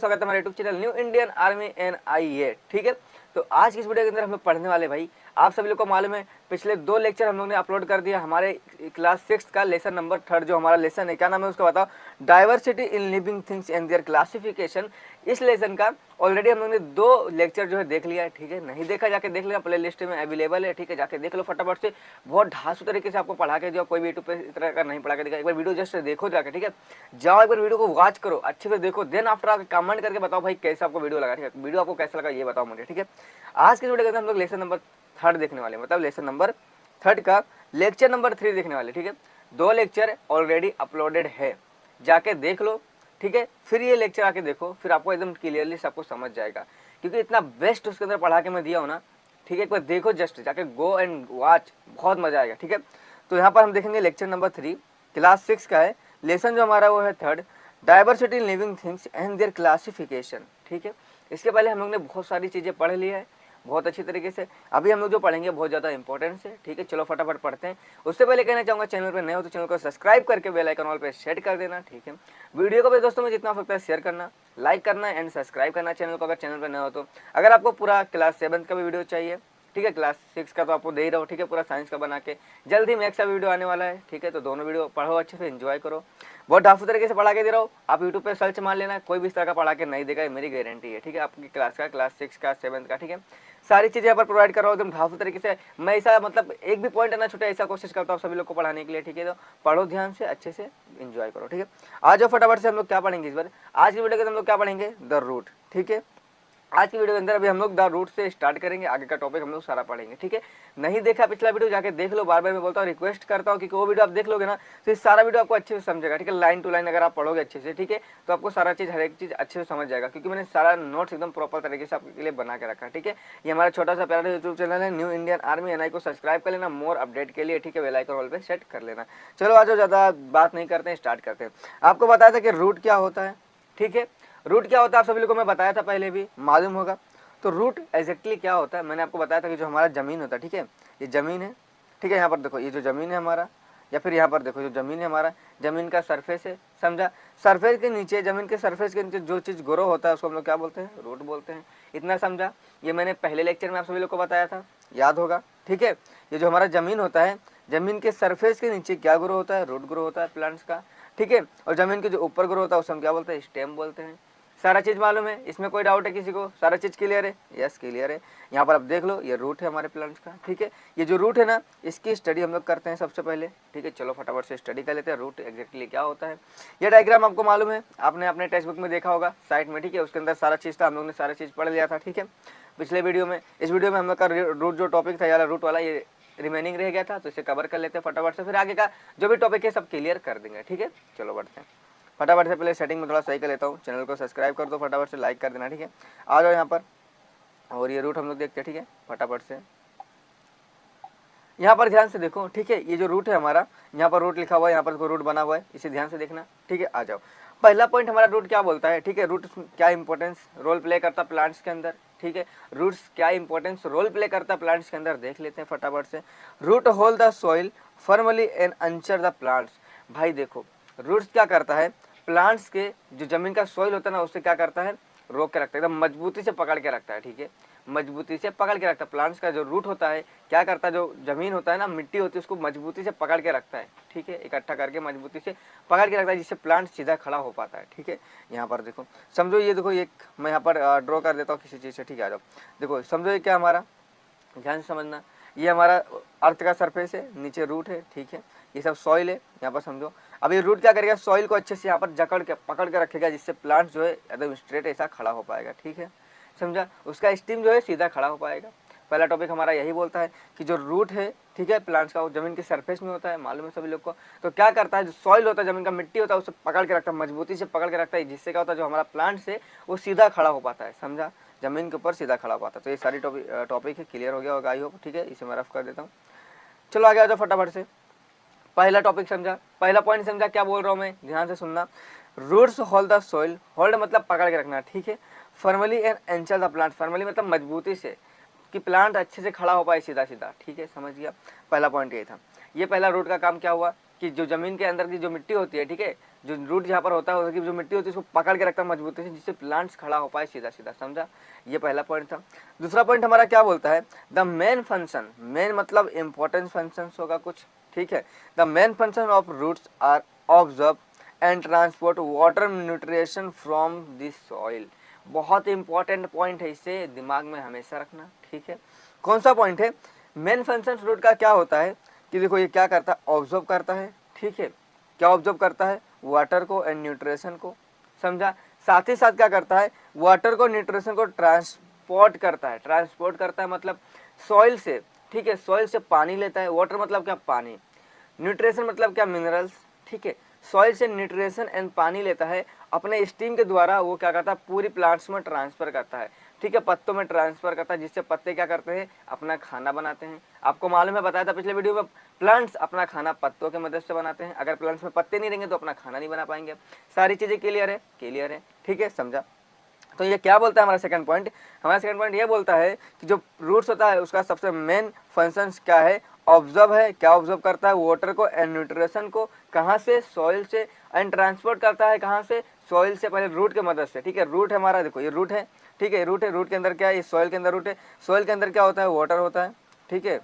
स्वागत है हमारे YouTube channel new Indian army NIA। ठीक है, तो आज की इस वीडियो के अंदर हम लोग पढ़ने वाले भाई, आप सभी लोग को मालूम है पिछले 2 लेक्चर हम लोग ने अपलोड कर दिया हमारे क्लास 6 का लेसन नंबर 3 जो हमारा लेसन है, क्या नाम है उसका बताओ, diversity in living things and their classification. इस लेसन का ऑलरेडी हम लोग ने 2 लेक्चर जो है देख लिया है। ठीक है, नहीं देखा जाके देख लेना, प्ले लिस्ट में अवेलेबल है। ठीक है, जाके देख लो फटाफट से। बहुत ढांसू तरीके से आपको पढ़ा के दिया, कोई भी यूट्यूब पे इस तरह का नहीं पढ़ा के दिया। एक बार वीडियो जस्ट देखो जाके, ठीक है, जाओ एक बार वीडियो को वॉच करो, अच्छे से देखो, देन आफ्टर आके कमेंट करके बताओ भाई कैसा आपको वीडियो लगा। ठीक है, वीडियो आपको कैसा लगा ये बताओ मुझे। ठीक है, आज के वीडियो के अंदर हम लोग लेसन नंबर 3 देखने वाले, मतलब लेसन नंबर 3 का लेक्चर नंबर 3 देखने वाले। ठीक है, 2 लेक्चर ऑलरेडी अपलोडेड है, जाके देख लो। ठीक है, फिर ये लेक्चर आके देखो, फिर आपको एकदम क्लियरली सबको समझ जाएगा, क्योंकि इतना बेस्ट उसके अंदर पढ़ा के मैं दिया हूँ ना। ठीक है, एक बार देखो, जस्ट जाके गो एंड वॉच, बहुत मजा आएगा। ठीक है, तो यहाँ पर हम देखेंगे लेक्चर नंबर 3 क्लास 6 का है। लेसन जो हमारा वो है 3, diversity in living things and their classification. ठीक है, इसके पहले हम लोग ने बहुत सारी चीज़ें पढ़ ली है बहुत अच्छी तरीके से। अभी हम लोग जो पढ़ेंगे बहुत ज़्यादा इंपॉर्टेंट है। ठीक है, चलो फटाफट पढ़ते हैं। उससे पहले कहना चाहूँगा, चैनल पर नए हो तो चैनल को सब्सक्राइब करके बेल आइकन ऑल पे सेट कर देना। ठीक है, वीडियो को भी दोस्तों में जितना हो सकता है शेयर करना, लाइक करना एंड सब्सक्राइब करना चैनल को, अगर चैनल पर नए हो तो। अगर आपको पूरा क्लास 7 का भी वीडियो चाहिए, ठीक है, क्लास 6 का तो आपको दे ही रहो। ठीक है, पूरा साइंस का बना के जल्दी में एक सा वीडियो आने वाला है। ठीक है, तो दोनों वीडियो पढ़ो, अच्छे से एंजॉय करो। बहुत ढाफू तरीके से पढ़ा के दे रहा हूँ, आप यूट्यूब पे सर्च मार लेना, कोई भी इस तरह का पढ़ा के नहीं देगा, ये मेरी गारंटी है। ठीक है, आपकी क्लास का, क्लास 6 का, 7 का, ठीक है, सारी चीज़ें यहाँ पर प्रोवाइड कर रहा हूँ एकदम ढाफू तरीके से। मैं ऐसा मतलब एक भी पॉइंट ना छूटे, ऐसा कोशिश करता हूँ सभी लोग को पढ़ाने के लिए। ठीक है, तो पढ़ो ध्यान से, अच्छे से एंजॉय करो। ठीक है, आज जो फटाफट से हम लोग क्या पढ़ेंगे इस बार, आज की वीडियो के हम लोग क्या पढ़ेंगे, द रूट। ठीक है, आज की वीडियो के अंदर अभी हम लोग द रूट से स्टार्ट करेंगे, आगे का टॉपिक हम लोग सारा पढ़ेंगे। ठीक है, नहीं देखा पिछला वीडियो जाके देख लो, बार बार मैं बोलता हूँ, रिक्वेस्ट करता हूँ, क्योंकि वो वीडियो आप देख लोगे ना तो इस सारा वीडियो आपको अच्छे से समझेगा। ठीक है, लाइन टू लाइन अगर आप पढ़ोगे अच्छे से, ठीक है, तो आपको सारा चीज़, हर एक चीज़ अच्छे से समझ जाएगा, क्योंकि मैंने सारा नोट्स एकदम प्रॉपर तरीके से आपके लिए बना के रखा। ठीक है, ये हमारा छोटा सा प्यारा यूट्यूब चैनल है न्यू इंडियन आर्मी NI को सब्सक्राइब कर लेना मोर अपडेट के लिए। ठीक है, बेल आइकन ऑल पे सेट कर लेना। चलो आज ज़्यादा बात नहीं करते हैं, स्टार्ट करते हैं। आपको बताया था कि रूट क्या होता है। ठीक है, रूट क्या होता है आप सभी लोगों को मैं बताया था, पहले भी मालूम होगा। तो रूट एग्जैक्टली क्या होता है, मैंने आपको बताया था कि जो हमारा ज़मीन होता है, ठीक है, ये ज़मीन है। ठीक है, यहाँ पर देखो, ये जो ज़मीन है हमारा, या फिर यहाँ पर देखो जो ज़मीन है हमारा, ज़मीन का सरफेस है, समझा। सरफेस के नीचे, ज़मीन के सरफेस के नीचे जो चीज़ ग्रो होता है उसको हम लोग क्या बोलते हैं, रूट बोलते हैं। इतना समझा, ये मैंने पहले लेक्चर में आप सभी लोग को बताया था, याद होगा। ठीक है, ये जो हमारा ज़मीन होता है, ज़मीन के सरफेस के नीचे क्या ग्रो होता है, रूट ग्रो होता है प्लांट्स का। ठीक है, और ज़मीन के जो ऊपर ग्रो होता है उसे हम क्या बोलते हैं, स्टेम बोलते हैं। सारा चीज़ मालूम है, इसमें कोई डाउट है किसी को, सारा चीज़ क्लियर है, यस क्लियर है। यहाँ पर आप देख लो, ये रूट है हमारे प्लांट्स का। ठीक है, ये जो रूट है ना, इसकी स्टडी हम लोग करते हैं सबसे पहले। ठीक है, चलो फटाफट से स्टडी कर लेते हैं रूट एग्जैक्टली क्या होता है। ये डायग्राम आपको मालूम है, आपने अपने टेक्स्ट बुक में देखा होगा साइट में। ठीक है, उसके अंदर सारा चीज़ था, हम लोग ने सारा चीज़ पढ़ लिया था। ठीक है, पिछले वीडियो में, इस वीडियो में हम लोग का रूट जो टॉपिक था यार, रूट वाला ये रिमेनिंग रह गया था, तो इसे कवर कर लेते हैं फटाफट से, फिर आगे का जो भी टॉपिक है सब क्लियर कर देंगे। ठीक है, चलो बढ़ते हैं फटाफट से। पहले सेटिंग में थोड़ा सही कर लेता हूँ, चैनल को सब्सक्राइब कर दो, फटाफट से लाइक कर देना। ठीक है, आ जाओ यहाँ पर, और ये रूट हम लोग देखते हैं। ठीक है, फटाफट से यहाँ पर ध्यान से देखो। ठीक है, ये जो रूट है हमारा, यहाँ पर रूट लिखा हुआ है, यहाँ पर कोई रूट बना हुआ है, इसे ध्यान से देखना। ठीक है, आ जाओ, पहला पॉइंट हमारा रूट क्या बोलता है। ठीक है, रूट क्या इंपॉर्टेंस रोल प्ले करता है प्लांट्स के अंदर। ठीक है, रूट्स क्या इंपॉर्टेंस रोल प्ले करता है प्लांट्स के अंदर, देख लेते हैं फटाफट से। Root hold the soil firmly and anchor the plants. भाई देखो, रूट्स क्या करता है, प्लांट्स के जो जमीन का सॉइल होता है ना, उससे क्या करता है, रोक के रखता है, एकदम मजबूती से पकड़ के रखता है। ठीक है, मजबूती से पकड़ के रखता है। प्लांट्स का जो रूट होता है क्या करता है, जो जमीन होता है ना, मिट्टी होती है, उसको मजबूती से पकड़ के रखता है। ठीक है, इकट्ठा करके मजबूती से पकड़ के रखता है, जिससे प्लांट सीधा खड़ा हो पाता है। ठीक है, यहाँ पर देखो, समझो ये देखो, एक मैं यहाँ पर ड्रॉ कर देता हूँ किसी चीज़ से। ठीक है, आ जाओ, देखो समझो ये क्या हमारा, ध्यान से समझना, ये हमारा अर्थ का सरफेस है, नीचे रूट है। ठीक है, ये सब सॉइल है, यहाँ पर समझो। अब ये रूट क्या करेगा, सॉइल को अच्छे से यहाँ पर जकड़ के पकड़ के रखेगा, जिससे प्लांट जो है एकदम स्ट्रेट ऐसा खड़ा हो पाएगा। ठीक है, समझा, उसका स्टीम जो है सीधा खड़ा हो पाएगा। पहला टॉपिक हमारा यही बोलता है कि जो रूट है, ठीक है, प्लांट्स का, वो जमीन के सरफेस में होता है, मालूम है सभी लोग को। तो क्या करता है, जो सॉइल होता है, जमीन का मिट्टी होता है, उसे पकड़ के रखता है, मजबूती से पकड़ के रखता है, जिससे क्या होता है, जो हमारा प्लांट्स है वो सीधा खड़ा हो पाता है। समझा, जमीन के ऊपर सीधा खड़ा हो पाता है। तो ये सारी टॉपिक है, क्लियर हो गया होगा आई होप। ठीक है, इसे मैं रफ कर देता हूँ। चलो आगे आ जाओ फटाफट से। पहला टॉपिक समझा, पहला पॉइंट समझा, क्या बोल रहा हूँ मैं, ध्यान से सुनना। Roots hold the soil, hold मतलब पकड़ के रखना। ठीक है, firmly and anchor the plant, firmly मतलब मजबूती से, कि प्लांट अच्छे से खड़ा हो पाए सीधा सीधा। ठीक है, समझ गया, पहला पॉइंट ये था। ये पहला रूट का काम क्या हुआ कि जो जमीन के अंदर की जो मिट्टी होती है, ठीक है, जो रूट यहाँ पर होता है उसकी जो मिट्टी होती है उसको पकड़ के रखता है मजबूती से, जिससे प्लांट्स खड़ा हो पाए सीधा सीधा। समझा, ये पहला पॉइंट था। दूसरा पॉइंट हमारा क्या बोलता है, द मेन फंक्शन, मेन मतलब इंपॉर्टेंट फंक्शन होगा कुछ, ठीक है। The main function of roots are absorb and transport water nutrition from this soil. बहुत इंपॉर्टेंट पॉइंट है, इसे दिमाग में हमेशा रखना, ठीक है। कौन सा पॉइंट है, मेन फंक्शन रूट का क्या होता है कि देखो ये क्या करता है, ऑब्जर्व करता है, ठीक है। क्या ऑब्जर्व करता है, वाटर को एंड न्यूट्रिशन को। समझा, साथ ही साथ क्या करता है, वाटर को न्यूट्रिशन को ट्रांसपोर्ट करता है। ट्रांसपोर्ट करता है मतलब सॉइल से, ठीक है, सॉइल से पानी लेता है। वाटर मतलब क्या, पानी। न्यूट्रिशन मतलब क्या, मिनरल्स, ठीक है। सॉइल से न्यूट्रिशन एंड पानी लेता है, अपने स्टीम के द्वारा वो क्या करता है, पूरी प्लांट्स में ट्रांसफर करता है, ठीक है, पत्तों में ट्रांसफर करता है, जिससे पत्ते क्या करते हैं, अपना खाना बनाते हैं। आपको मालूम है, बताया था पिछले वीडियो में, प्लांट्स अपना खाना पत्तों की मदद से बनाते हैं। अगर प्लांट्स में पत्ते नहीं रहेंगे तो अपना खाना नहीं बना पाएंगे। सारी चीजें क्लियर है, क्लियर है, ठीक है, समझा। तो ये क्या बोलता है हमारा सेकंड पॉइंट, हमारा सेकंड पॉइंट ये बोलता है कि जो रूट्स होता है उसका सबसे मेन फंक्शंस क्या है, ऑब्जर्व है। क्या ऑब्जर्व करता है, वाटर को एंड न्यूट्रिशन को, कहाँ से, सॉइल से, एंड ट्रांसपोर्ट करता है कहाँ से, सॉइल से, पहले रूट की मदद से, ठीक है। रूट है हमारा, देखो ये रूट है, ठीक है, रूट है, रूट के अंदर क्या है, इस सॉइल के अंदर रूट है, सॉइल के अंदर क्या होता है, वाटर होता है, ठीक है,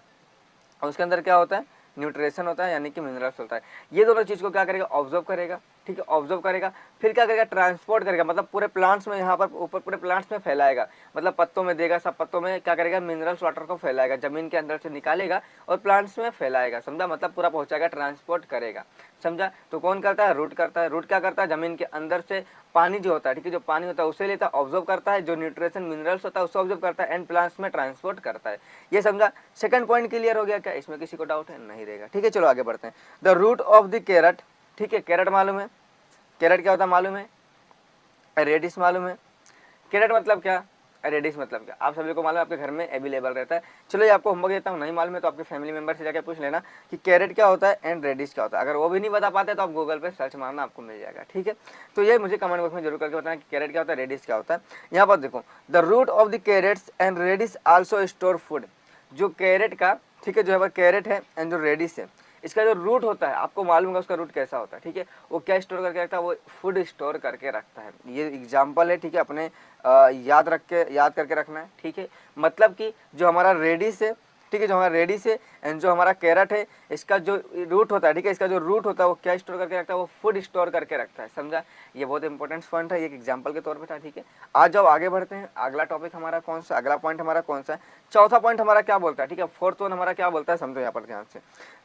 और उसके अंदर क्या होता है, न्यूट्रिशन होता है, यानी कि मिनरल्स होता है। ये दोनों चीज को क्या करेगा, ऑब्जर्व करेगा, ठीक है, ऑब्जर्व करेगा, फिर क्या करेगा, ट्रांसपोर्ट करेगा, मतलब पूरे प्लांट्स में, यहाँ पर ऊपर पूरे प्लांट्स में फैलाएगा, मतलब पत्तों में देगा, सब पत्तों में क्या करेगा, मिनरल्स वाटर को फैलाएगा, जमीन के अंदर से निकालेगा और प्लांट्स में फैलाएगा। समझा, मतलब पूरा पहुंचाएगा, ट्रांसपोर्ट करेगा। समझा, तो कौन करता है, रूट करता है। रूट क्या करता है, जमीन के अंदर से पानी जो होता है, ठीक है, जो पानी होता है उसे लेता है, ऑब्जर्व करता है, जो न्यूट्रिशन मिनरल्स होता है उसे ऑब्जर्व करता है, एंड प्लांट्स में ट्रांसपोर्ट करता है। ये समझा, सेकंड पॉइंट क्लियर हो गया क्या, इसमें किसी को डाउट है, नहीं रहेगा, ठीक है। चलो आगे बढ़ते हैं। The root of the carrot, ठीक है, कैरेट मालूम है, कैरेट क्या होता है मालूम है, रेडिस मालूम है। कैरेट मतलब क्या, रेडिस मतलब क्या, आप सभी को मालूम है, आपके घर में अवेलेबल रहता है। चलो ये आपको होमवर्क देता हूँ, नहीं मालूम है तो आपके फैमिली मेंबर से जाकर पूछ लेना कि कैरेट क्या होता है एंड रेडिस क्या होता है। अगर वो भी नहीं बता पाते तो आप गूगल पे सर्च मारना, आपको मिल जाएगा, ठीक है। तो ये मुझे कमेंट बॉक्स में जरूर करके बताना कि कैरेट क्या होता है, रेडिस क्या होता है। यहाँ पर देखो, the root of the carrots and radish also store food. जो कैरेट का, ठीक है, जो है कैरेट है एंड जो रेडिस है, इसका जो रूट होता है, आपको मालूम होगा उसका रूट कैसा होता है, ठीक है। वो क्या स्टोर करके रखता है, वो फूड स्टोर करके रखता है। ये एग्जाम्पल है, ठीक है, अपने याद करके रखना है, ठीक है। मतलब कि जो हमारा रेडिस है, ठीक है, जो हमारा रेडिस है एंड जो हमारा कैरेट है, इसका जो रूट होता है, ठीक है, इसका जो रूट होता है वो क्या स्टोर करके रखता है, वो फूड स्टोर करके रखता है। समझा, ये बहुत इंपॉर्टेंट पॉइंट है, एक एग्जाम्पल के तौर पर था, ठीक है। आज जाओ आगे बढ़ते हैं, अगला टॉपिक हमारा कौन सा, अगला पॉइंट हमारा कौन सा है, चौथा पॉइंट हमारा क्या बोलता है, ठीक है। फोर्थ वन हमारा क्या बोलता है, समझो यहाँ पर ध्यान से।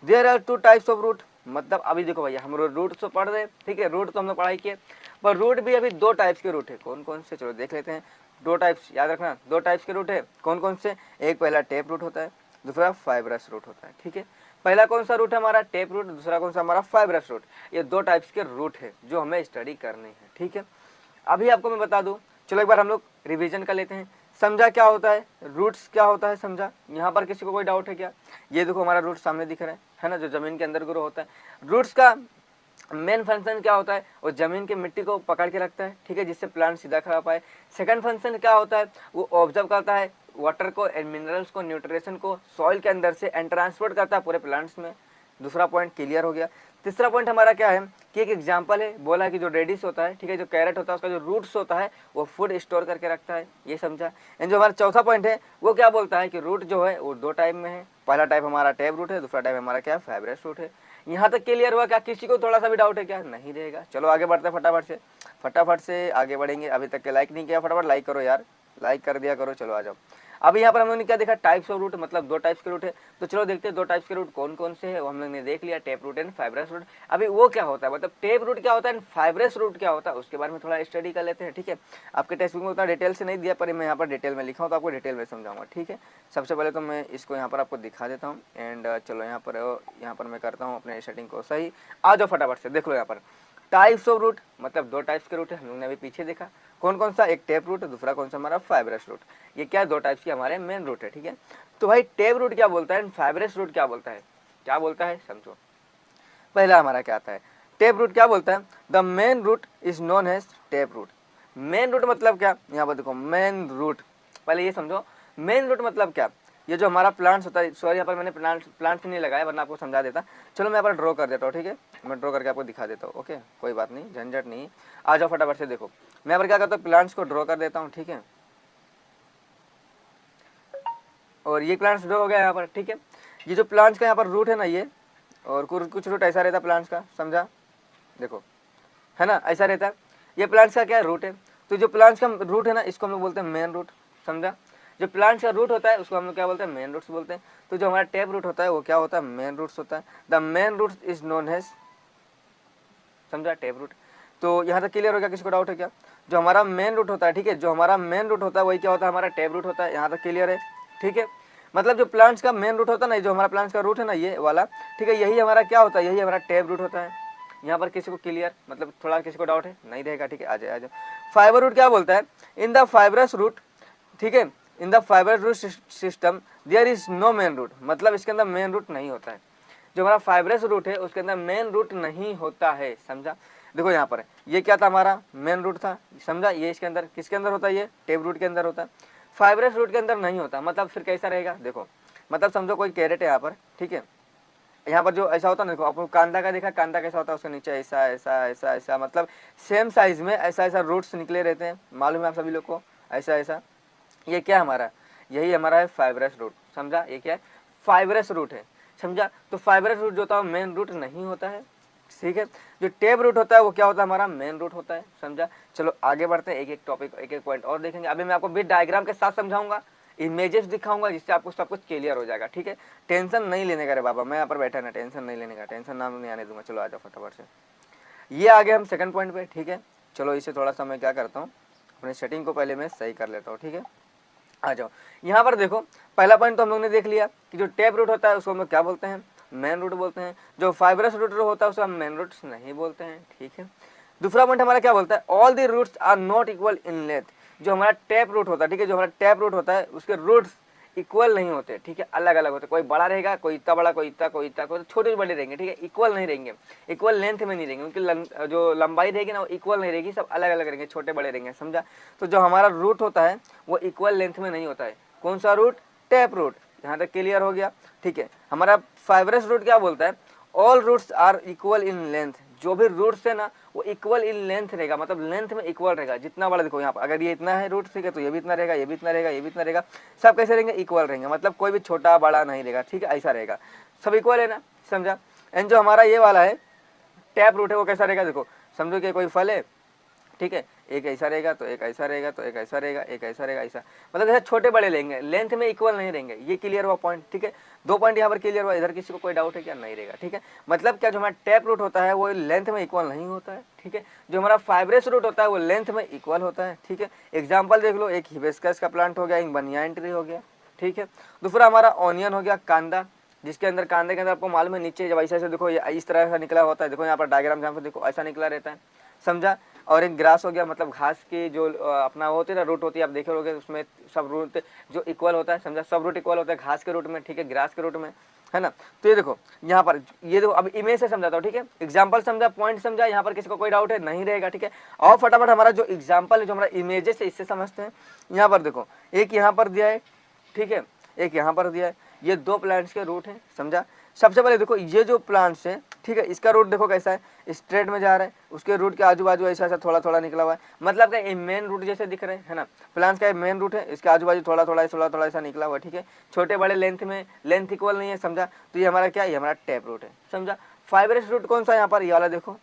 There are two types of root, मतलब अभी देखो भैया हम रूट तो पढ़ रहे, ठीक है, रूट तो हम लोग पढ़ाई किए, पर रूट भी अभी दो टाइप्स के रूट है। कौन कौन से, चलो देख लेते हैं। दो टाइप्स, याद रखना, दो टाइप्स के रूट है। कौन कौन से, एक पहला टेप रूट होता है, दूसरा फाइब्रस रूट होता है, ठीक है। पहला कौन सा रूट है हमारा, टेप रूट, दूसरा कौन सा हमारा, फाइब्रस रूट। ये दो टाइप्स के रूट है जो हमें स्टडी करनी है, ठीक है। अभी आपको मैं बता दूं, चलो एक बार हम लोग रिवीजन कर लेते हैं। समझा क्या होता है, रूट्स क्या होता है, समझा। यहाँ पर किसी को कोई डाउट है क्या, ये देखो हमारा रूट सामने दिख रहा है ना, जो जमीन के अंदर ग्रो होता है। रूट्स का मेन फंक्शन क्या होता है, वो जमीन की मिट्टी को पकड़ के रखता है, ठीक है, जिससे प्लांट सीधा खड़ा पाए। सेकंड फंक्शन क्या होता है, वो ऑब्जर्व करता है वाटर को एंड मिनरल्स को, न्यूट्रिशन को सॉइल के अंदर से एंड ट्रांसपोर्ट करता है पूरे प्लांट्स में। दूसरा पॉइंट क्लियर हो गया। तीसरा पॉइंट हमारा क्या है कि एक एग्जांपल है, बोला है कि जो रेडिस होता है, ठीक है, जो कैरेट होता है, उसका जो रूट्स होता है वो फूड स्टोर करके रखता है, ये समझा। एंड जो हमारा चौथा पॉइंट है वो क्या बोलता है कि रूट जो है वो दो टाइप में है। पहला टाइप हमारा टेप रूट है, दूसरा टाइप हमारा क्या है, फाइब्रस रूट है। यहाँ तक क्लियर हुआ क्या, किसी को थोड़ा सा भी डाउट है क्या, नहीं रहेगा। चलो आगे बढ़ते हैं, फटाफट से आगे बढ़ेंगे। अभी तक के लाइक नहीं किया, फटाफट लाइक करो यार, लाइक कर दिया करो। चलो आ जाओ। अब यहाँ पर हम लोगों ने क्या देखा, टाइप्स ऑफ रूट, मतलब दो टाइप्स के रूट है। तो चलो देखते हैं दो टाइप्स के रूट कौन कौन से है, वो हम लोग ने देख लिया, tap root and fibrous root. अभी वो क्या होता है, मतलब टेप रूट क्या होता है, फाइब्रस रूट क्या होता है, उसके बारे में थोड़ा स्टडी कर लेते हैं, ठीक है। आपके टेक्स्ट बुक में उतना डिटेल से नहीं दिया, पर मैं यहाँ पर डिटेल में लिखा हूँ तो आपको डिटेल में समझाऊंगा, ठीक है। सबसे पहले तो मैं इसको यहाँ पर आपको दिखा देता हूँ एंड चलो यहाँ पर मैं करता हूँ अपने सेटिंग को सही। आ जाओ फटाफट से देख लो। यहाँ पर टाइप्स ऑफ रूट, मतलब दो टाइप्स के रूट है, हम लोग ने अभी पीछे देखा। कौन कौन सा, एक टेप रूट, दूसरा कौन सा हमारा फाइब्रस रूट। ये क्या दो टाइप्स के हमारे मेन रूट है, ठीक है। तो भाई टेप रूट क्या बोलता है, फाइब्रस रूट क्या बोलता है, क्या बोलता है समझो। पहला हमारा क्या आता है, टेप रूट क्या बोलता है, the main root is known as tap root. Main root मतलब क्या, यहाँ पर देखो मेन रूट, पहले ये समझो मेन रूट मतलब क्या। ये जो हमारा प्लांट्स होता है, सॉरी यहाँ पर मैंने प्लांट्स नहीं लगाया वरना आपको समझा देता। चलो मैं यहाँ पर ड्रॉ कर देता हूँ, ठीक है, मैं ड्रॉ करके आपको दिखा देता हूँ। ओके, कोई बात नहीं, झंझट नहीं, आ जाओ फटाफट से। देखो मैं यहाँ पर क्या करता हूँ, प्लांट्स को ड्रॉ कर देता हूँ, ठीक है, और ये प्लांट्स ड्रॉ हो गया यहाँ पर, ठीक है। ये जो प्लांट्स का यहाँ पर रूट है ना ये, और कुछ रूट ऐसा रहता है प्लांट्स का, समझा, देखो है ना, ऐसा रहता है। ये प्लांट्स का क्या रूट है, तो जो प्लांट्स का रूट है ना इसको हम लोग बोलते हैं मेन रूट, समझा। जो प्लांट्स का रूट होता है उसको हम लोग क्या बोलते हैं, मेन रूट्स बोलते हैं। तो जो हमारा टैप रूट होता है वो क्या होता है, मेन रूट्स होता है। The main root is known as, समझा, टैप रूट। तो यहाँ तक क्लियर हो गया, किसी को डाउट है क्या? जो हमारा मेन रूट होता है, ठीक है, जो हमारा मेन रूट होता है वही क्या होता है, हमारा टैप रूट होता है। यहाँ तक क्लियर है, ठीक है। मतलब जो प्लांट्स का मेन रूट होता है ना, जो हमारा प्लांट्स का रूट है ना ये वाला, ठीक है, यही हमारा क्या होता है, यही हमारा टैप रूट होता है। यहाँ पर किसी को क्लियर, मतलब थोड़ा किसी को डाउट है, नहीं रहेगा, ठीक है, आ जाए आ जाओ। फाइबर रूट क्या बोलता है, इन द फाइबरस रूट, ठीक है, in the fibre root system there is no main root, मतलब इसके अंदर मेन रूट नहीं होता है। जो हमारा फाइबरस रूट है उसके अंदर मेन रूट नहीं होता है, समझा। देखो यहाँ पर ये क्या था, हमारा मेन रूट था, समझा। ये इसके अंदर किसके अंदर होता है, ये टैप रूट के अंदर होता है, फाइबरस रूट के अंदर नहीं होता। मतलब फिर कैसा रहेगा, देखो, मतलब समझो कोई कैरेट है यहाँ पर, ठीक है, यहाँ पर जो ऐसा होता है ना, देखो आपको कांदा का देखा, कांदा कैसा होता है, उसके नीचे ऐसा ऐसा ऐसा ऐसा, मतलब सेम साइज में ऐसा ऐसा रूट्स निकले रहते हैं, मालूम है आप सभी लोग को, ऐसा ऐसा। ये क्या हमारा, यही हमारा है फाइबरस रूट, समझा। ये क्या है, फाइबरस रूट है, समझा। तो फाइबरस रूट जो होता है मेन रूट नहीं होता है, ठीक है। जो टैप रूट होता है वो क्या होता है, हमारा मेन रूट होता है, समझा। चलो आगे बढ़ते हैं, एक एक टॉपिक, एक एक पॉइंट और देखेंगे। अभी मैं आपको विद डायग्राम के साथ समझाऊंगा, इमेजेस दिखाऊंगा, जिससे आपको सब कुछ क्लियर हो जाएगा, ठीक है। टेंशन नहीं लेने का रे बाबा, मैं यहाँ पर बैठा ना, टेंशन नहीं लेने का, टेंशन नाम नहीं आने दूंगा। चलो आ जाओ फटाफट से, ये आगे हम सेकंड पॉइंट पे, ठीक है। चलो इसे थोड़ा सा मैं क्या करता हूँ, अपने सेटिंग को पहले मैं सही कर लेता हूँ, ठीक है। आ जाओ यहाँ पर देखो, पहला पॉइंट तो हम लोग ने देख लिया कि जो टैप रूट होता है उसको हम लोग क्या बोलते हैं, मेन रूट बोलते हैं। जो फाइबरस रूट होता है उसको हम मेन रूट्स नहीं बोलते हैं, ठीक है। दूसरा पॉइंट हमारा क्या बोलता है, all the roots are not equal in length. जो हमारा टैप रूट होता है, ठीक है, जो हमारा टैप रूट होता है उसके रूट्स इक्वल नहीं होते, ठीक है, अलग अलग होते, कोई बड़ा रहेगा, कोई इतना बड़ा, कोई इतना, कोई इतना, कोई छोटे बड़े रहेंगे, ठीक है, इक्वल नहीं रहेंगे, इक्वल लेंथ में नहीं रहेंगे, उनकी जो लंबाई रहेगी ना वो इक्वल नहीं रहेगी, सब अलग अलग रहेंगे, छोटे बड़े रहेंगे, समझा। तो जो हमारा रूट होता है वो इक्वल लेंथ में नहीं होता है। कौन सा रूट, टैप रूट। यहाँ तक क्लियर हो गया, ठीक है। हमारा फाइबरस रूट क्या बोलता है, all roots are equal in length. जो भी रूट्स है ना वो इक्वल इन लेंथ रहेगा, मतलब लेंथ में इक्वल रहेगा। जितना बड़ा देखो यहाँ पर, अगर ये इतना है रूट, ठीक है, तो ये भी इतना रहेगा, ये भी इतना रहेगा, ये भी इतना रहेगा, सब कैसे रहेंगे, इक्वल रहेंगे, मतलब कोई भी छोटा बड़ा नहीं रहेगा, ठीक है, ऐसा रहेगा, सब इक्वल है ना, समझा। एंड जो हमारा ये वाला है टैप रूट है वो कैसा रहेगा, देखो समझो कि कोई फल है, ठीक है, एक ऐसा रहेगा, तो एक ऐसा रहेगा, तो एक ऐसा रहेगा, एक ऐसा रहेगा, ऐसा, मतलब ऐसा छोटे बड़े लेंगे, लेंथ में इक्वल नहीं रहेंगे। ये क्लियर हुआ पॉइंट, ठीक है। दो पॉइंट यहाँ पर क्लियर हुआ, इधर किसी को कोई डाउट है क्या, नहीं रहेगा, ठीक है। मतलब क्या, जो हमारा टैप रूट होता है वो लेंथ में इक्वल नहीं होता है, ठीक है। जो हमारा फाइबरस रूट होता है वो लेंथ में इक्वल होता है, ठीक है। एग्जाम्पल देख लो, एक हिबिस्कस का प्लांट हो गया, एक बनियान ट्री हो गया, ठीक है। दूसरा हमारा ऑनियन हो गया, कांदा, जिसके अंदर, कांदे के अंदर आपको मालूम है नीचे जब ऐसे देखो ये इस तरह का निकला होता है, देखो यहाँ पर डायग्राम जहाँ पर देखो ऐसा निकला रहता है, समझा। और एक ग्रास हो गया, मतलब घास की जो अपना होती है ना रूट होती है, आप देखे होगे उसमें सब रूट जो इक्वल होता है, समझा, सब रूट इक्वल होता है घास के रूट में, ठीक है, ग्रास के रूट में, है ना। तो ये देखो यहाँ पर, ये देखो अब इमेज से समझाता हूँ, ठीक है, एग्जांपल समझा, पॉइंट समझा, यहाँ पर किसी को कोई डाउट है, नहीं रहेगा, ठीक है। और फटाफट हमारा जो एग्जाम्पल है, जो हमारा इमेजेस है, इससे समझते हैं। यहाँ पर देखो, एक यहाँ पर दिया है, ठीक है, एक यहाँ पर दिया है, ये दो प्लांट्स के रूट हैं, समझा। सबसे पहले देखो ये जो प्लांट्स है, ठीक है, इसका रूट देखो कैसा है, स्ट्रेट में जा रहा है, उसके रूट के आजू बाजू ऐसा ऐसा थोड़ा थोड़ा निकला हुआ है, मतलब क्या, ये मेन रूट जैसे दिख रहे हैं, है ना। प्लांट्स का मेन रूट है, इसके आजू बाजू थोड़ा थोड़ा ऐसा निकला हुआ है, ठीक है, छोटे बड़े लेंथ में, लेंथ इक्वल नहीं है, समझा। तो ये हमारा क्या है, ये हमारा टैप रूट है, समझा। फाइबरस रूट कौन सा है, यहाँ पर ये वाला देखो,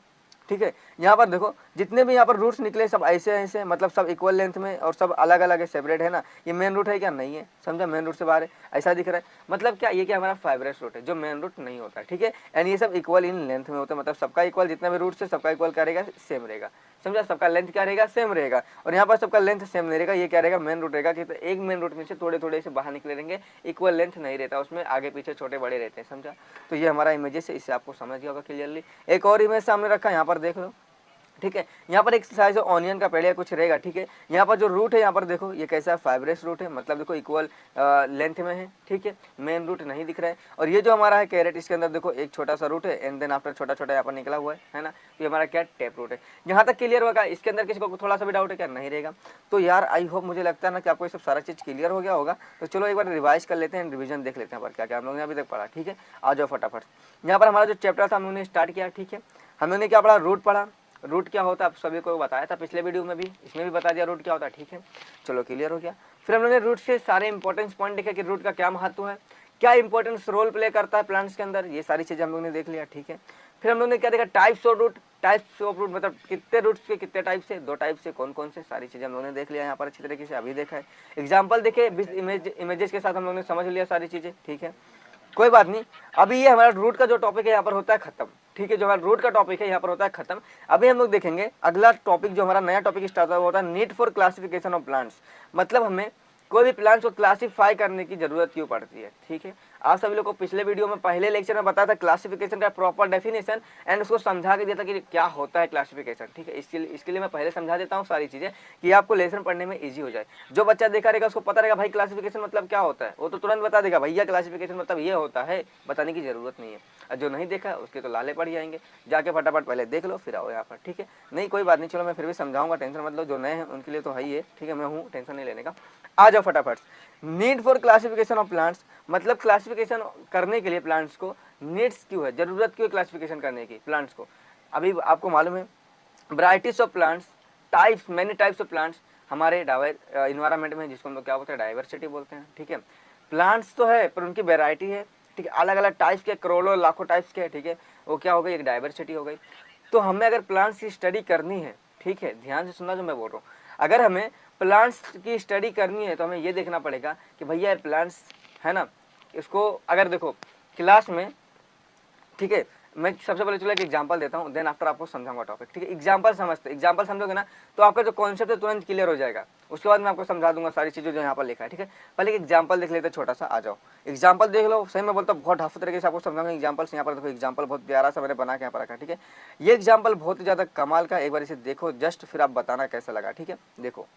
ठीक है। यहाँ पर देखो जितने भी यहाँ पर रूट्स निकले सब ऐसे ऐसे, मतलब सब इक्वल लेंथ में और सब अलग अलग है, सेपरेट है ना। ये मेन रूट है क्या, नहीं है, समझा, मेन रूट से बाहर है, ऐसा दिख रहा है। मतलब क्या, ये क्या हमारा फाइबरस रूट है जो मेन रूट नहीं होता है, ठीक है। एंड ये सब इक्वल इन लेंथ में होता है, मतलब सबका इक्वल, जितना भी रूट है सबका इक्वल क्या रहेगा, सेम रहेगा, समझा। सबका लेंथ क्या रहेगा, सेम रहेगा। और यहाँ पर सबका लेंथ सेम नहीं रहेगा, ये क्या रहेगा, मेन रूट रहेगा। कि एक मेन रूट में से थोड़े थोड़े से बाहर निकले रहेंगे, इक्वल लेंथ नहीं रहता उसमें, आगे पीछे छोटे बड़े रहते हैं, समझा। तो ये हमारा इमेजेस है, इससे आपको समझ गया होगा क्लियरली। एक और इमेज सामने रखा, यहाँ पर देख लो, ठीक है। यहाँ पर एक साइज ऑनियन का पेड़ या कुछ रहेगा, ठीक है। यहाँ पर जो रूट है यहाँ पर देखो ये कैसा है, फाइब्रस रूट है, मतलब देखो इक्वल लेंथ में है, ठीक है। मेन रूट नहीं दिख रहा है। और ये जो हमारा है कैरेट, इसके अंदर देखो एक छोटा सा रूट है एंड देन आफ्टर छोटा छोटा यहाँ पर निकला हुआ है ना। तो ये हमारा क्या टेप रूट है। यहाँ तक क्लियर होगा? इसके अंदर किसी को थोड़ा सा भी डाउट है क्या? नहीं रहेगा। तो यार आई होप, मुझे लगता है ना कि आपको ये सब सारा चीज़ क्लियर हो गया होगा। तो चलो एक बार रिवाइज कर लेते हैं, रिविजन देख लेते हैं पर क्या क्या हम लोग ने अभी तक पढ़ा, ठीक है। आ जाओ फटाफट। यहाँ पर हमारा जो चैप्टर था हम लोगों ने स्टार्ट किया, ठीक है। हम लोगों ने क्या पढ़ा? रूट पढ़ा। रूट क्या होता है आप सभी को बताया था पिछले वीडियो में भी, इसमें भी बता दिया रूट क्या होता है, ठीक है। चलो क्लियर हो गया। फिर हम लोगों ने रूट से सारे इंपॉर्टेंस पॉइंट देखे कि रूट का क्या महत्व है, क्या इंपॉर्टेंस रोल प्ले करता है प्लांट्स के अंदर, ये सारी चीज़ें हम लोगों ने देख लिया, ठीक है। फिर हम लोगों ने क्या देखा? Types of root. Types of root मतलब कितने रूट्स के कितने टाइप से, 2 टाइप से, कौन कौन से, सारी चीज़ें हम लोगों ने देख लिया यहाँ पर अच्छी तरीके से, अभी देखा है। एग्जाम्पल देखे, इमेजेस के साथ हम लोगों ने समझ लिया सारी चीज़ें, ठीक है। कोई बात नहीं। अभी ये हमारा रूट का जो टॉपिक है यहाँ पर होता है खत्म, ठीक है। जो हमारा रूट का टॉपिक है यहाँ पर होता है खत्म। अभी हम लोग देखेंगे अगला टॉपिक, जो हमारा नया टॉपिक स्टार्ट होता है need for classification of plants. मतलब हमें कोई भी प्लांट्स को क्लासिफाई करने की जरूरत क्यों पड़ती है, ठीक है। आप सभी लोग को पिछले वीडियो में पहले लेक्चर में बताया था क्लासिफिकेशन का प्रॉपर डेफिनेशन एंड उसको समझा के दिया था कि क्या होता है क्लासिफिकेशन, ठीक है। इसके लिए मैं पहले समझा देता हूँ सारी चीज़ें कि आपको लेसन पढ़ने में ईजी हो जाए। जो बच्चा देखा रहेगा उसको पता रहेगा भाई क्लासिफिकेशन मतलब क्या होता है, वो तो तुरंत बता देगा भैया क्लासिफिकेशन मतलब ये होता है, बताने की जरूरत नहीं है। और जो नहीं देखा उसके तो लाले पड़ जाएंगे, जाके फटाफट पहले देख लो फिर आओ यहाँ पर, ठीक है। नहीं कोई बात नहीं, चलो मैं फिर भी समझाऊंगा, टेंशन मतलब जो नए हैं उनके लिए तो है ही है, ठीक है। मैं हूँ, टेंशन नहीं लेने का। आ जाओ फटाफट। Need for classification of plants मतलब क्लासिफिकेशन करने के लिए प्लांट्स को नीड्स क्यों है, जरूरत क्यों है क्लासिफिकेशन करने की प्लांट्स को। अभी आपको मालूम है varieties of plants, types, many types of plants हमारे इन्वायरमेंट में, जिसको हम लोग क्या बोलते हैं, डाइवर्सिटी बोलते हैं, ठीक है। प्लांट्स तो है पर उनकी वेराइटी है, ठीक है। अलग अलग टाइप्स के, करोड़ों लाखों टाइप्स के, ठीक है। वो क्या हो गई, एक डाइवर्सिटी हो गई। तो हमें अगर प्लांट्स की स्टडी करनी है, ठीक है, ध्यान से सुनना जो मैं बोल रहा हूँ, अगर हमें प्लांट्स की स्टडी करनी है तो हमें ये देखना पड़ेगा कि भैया ये प्लांट्स है ना, इसको अगर देखो क्लास में, ठीक है। मैं सबसे पहले चलो एक एग्जांपल देता हूँ, देन आफ्टर आपको समझाऊंगा टॉपिक, ठीक है। एग्जांपल समझते, एग्जांपल समझोगे ना तो आपका जो कॉन्सेप्ट है तुरंत क्लियर हो जाएगा। उसके बाद मैं आपको समझा दूंगा सारी चीज़ें जो यहाँ पर लिखा है, ठीक है। पहले एक एग्जांपल देख लेते हैं छोटा सा, आ जाओ एग्जांपल देख लो। सही मैं बोलता हूँ बहुत ढाफू तरीके से आपको समझाऊंगा एग्जांपल्स। यहाँ पर देखो एग्जांपल बहुत प्यारा सा मैंने बना के यहाँ पर रखा, ठीक है। ये एग्जाम्पल बहुत ही ज़्यादा कमाल का, एक बार इसे देखो जस्ट, फिर आप बताना कैसा लगा, ठीक है। देखो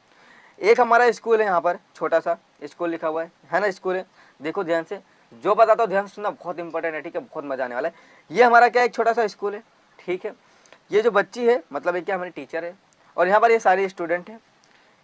एक हमारा स्कूल है, यहाँ पर छोटा सा स्कूल लिखा हुआ है ना, स्कूल है। देखो ध्यान से, जो बताता हूँ ध्यान से सुनना, बहुत इंपॉर्टेंट है, ठीक है, बहुत मजा आने वाला है। ये हमारा क्या है, एक छोटा सा स्कूल है, ठीक है। ये जो बच्ची है मतलब ये क्या हमारी टीचर है, और यहाँ पर ये सारे स्टूडेंट हैं।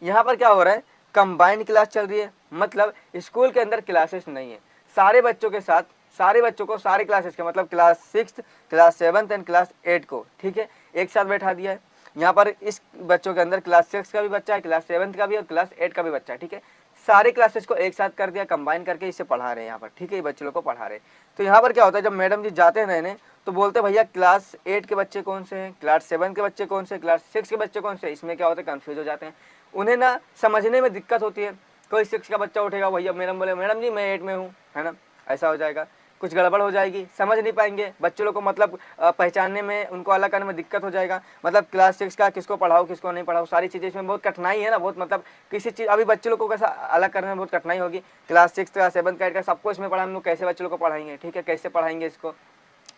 यहाँ पर क्या हो रहा है, कंबाइंड क्लास चल रही है, मतलब स्कूल के अंदर क्लासेस नहीं है। सारे बच्चों के साथ, सारे बच्चों को सारे क्लासेस के मतलब क्लास 6, क्लास 7 एंड क्लास 8 को, ठीक है, एक साथ बैठा दिया है। यहाँ पर इस बच्चों के अंदर क्लास 6 का भी बच्चा है, क्लास 7 का भी और क्लास 8 का भी बच्चा है, ठीक है। सारे क्लासेस को एक साथ कर दिया, कंबाइन करके इसे पढ़ा रहे हैं यहाँ पर, ठीक है। ये बच्चे लोग को पढ़ा रहे हैं। तो यहाँ पर क्या होता है, जब मैडम जी जाते हैं रहने तो बोलते हैं भैया क्लास 8 के बच्चे कौन से हैं, क्लास 7 के बच्चे कौन से, क्लास 6 के बच्चे कौन से। इसमें क्या होता है, कन्फ्यूज हो जाते हैं, उन्हें ना समझने में दिक्कत होती है। कोई 6 का बच्चा उठेगा, भैया मैडम बोले मैडम जी मैं 8 में हूँ, है ना, ऐसा हो जाएगा, कुछ गड़बड़ हो जाएगी, समझ नहीं पाएंगे बच्चों लोग को, मतलब पहचानने में, उनको अलग करने में दिक्कत हो जाएगा। मतलब क्लास 6 का किसको पढ़ाओ किसको नहीं पढ़ाओ, सारी चीज़ें इसमें बहुत कठिनाई है ना, बहुत मतलब किसी चीज़, अभी बच्चे लोग को कैसा अलग करने में बहुत कठिनाई होगी। क्लास 6 का 7 का 8 का सबको इसमें पढ़ा, हम लोग कैसे बच्चे लोग को पढ़ाएंगे, ठीक है, कैसे पढ़ाएंगे इसको,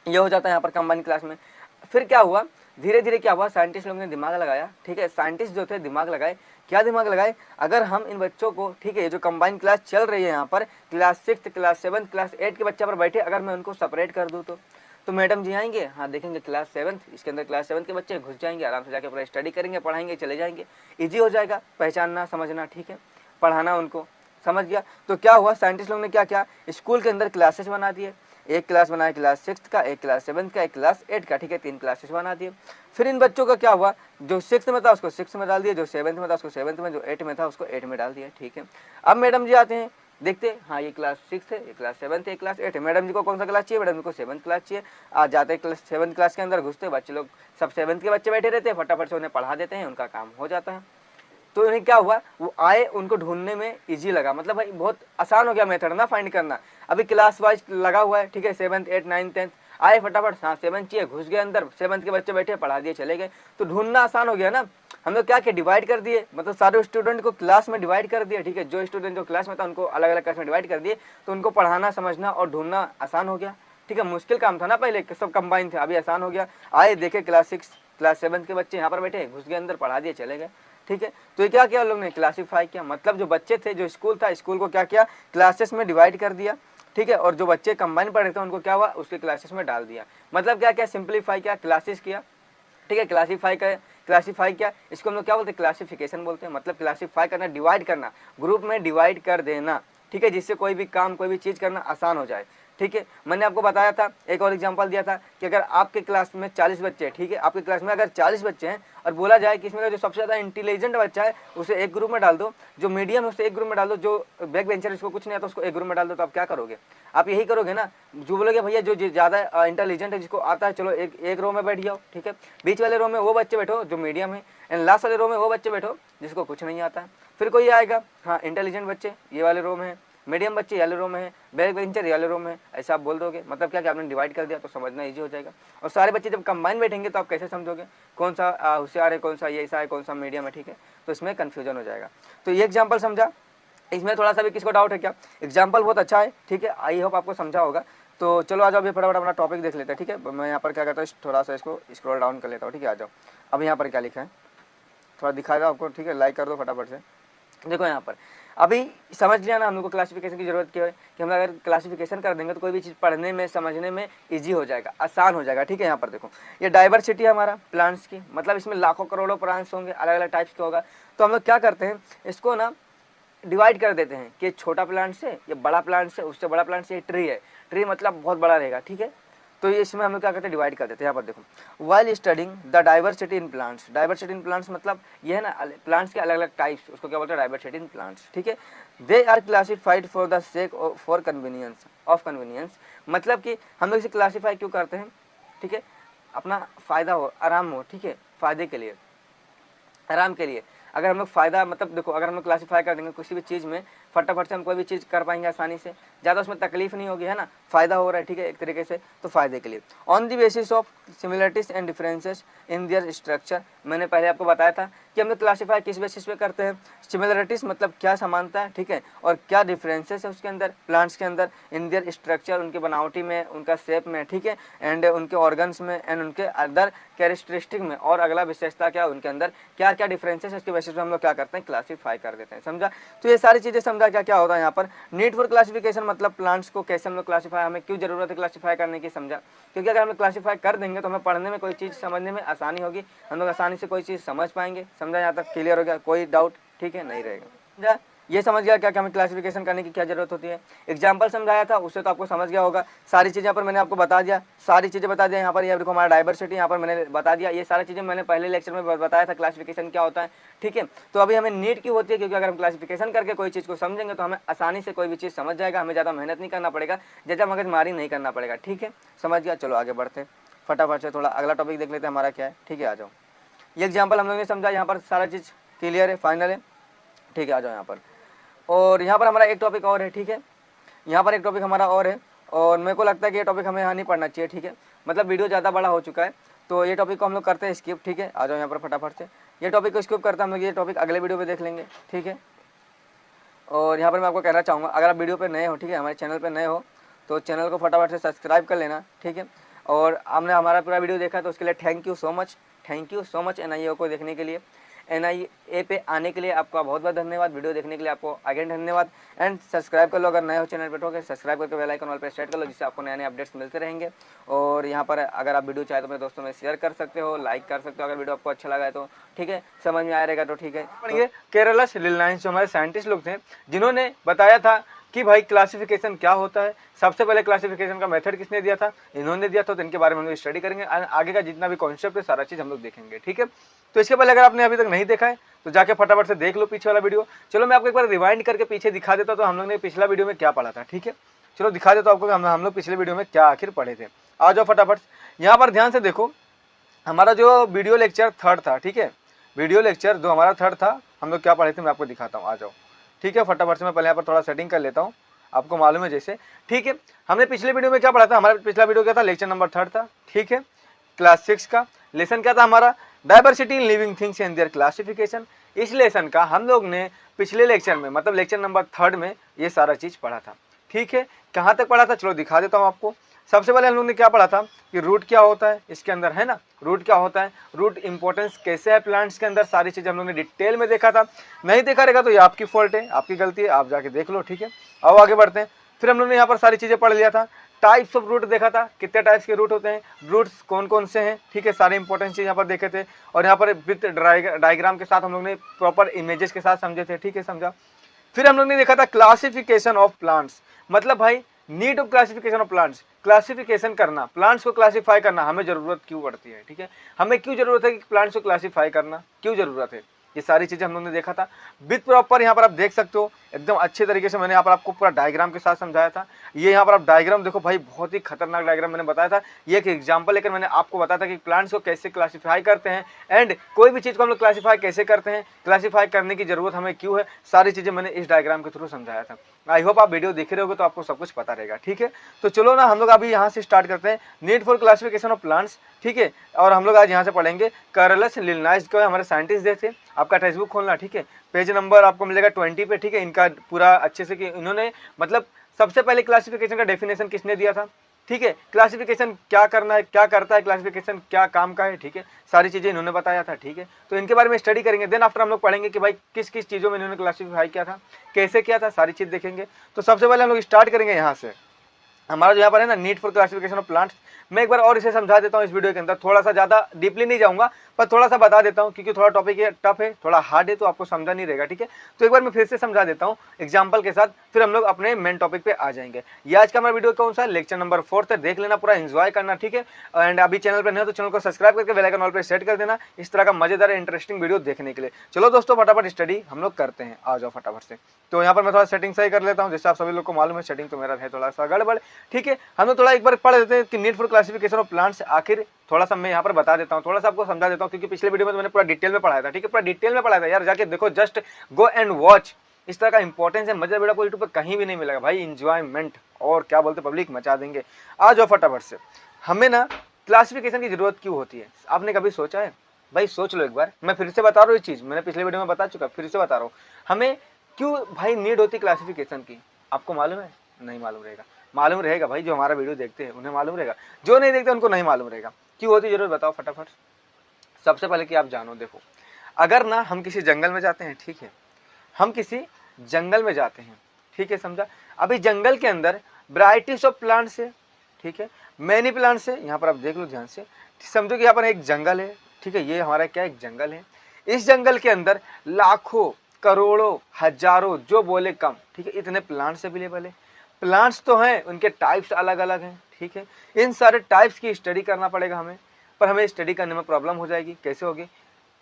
ये हो जाता है यहाँ पर कंबाइन क्लास में। फिर क्या हुआ, धीरे धीरे क्या हुआ, साइंटिस्ट लोगों ने दिमाग लगाया, ठीक है। साइंटिस्ट जो थे दिमाग लगाए, क्या दिमाग लगाए, अगर हम इन बच्चों को, ठीक है, जो कंबाइन क्लास चल रही है यहाँ पर, क्लास 6, क्लास 7, क्लास 8 के बच्चे पर बैठे, अगर मैं उनको सेपरेट कर दूँ तो मैडम जी आएंगे, हाँ देखेंगे क्लास 7, इसके अंदर क्लास 7 के बच्चे घुस जाएंगे, आराम से जाके पूरा स्टडी करेंगे, पढ़ाएंगे, चले जाएंगे, ईजी हो जाएगा पहचानना समझना, ठीक है, पढ़ाना उनको, समझ गया। तो क्या हुआ, साइंटिस्ट लोगों ने क्या किया, स्कूल के अंदर क्लासेस बना दिए, एक क्लास बनाया क्लास 6 का, एक क्लास 7 का, एक क्लास 8 का, ठीक है, 3 क्लासेस बना दिए। फिर इन बच्चों का क्या हुआ, जो 6 में था उसको 6 में डाल दिया, जो 7 में था उसको 7 में, जो 8 में था उसको 8 में डाल दिया, ठीक है। अब मैडम जी आते हैं, देखते हैं, हाँ ये क्लास 6 है, ये क्लास 7 है, ये क्लास 8 है। मैडम जी को कौन सा क्लास चाहिए, मैडम जी को 7 क्लास चाहिए। आज जाते क्लास 7 क्लास के अंदर, घुसते बच्चे लोग, सब 7 के बच्चे बैठे रहते हैं, फटाफट से उन्हें पढ़ा देते हैं, उनका काम हो जाता है। तो उन्हें क्या हुआ, वो आए, उनको ढूंढने में इजी लगा, मतलब भाई बहुत आसान हो गया मेथड ना फाइंड करना। अभी क्लास वाइज लगा हुआ है, ठीक है, 7th 8th 9th 10th आए फटाफट, हाँ 7 चाहिए, घुस गए अंदर, 7th के बच्चे बैठे, पढ़ा दिए, चले गए। तो ढूंढना आसान हो गया ना। हम लोग क्या किया, डिवाइड कर दिए, मतलब सारे स्टूडेंट को क्लास में डिवाइड कर दिया, ठीक है। जो स्टूडेंट जो क्लास में था उनको अलग अलग क्लास में डिवाइड कर दिए, तो उनको पढ़ाना समझना और ढूंढना आसान हो गया, ठीक है। मुश्किल काम था ना पहले, सब कंबाइन थे, अभी आसान हो गया। आए देखे क्लास 6 क्लास 7 के बच्चे यहाँ पर बैठे, घुस गए अंदर, पढ़ा दिए, चले गए। ठीक है, तो ये क्या किया लोग ने, क्लासीफाई किया। मतलब जो बच्चे थे, जो स्कूल था, स्कूल को क्या किया, क्लासेस में डिवाइड कर दिया। ठीक है, और जो बच्चे कंबाइन पढ़ रहे थे उनको क्या हुआ, उसके क्लासेस में डाल दिया। मतलब क्या क्या, सिंप्लीफाई किया, क्लासेस किया। ठीक है, क्लासीफाई क्या, इसको हम लोग क्या बोलते हैं, क्लासिफिकेशन बोलते हैं। मतलब क्लासीफाई करना, डिवाइड करना, ग्रुप में डिवाइड कर देना। ठीक है, जिससे कोई भी काम, कोई भी चीज़ करना आसान हो जाए। ठीक है, मैंने आपको बताया था, एक और एग्जांपल दिया था कि अगर आपके क्लास में 40 बच्चे हैं, ठीक है, आपके क्लास में अगर 40 बच्चे हैं और बोला जाए कि इसमें का जो सबसे ज़्यादा इंटेलिजेंट बच्चा है उसे एक ग्रुप में डाल दो, जो मीडियम है उसे एक ग्रुप में डाल दो, जो बैक बेंचर इसको कुछ नहीं आता उसको एक ग्रुप में डाल दो, तो आप क्या करोगे, आप यही करोगे ना। जो बोलोगे भैया जो ज़्यादा इंटेलिजेंट है, जिसको आता है, चलो एक रो में बैठ जाओ। ठीक है, बीच वाले रो में वो बच्चे बैठो जो मीडियम है, एंड लास्ट वाले रो में वो बच्चे बैठो जिसको कुछ नहीं आता है। फिर कोई आएगा, हाँ इंटेलिजेंट बच्चे ये वाले रो में है, मीडियम बच्चे येलो रो में है, बैक बेंचर येलो रो में है, ऐसा आप बोल दोगे। मतलब क्या कि आपने डिवाइड कर दिया, तो समझना इजी हो जाएगा। और सारे बच्चे जब कंबाइन बैठेंगे तो आप कैसे समझोगे कौन सा होशियार है, कौन सा ये ऐसा है, कौन सा मीडियम है। ठीक है, तो इसमें कन्फ्यूजन हो जाएगा। तो ये एग्जाम्पल समझा, इसमें थोड़ा सा भी किसको डाउट है क्या, एग्जाम्पल बहुत अच्छा है। ठीक है, आई होप आपको समझा होगा। तो चलो आ जाओ, अभी फटाफट अपना टॉपिक देख लेते हैं। ठीक है, मैं यहाँ पर क्या करता हूँ, थोड़ा सा इसको स्क्रॉल डाउन कर लेता हूँ। ठीक है, आ जाओ। अब यहाँ पर क्या लिखा है थोड़ा दिखा दो आपको। ठीक है, लाइक कर दो फटाफट से। देखो यहाँ पर अभी समझ लिया ना हम लोग को क्लासिफिकेशन की जरूरत क्या है, कि हम अगर क्लासिफिकेशन कर देंगे तो कोई भी चीज़ पढ़ने में, समझने में इजी हो जाएगा, आसान हो जाएगा। ठीक है, यहाँ पर देखो ये डाइवर्सिटी है हमारा प्लांट्स की, मतलब इसमें लाखों करोड़ों प्लांट्स होंगे, अलग अलग टाइप्स के होगा। तो हम लोग क्या करते हैं, इसको ना डिवाइड कर देते हैं कि छोटा प्लांट से, ये बड़ा प्लांट से, उससे बड़ा प्लांट से, ये ट्री है, ट्री मतलब बहुत बड़ा रहेगा। ठीक है, तो ये इसमें हम लोग क्या करते हैं, डिवाइड कर देते हैं। यहाँ पर देखो, while studying the diversity in plants, diversity in plants मतलब ये है ना प्लांट्स के अलग अलग टाइप्स, उसको क्या बोलते हैं, डाइवर्सिटी इन प्लांट्स। ठीक है, they are classified for the sake for convenience of convenience, मतलब कि हम लोग इसे क्लासीफाई क्यों करते हैं, ठीक है, अपना फ़ायदा हो, आराम हो। ठीक है, फ़ायदे के लिए, आराम के लिए। अगर हम लोग फ़ायदा, मतलब देखो अगर हम लोग क्लासीफाई कर देंगे किसी भी चीज़ में, फटाफट से हम कोई भी चीज़ कर पाएंगे आसानी से, ज़्यादा उसमें तकलीफ नहीं होगी, है ना, फ़ायदा हो रहा है। ठीक है, एक तरीके से तो फ़ायदे के लिए। On the basis of similarities and differences in their structure, मैंने पहले आपको बताया था कि हम लोग क्लासीफाई किस बेसिस पे करते हैं, सिमिलरिटीज मतलब क्या समानता है, ठीक है, और क्या डिफरेंसेस है उसके अंदर, प्लांट्स के अंदर, इन दियर स्ट्रक्चर, उनके बनावटी में, उनका शेप में, ठीक है, एंड उनके ऑर्गन्स में, एंड उनके अदर कैरेक्टरिस्टिक में, और अगला विशेषता क्या उनके अंदर, क्या क्या डिफरेंसेस है, उसके बेसिस पे हम लोग क्या करते हैं, क्लासीफाई कर देते हैं। समझा, तो ये सारी चीज़ें समझा क्या क्या होता है यहाँ पर। नीड फॉर क्लासिफिकेशन मतलब प्लांट्स को कैसे हम लोग क्लासीफाई, हमें क्यों जरूरत है क्लासीफाई करने की, समझा, क्योंकि अगर हम लोग क्लासीफाई कर देंगे तो हमें पढ़ने में, कोई चीज़ समझने में आसानी होगी, हम लोग आसानी से कोई चीज़ समझ पाएंगे। समझा, यहाँ तक क्लियर हो गया, कोई डाउट, ठीक है, नहीं रहेगा। समझा, ये समझ गया क्या क्या हमें क्लासिफिकेशन करने की क्या जरूरत होती है। एग्जाम्पल समझाया था, उससे तो आपको समझ गया होगा। सारी चीज़ें यहाँ पर मैंने आपको बता दिया, सारी चीज़ें बता दिया। यहाँ पर ये देखो हमारा डाइवर्सिटी, यहाँ पर मैंने बता दिया, ये सारी चीज़ें मैंने पहले लेक्चर में बताया था क्लासिफिकेशन क्या होता है। ठीक है, तो अभी हमें नीड की होती है, क्योंकि अगर हम क्लासिफिकेशन करके कोई चीज़ को समझेंगे तो हमें आसानी से कोई भी चीज़ समझ जाएगा, हमें ज़्यादा मेहनत नहीं करना पड़ेगा, ज़्यादा मगजमारी नहीं करना पड़ेगा। ठीक है, समझ गया, चलो आगे बढ़ते फटाफट से, थोड़ा अगला टॉपिक देख लेते हैं हमारा क्या है। ठीक है, आ जाओ। ये एग्जाम्पल हम लोगों ने समझा, यहाँ पर सारा चीज़ क्लियर है, फाइनल है। ठीक है, आ जाओ यहाँ पर। और यहाँ पर हमारा एक टॉपिक और है। ठीक है, यहाँ पर एक टॉपिक हमारा और है, और मेरे को लगता है कि ये टॉपिक हमें यहाँ नहीं पढ़ना चाहिए। ठीक है, मतलब वीडियो ज़्यादा बड़ा हो चुका है, तो ये टॉपिक को हम लोग करते हैं स्किप। ठीक है, आ जाओ यहाँ पर फटाफट से, ये टॉपिक को स्किप करते हैं हम लोग, ये टॉपिक अगले वीडियो पे देख लेंगे। ठीक है, और यहाँ पर मैं आपको कहना चाहूँगा, अगर आप वीडियो पे नए हो, ठीक है, हमारे चैनल पे नए हो, तो चैनल को फटाफट से सब्सक्राइब कर लेना। ठीक है, और आपने हमारा पूरा वीडियो देखा तो उसके लिए thank you so much, thank you so much. NIA को देखने के लिए, NIA पे आने के लिए आपका बहुत बहुत धन्यवाद, वीडियो देखने के लिए आपको अगेन धन्यवाद। एंड सब्सक्राइब कर लो, अगर नए हो चैनल पे तो सब्सक्राइब करके बेल आइकन ऑल पे सेट कर लो, जिससे आपको नए नए अपडेट्स मिलते रहेंगे। और यहाँ पर अगर आप वीडियो चाहे तो अपने दोस्तों में शेयर कर सकते हो, लाइक कर सकते हो, अगर वीडियो आपको अच्छा लगा है तो। ठीक है, समझ में आ रहेगा तो ठीक है। तो केरला सिलिलाइंस जो हमारे साइंटिस्ट लोग थे, जिन्होंने बताया था कि भाई क्लासिफिकेशन क्या होता है, सबसे पहले क्लासिफिकेशन का मेथड किसने दिया था, इन्होंने दिया था। तो इनके बारे में हम लोग स्टडी करेंगे, आगे का जितना भी कॉन्सेप्ट है सारा चीज़ हम लोग देखेंगे। ठीक है, तो इसके पहले अगर आपने अभी तक नहीं देखा है तो जाके फटाफट से देख लो पीछे वाला वीडियो। चलो मैं आपको एक बार रिवाइंड करके पीछे दिखा देता हूँ, तो हम लोग ने पिछला वीडियो में क्या पढ़ा था। ठीक है, चलो दिखा देता हूँ आपको हम लोग पिछले वीडियो में क्या आखिर पढ़े थे। आ जाओ फटाफट, यहाँ पर ध्यान से देखो, हमारा जो वीडियो लेक्चर 3rd था, ठीक है, वीडियो लेक्चर जो हमारा 3rd था, हम लोग क्या पढ़े थे मैं आपको दिखाता हूँ। आ जाओ, ठीक है, फटाफट से मैं पहले यहाँ पर थोड़ा सेटिंग कर लेता हूँ, आपको मालूम है जैसे। ठीक है, हमने पिछले वीडियो में क्या पढ़ा था, हमारा पिछला वीडियो क्या था, लेक्चर नंबर 3rd था। ठीक है, क्लास 6 का लेसन क्या था हमारा, diversity in living things and their classification. इस लेसन का हम लोग ने पिछले लेक्चर में, मतलब लेक्चर नंबर 3rd में ये सारा चीज़ पढ़ा था। ठीक है, कहाँ तक पढ़ा था, चलो दिखा देता हूँ आपको। सबसे पहले हम लोग ने क्या पढ़ा था कि रूट क्या होता है इसके अंदर, है ना, रूट क्या होता है, रूट इंपॉर्टेंस कैसे है प्लांट्स के अंदर, सारी चीजें हम लोग ने डिटेल में देखा था। नहीं देखा रहेगा तो ये आपकी फॉल्ट है, आपकी गलती है, आप जाके देख लो, ठीक है। अब आगे बढ़ते हैं। फिर हम लोग ने यहाँ पर सारी चीजें पढ़ लिया था। टाइप्स ऑफ रूट देखा था, कितने टाइप्स के रूट होते हैं, रूट्स कौन कौन से हैं, ठीक है, सारे इंपॉर्टेंट चीज यहाँ पर देखे थे। और यहाँ पर विथ डायग्राम के साथ हम लोग ने प्रॉपर इमेजेस के साथ समझे थे, ठीक है, समझा। फिर हम लोग ने देखा था क्लासिफिकेशन ऑफ प्लांट्स, मतलब भाई need of classification of plants, classification करना, प्लांट्स को क्लासिफाई करना हमें जरूरत क्यों पड़ती है, ठीक है, हमें क्यों जरूरत है कि प्लांट्स को क्लासिफाई करना क्यों जरूरत है, ये सारी चीजें हम लोग ने देखा था विद प्रॉपर। यहाँ पर आप देख सकते हो एकदम अच्छे तरीके से मैंने यहाँ पर आपको पूरा डायग्राम के साथ समझाया था। ये यहाँ पर आप डायग्राम देखो भाई, बहुत ही खतरनाक डायग्राम मैंने बताया था। ये एक एग्जांपल लेकर मैंने आपको बताया था कि प्लांट्स को कैसे क्लासिफाई करते हैं एंड कोई भी चीज को हम लोग क्लासिफाई कैसे करते हैं, क्लासिफाई करने की जरूरत हमें क्यों है, सारी चीजें मैंने इस डायग्राम के थ्रू समझाया था। आई होप आप वीडियो देखे रहोगे तो आपको सब कुछ पता रहेगा, ठीक है। तो चलो ना हम लोग अभी यहाँ से स्टार्ट करते हैं, need for classification of plants, ठीक है। और हम लोग आज यहाँ से पढ़ेंगे कार्लस लिननाइस, जो हमारे साइंटिस्ट थे। आपका टेक्स्ट बुक खोलना, ठीक है, पेज नंबर आपको मिलेगा 20 पे, ठीक है। इनका पूरा अच्छे से कि इन्होंने मतलब सबसे पहले क्लासिफिकेशन का डेफिनेशन किसने दिया था, ठीक है, क्लासिफिकेशन क्या करना है, क्या करता है, क्लासिफिकेशन क्या काम का है, ठीक है, सारी चीजें इन्होंने बताया था, ठीक है। तो इनके बारे में स्टडी करेंगे, देन आफ्टर हम लोग पढ़ेंगे कि भाई किस किस चीजों में इन्होंने क्लासिफाई किया था, कैसे किया था, सारी चीज देखेंगे। तो सबसे पहले हम लोग स्टार्ट करेंगे यहाँ से, हमारा जो यहाँ पर है ना need for classification of plants. मैं एक बार और इसे समझा देता हूँ इस वीडियो के अंदर, थोड़ा सा ज्यादा डीपली नहीं जाऊंगा पर थोड़ा सा बता देता हूँ क्योंकि थोड़ा टॉपिक ये टफ है, थोड़ा हार्ड है, तो आपको समझा नहीं रहेगा, ठीक है। तो एक बार मैं फिर से समझा देता हूँ एग्जाम्पल के साथ, फिर हम लोग अपने मेन टॉपिक पे आ जाएंगे। ये आज का हमारा वीडियो कौन सा है, लेक्चर नंबर 4 है, देख लेना, पूरा एंजॉय करना, ठीक है। एंड अभी चैनल पर नहीं हो तो चैनल को सब्सक्राइब करके बेल आइकन ऑल पे सेट कर देना इस तरह का मजेदार इंटरेस्टिंग वीडियो देखने के लिए। चलो दोस्तों फटाफट स्टडी हम लोग करते हैं, आ जाओ फटाफट से। तो यहाँ पर मैं थोड़ा सेटिंग सही कर लेता हूँ, जैसे आप सभी लोग को मालूम है सेटिंग तो मेरा है थोड़ा सा गड़बड़, ठीक है। हम लोग थोड़ा एक बार पढ़ लेते हैं कि need for classification of plants, आखिर थोड़ा सा मैं यहाँ पर बता देता हूँ, थोड़ा सा आपको समझा देता हूँ क्योंकि पिछले वीडियो में तो मैंने पूरा डिटेल में पढ़ाया था, ठीक है, पूरा डिटेल में पढ़ाया था यार, जाके देखो, जस्ट गो एंड वॉच। इस तरह का इंपॉर्टेंस है मजा वीडियो को यूट्यूब पर कहीं भी नहीं मिलेगा भाई, इंजॉयमेंट और क्या बोलते पब्लिक मचा देंगे। आ जाओ फटाफट से। हमें ना क्लासिफिकेशन की जरूरत क्यों होती है, आपने कभी सोचा है भाई, सोच लो एक बार, मैं फिर से बता रहा हूँ ये चीज, मैंने पिछले वीडियो में बता चुका, फिर से बता रहा हूँ, हमें क्यों भाई नीड होती क्लासिफिकेशन की, आपको मालूम है, नहीं मालूम रहेगा, मालूम रहेगा भाई, जो हमारा वीडियो देखते हैं उन्हें मालूम रहेगा, जो नहीं देखते उनको नहीं मालूम रहेगा। क्यों होती जरूर बताओ फटाफट। सबसे पहले कि आप जानो, देखो अगर ना हम किसी जंगल में जाते हैं, ठीक है, हम किसी जंगल में जाते हैं, ठीक है, समझा। अभी जंगल के अंदर वैरायटीज ऑफ प्लांट्स है, ठीक है, मैनी प्लांट्स है, यहाँ पर आप देख लो ध्यान से, समझो कि यहाँ पर एक जंगल है, ठीक है, ये हमारा क्या एक जंगल है। इस जंगल के अंदर लाखों करोड़ों हजारों जो बोले कम, ठीक है, इतने प्लांट्स अवेलेबल है। प्लांट्स तो हैं, उनके टाइप्स अलग अलग हैं, ठीक है, इन सारे टाइप्स की स्टडी करना पड़ेगा हमें, पर हमें स्टडी करने में प्रॉब्लम हो जाएगी, कैसे होगी,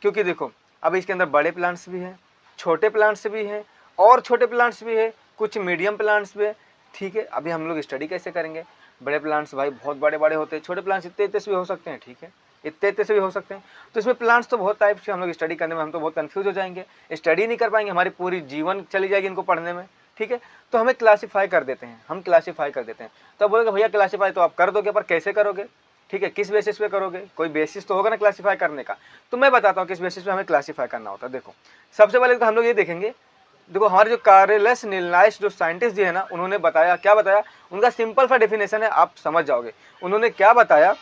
क्योंकि देखो अब इसके अंदर बड़े प्लांट्स भी हैं, छोटे प्लांट्स भी हैं, और छोटे प्लांट्स भी है, कुछ मीडियम प्लांट्स भी है, ठीक है। अभी हम लोग स्टडी कैसे करेंगे, बड़े प्लांट्स भाई बहुत बड़े बड़े होते हैं, छोटे प्लांट्स इतने इतने से भी हो सकते हैं, ठीक है, इतने इतने से भी हो सकते हैं। तो इसमें प्लांट्स तो बहुत टाइप्स के, हम लोग स्टडी करने में हम तो बहुत कंफ्यूज हो जाएंगे, स्टडी नहीं कर पाएंगे, हमारी पूरी जीवन चली जाएगी इनको पढ़ने में, ठीक है। तो हमें क्लासीफाई कर देते हैं, हम क्लासीफाई कर देते हैं। तो बोलोगे भैया क्लासीफाई तो आप कर दोगे, पर कैसे करोगे, ठीक है, किस बेसिस पे करोगे, कोई बेसिस तो होगा ना क्लासीफाई करने का। तो मैं बताता हूँ किस बेसिस पे हमें क्लासीफाई करना होता है। देखो सबसे पहले तो हम लोग ये देखेंगे, देखो हमारे जो कार्लस लिननाइस जो साइंटिस्ट जी है ना, उन्होंने बताया, क्या बताया, उनका सिंपल सा डेफिनेशन है, आप समझ जाओगे। उन्होंने क्या बताया,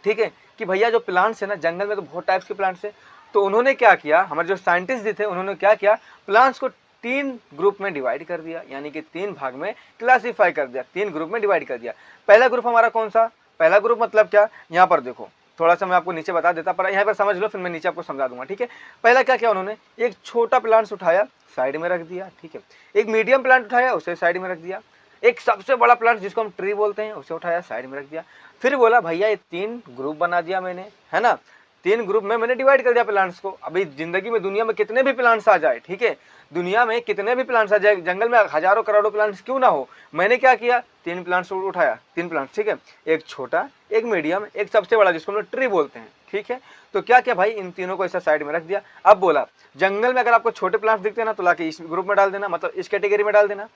ठीक है, कि भैया जो प्लांट्स है ना, जंगल में तो बहुत टाइप्स के प्लांट्स है। तो उन्होंने क्या किया, हमारे जो साइंटिस्ट जी थे, उन्होंने क्या किया, प्लांट्स को 3 ग्रुप में डिवाइड कर दिया, यानी कि 3 भाग में क्लासीफाई कर दिया, 3 ग्रुप में डिवाइड कर दिया। पहला ग्रुप हमारा कौन सा, पहला ग्रुप मतलब क्या, यहाँ पर देखो थोड़ा सा मैं आपको नीचे बता देता, पर यहाँ पर समझ लो, फिर मैं नीचे आपको समझा दूंगा, ठीक है। पहला क्या किया उन्होंने, एक छोटा प्लांट्स उठाया, साइड में रख दिया, ठीक है, एक मीडियम प्लांट उठाया, उसे साइड में रख दिया, एक सबसे बड़ा प्लांट जिसको हम ट्री बोलते हैं उसे उठाया, साइड में रख दिया। फिर बोला भैया ये 3 ग्रुप बना दिया मैंने, है ना, 3 ग्रुप में मैंने डिवाइड कर दिया प्लांट्स को। अभी जिंदगी में दुनिया में कितने भी प्लांट्स आ जाए, ठीक है, दुनिया में कितने भी प्लांट्स आ जाए, जंगल में हजारों करोड़ों प्लांट्स क्यों ना हो, मैंने क्या किया, 3 प्लांट्स उठाया, 3 प्लांट्स, ठीक है, एक छोटा, एक मीडियम, एक सबसे बड़ा जिसको हम लोग ट्री बोलते हैं, ठीक है। तो क्या किया भाई, इन तीनों को ऐसा साइड में रख दिया। अब बोला जंगल में अगर आपको छोटे प्लांट्स दिखते हैं ना, तो लाके इस ग्रुप में डाल देना, मतलब इस कैटेगरी में डाल देना,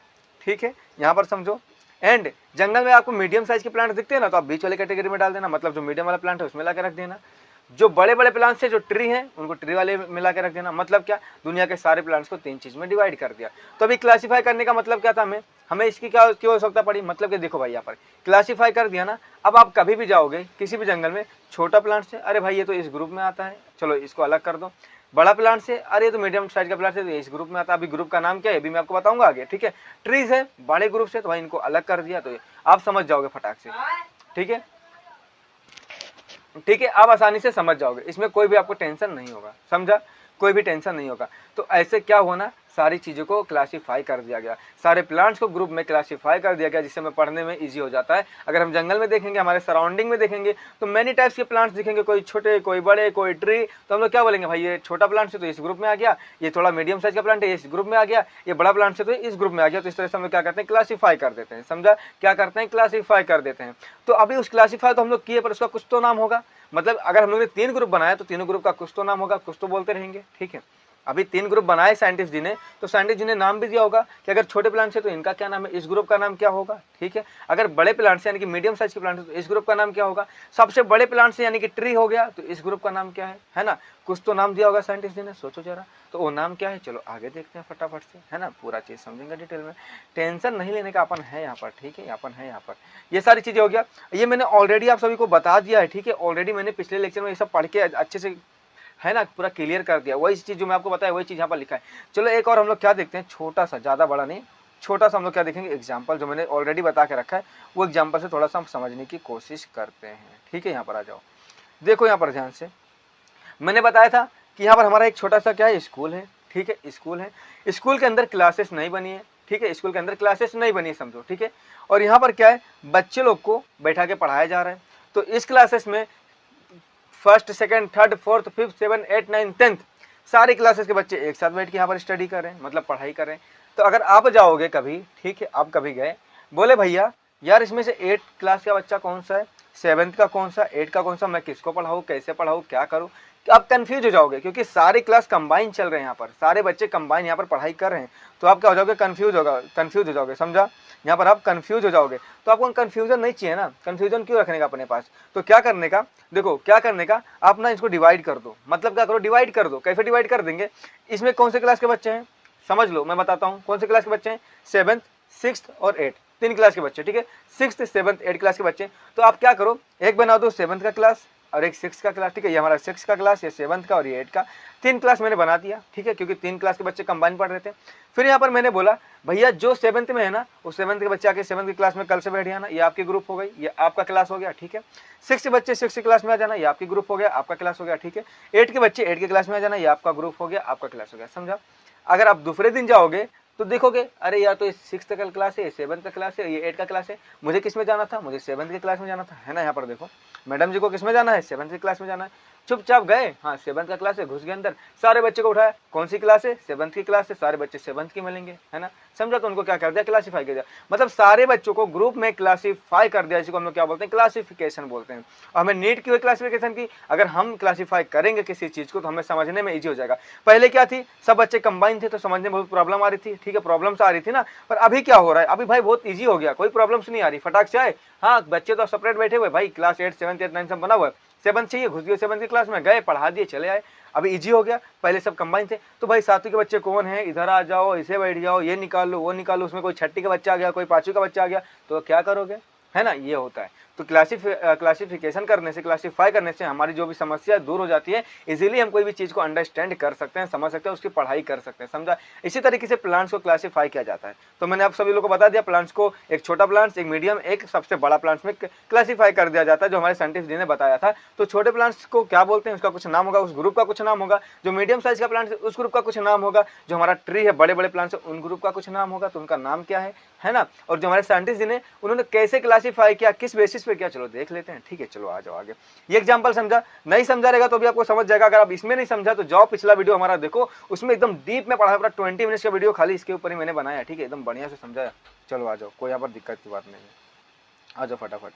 ठीक है, यहाँ पर समझो। एंड जंगल में आपको मीडियम साइज के प्लांट दिखते हैं ना, तो आप बीच वाले कैटेगरी में डाल देना, मतलब जो मीडियम वाला प्लांट है उसमें लाके रख देना। जो बड़े बड़े प्लांट्स है, जो ट्री हैं, उनको ट्री वाले मिला के रख देना। मतलब क्या, दुनिया के सारे प्लांट्स को 3 चीज में डिवाइड कर दिया। तो अभी क्लासीफाई करने का मतलब क्या था, हमें इसकी क्या क्यों आवश्यकता पड़ी, मतलब कि देखो भाई यहाँ पर क्लासीफाई कर दिया ना। अब आप कभी भी जाओगे किसी भी जंगल में, छोटा प्लांट है, अरे भाई ये तो इस ग्रुप में आता है, चलो इसको अलग कर दो। बड़ा प्लांट से, अरे ये तो मीडियम साइज का प्लांट है, तो इस ग्रुप में आता है। अभी ग्रुप का नाम क्या है, अभी मैं आपको बताऊंगा आगे, ठीक है। ट्रीज है बड़े ग्रुप से, तो भाई इनको अलग कर दिया, तो आप समझ जाओगे फटाक से, ठीक है। ठीक है, आप आसानी से समझ जाओगे, इसमें कोई भी आपको टेंशन नहीं होगा, समझा, कोई भी टेंशन नहीं होगा। तो ऐसे क्या होना, सारी चीज़ों को क्लासीफाई कर दिया गया, सारे प्लांट्स को ग्रुप में क्लासीफाई कर दिया गया, जिससे हमें पढ़ने में इजी हो जाता है। अगर हम जंगल में देखेंगे, हमारे सराउंडिंग में देखेंगे, तो मैनी टाइप्स के प्लांट्स दिखेंगे, कोई छोटे, कोई बड़े, कोई ट्री। तो हम लोग क्या बोलेंगे, भाई ये छोटा प्लांट है तो इस ग्रुप में आ गया, ये थोड़ा मीडियम साइज का प्लांट है इस ग्रुप में आ गया, ये बड़ा प्लांट है तो इस ग्रुप में आ गया। तो इस तरह से हम लोग क्या करते हैं, क्लासीफाई कर देते हैं, समझा, क्या करते हैं, क्लासीफाई कर देते हैं। तो अभी उस क्लासीफाई तो हम लोग किए, पर उसका कुछ तो नाम होगा। मतलब अगर हम लोग ने 3 ग्रुप बनाया, तो तीनों ग्रुप का कुछ तो नाम होगा, कुछ तो बोलते रहेंगे, ठीक है। अभी 3 ग्रुप बनाए साइंटिस्ट जी ने, तो साइंटिस्ट जी ने नाम भी दिया होगा कि अगर छोटे प्लांट्स है तो इनका क्या नाम है, इस ग्रुप का नाम क्या होगा, ठीक है। अगर बड़े प्लांट्स यानी कि मीडियम साइज के प्लांट है तो इस ग्रुप का नाम क्या होगा। सबसे बड़े प्लांट्स यानी कि ट्री हो गया, तो इस ग्रुप का नाम क्या है ना, कुछ तो नाम दिया होगा साइंटिस्ट जी ने, सोचो जरा, तो वो नाम क्या है। चलो आगे देखते हैं फटाफट से, है ना, पूरा चीज समझेंगे डिटेल में, टेंशन नहीं लेने का, अपन है यहाँ पर, ठीक है, अपन है यहाँ पर। ये सारी चीजें हो गया, ये मैंने ऑलरेडी आप सभी को बता दिया है, ठीक है। ऑलरेडी मैंने पिछले लेक्चर में ये सब पढ़ के अच्छे से, है ना, पूरा क्लियर कर दिया। वही चीज जो मैं आपको बताया, वही चीज यहाँ पर लिखा है। चलो एक और हम लोग क्या देखते हैं, छोटा सा, ज्यादा बड़ा नहीं, छोटा सा हम लोग क्या देखेंगे, एग्जाम्पल जो मैंने ऑलरेडी बता के रखा है, वो एग्जाम्पल से थोड़ा सा हम समझने की कोशिश करते हैं, ठीक है। यहाँ पर आ जाओ, देखो यहाँ पर ध्यान से, मैंने बताया था कि यहाँ पर हमारा एक छोटा सा क्या है, स्कूल है, ठीक है, स्कूल है। स्कूल के अंदर क्लासेस नहीं बनी है, ठीक है, स्कूल के अंदर क्लासेस नहीं बनी है, समझो, ठीक है। और यहाँ पर क्या है, बच्चे लोग को बैठा के पढ़ाया जा रहा है। तो इस क्लासेस में first, second, third, fourth, fifth, 7, 8, 9, 10 सारी क्लासेस के बच्चे एक साथ बैठ के यहाँ पर स्टडी कर रहे हैं, मतलब पढ़ाई कर रहे हैं। तो अगर आप जाओगे कभी, ठीक है, आप कभी गए, बोले भैया यार इसमें से 8 क्लास का बच्चा कौन सा है, 7th का कौन सा, 8 का कौन सा, मैं किसको पढ़ाऊँ, कैसे पढ़ाऊँ, क्या करूँ, तो आप कंफ्यूज हो जाओगे, क्योंकि सारी क्लास कंबाइन चल रहे हैं, यहाँ पर सारे बच्चे कंबाइन यहाँ पर पढ़ाई कर रहे हैं। तो आप क्या हो जाओगे, कंफ्यूज हो जाओगे, समझा, यहाँ पर आप कंफ्यूज हो जाओगे। तो आपको कंफ्यूजन नहीं चाहिए ना, कंफ्यूजन क्यों रखने का अपने पास। तो क्या करने का, देखो क्या करने का, आप ना इसको डिवाइड कर दो। मतलब क्या करो, डिवाइड कर दो। कैसे डिवाइड कर देंगे, इसमें कौन से क्लास के बच्चे हैं, समझ लो, मैं बताता हूँ कौन से क्लास के बच्चे हैं, 7th, 6th और 8, 3 क्लास के बच्चे, ठीक है, 6th, 7th, 8 क्लास के बच्चे। तो आप क्या करो, एक बना दो 7th का क्लास और एक 6th का क्लास, ठीक है, ये हमारा 6th का क्लास, ये 7th का और ये 8 का, 3 क्लास मैंने बना दिया, ठीक है, क्योंकि 3 क्लास के बच्चे कंबाइन पढ़ रहे थे। फिर यहाँ पर मैंने बोला भैया जो 7th में है ना, वो 7th के बच्चे आके 7th की क्लास में कल से बैठ जाना, ये आपकी ग्रुप हो गई, ये आपका क्लास हो गया, ठीक है। 6 बच्चे 6 की क्लास में आ जाना, ये आपकी ग्रुप हो गया, आपका क्लास हो गया, ठीक है। 8 के बच्चे 8 की क्लास में आ जाना, ये आपका ग्रुप हो गया, आपका क्लास हो गया, समझा। अगर आप दूसरे दिन जाओगे तो देखोगे, अरे यार तो 6th का क्लास है, 7th का क्लास है, ये 8 का क्लास है, मुझे किस में जाना था, मुझे 7th के क्लास में जाना था, है ना। यहाँ पर देखो मैडम जी को किस में जाना है, 7th की क्लास में जाना है। चुपचाप गए, हाँ 7th का क्लास है, घुस गए अंदर, सारे बच्चे को उठाया, कौन सी क्लास है, 7th की क्लास है, सारे बच्चे 7th की मिलेंगे, है ना, समझा। तो उनको क्या कर दिया, क्लासीफाई कर दिया, मतलब सारे बच्चों को ग्रुप में क्लासीफाई कर दिया, इसी को हम लोग क्या बोलते हैं, क्लासिफिकेशन बोलते हैं। और हमें नीड की हुई क्लासिफिकेशन की, अगर हम क्लासीफाई करेंगे किसी चीज को तो हमें समझने में ईजी हो जाएगा। पहले क्या थी, सब बच्चे कंबाइन थे तो समझने में बहुत प्रॉब्लम आ रही थी, ठीक है, प्रॉब्लम्स आ रही थी ना। पर अभी क्या हो रहा है, अभी भाई बहुत ईजी हो गया, कोई प्रॉब्लम्स नहीं आ रही, फटाक से आए, हाँ बच्चे तो सेपरेट बैठे हुए, भाई क्लास 8, 7, 8, 9 सब बना हुआ है, 7th चाहिए, घुस गए 7th की क्लास में, गए पढ़ा दिए चले आए, अभी इजी हो गया। पहले सब कंबाइन थे, तो भाई 7वीं के बच्चे कौन है, इधर आ जाओ, इसे बैठ जाओ, ये निकाल लो, वो निकालो, उसमें कोई 6ठी का बच्चा आ गया, कोई 5वीं का बच्चा आ गया, तो क्या करोगे, है ना, ये होता है। तो क्लासिफिकेशन करने से, क्लासीफाई करने से हमारी जो भी समस्या दूर हो जाती है, इजीली हम कोई भी चीज को अंडरस्टैंड कर सकते हैं, समझ सकते हैं, उसकी पढ़ाई कर सकते हैं, समझा। इसी तरीके से प्लांट्स को क्लासीफाई किया जाता है। तो मैंने आप सभी लोगों को बता दिया, प्लांट्स को एक छोटा प्लांट्स, एक मीडियम, एक सबसे बड़ा प्लांट्स में क्लासीफाई कर दिया जाता है, जो हमारे साइंटिस्ट जी ने बताया था। तो छोटे प्लांट्स को क्या बोलते हैं, उसका कुछ नाम होगा, उस ग्रुप का कुछ नाम होगा। जो मीडियम साइज का प्लांट है उस ग्रुप का कुछ नाम होगा। जो हमारा ट्री है, बड़े बड़े प्लांट्स है, उन ग्रुप का कुछ नाम होगा, तो उनका नाम क्या है ना। और जो हमारे साइंटिस्ट जी ने, उन्होंने कैसे क्लासीफाई किया, किस बेसिस पे किया, चलो देख लेते हैं, ठीक है। चलो आ जाओ आगे। ये एग्जांपल समझा, नहीं समझा रहेगा तो भी आपको समझ जाएगा। अगर आप इसमें नहीं समझा तो जाओ पिछला वीडियो हमारा देखो, उसमें एकदम डीप में पढ़ा, पूरा 20 मिनट्स का वीडियो खाली इसके ऊपर ही मैंने बनाया, ठीक है, एकदम बढ़िया से समझाया। चलो आ जाओ, कोई यहाँ पर दिक्कत की बात नहीं है, आ जाओ फटाफट।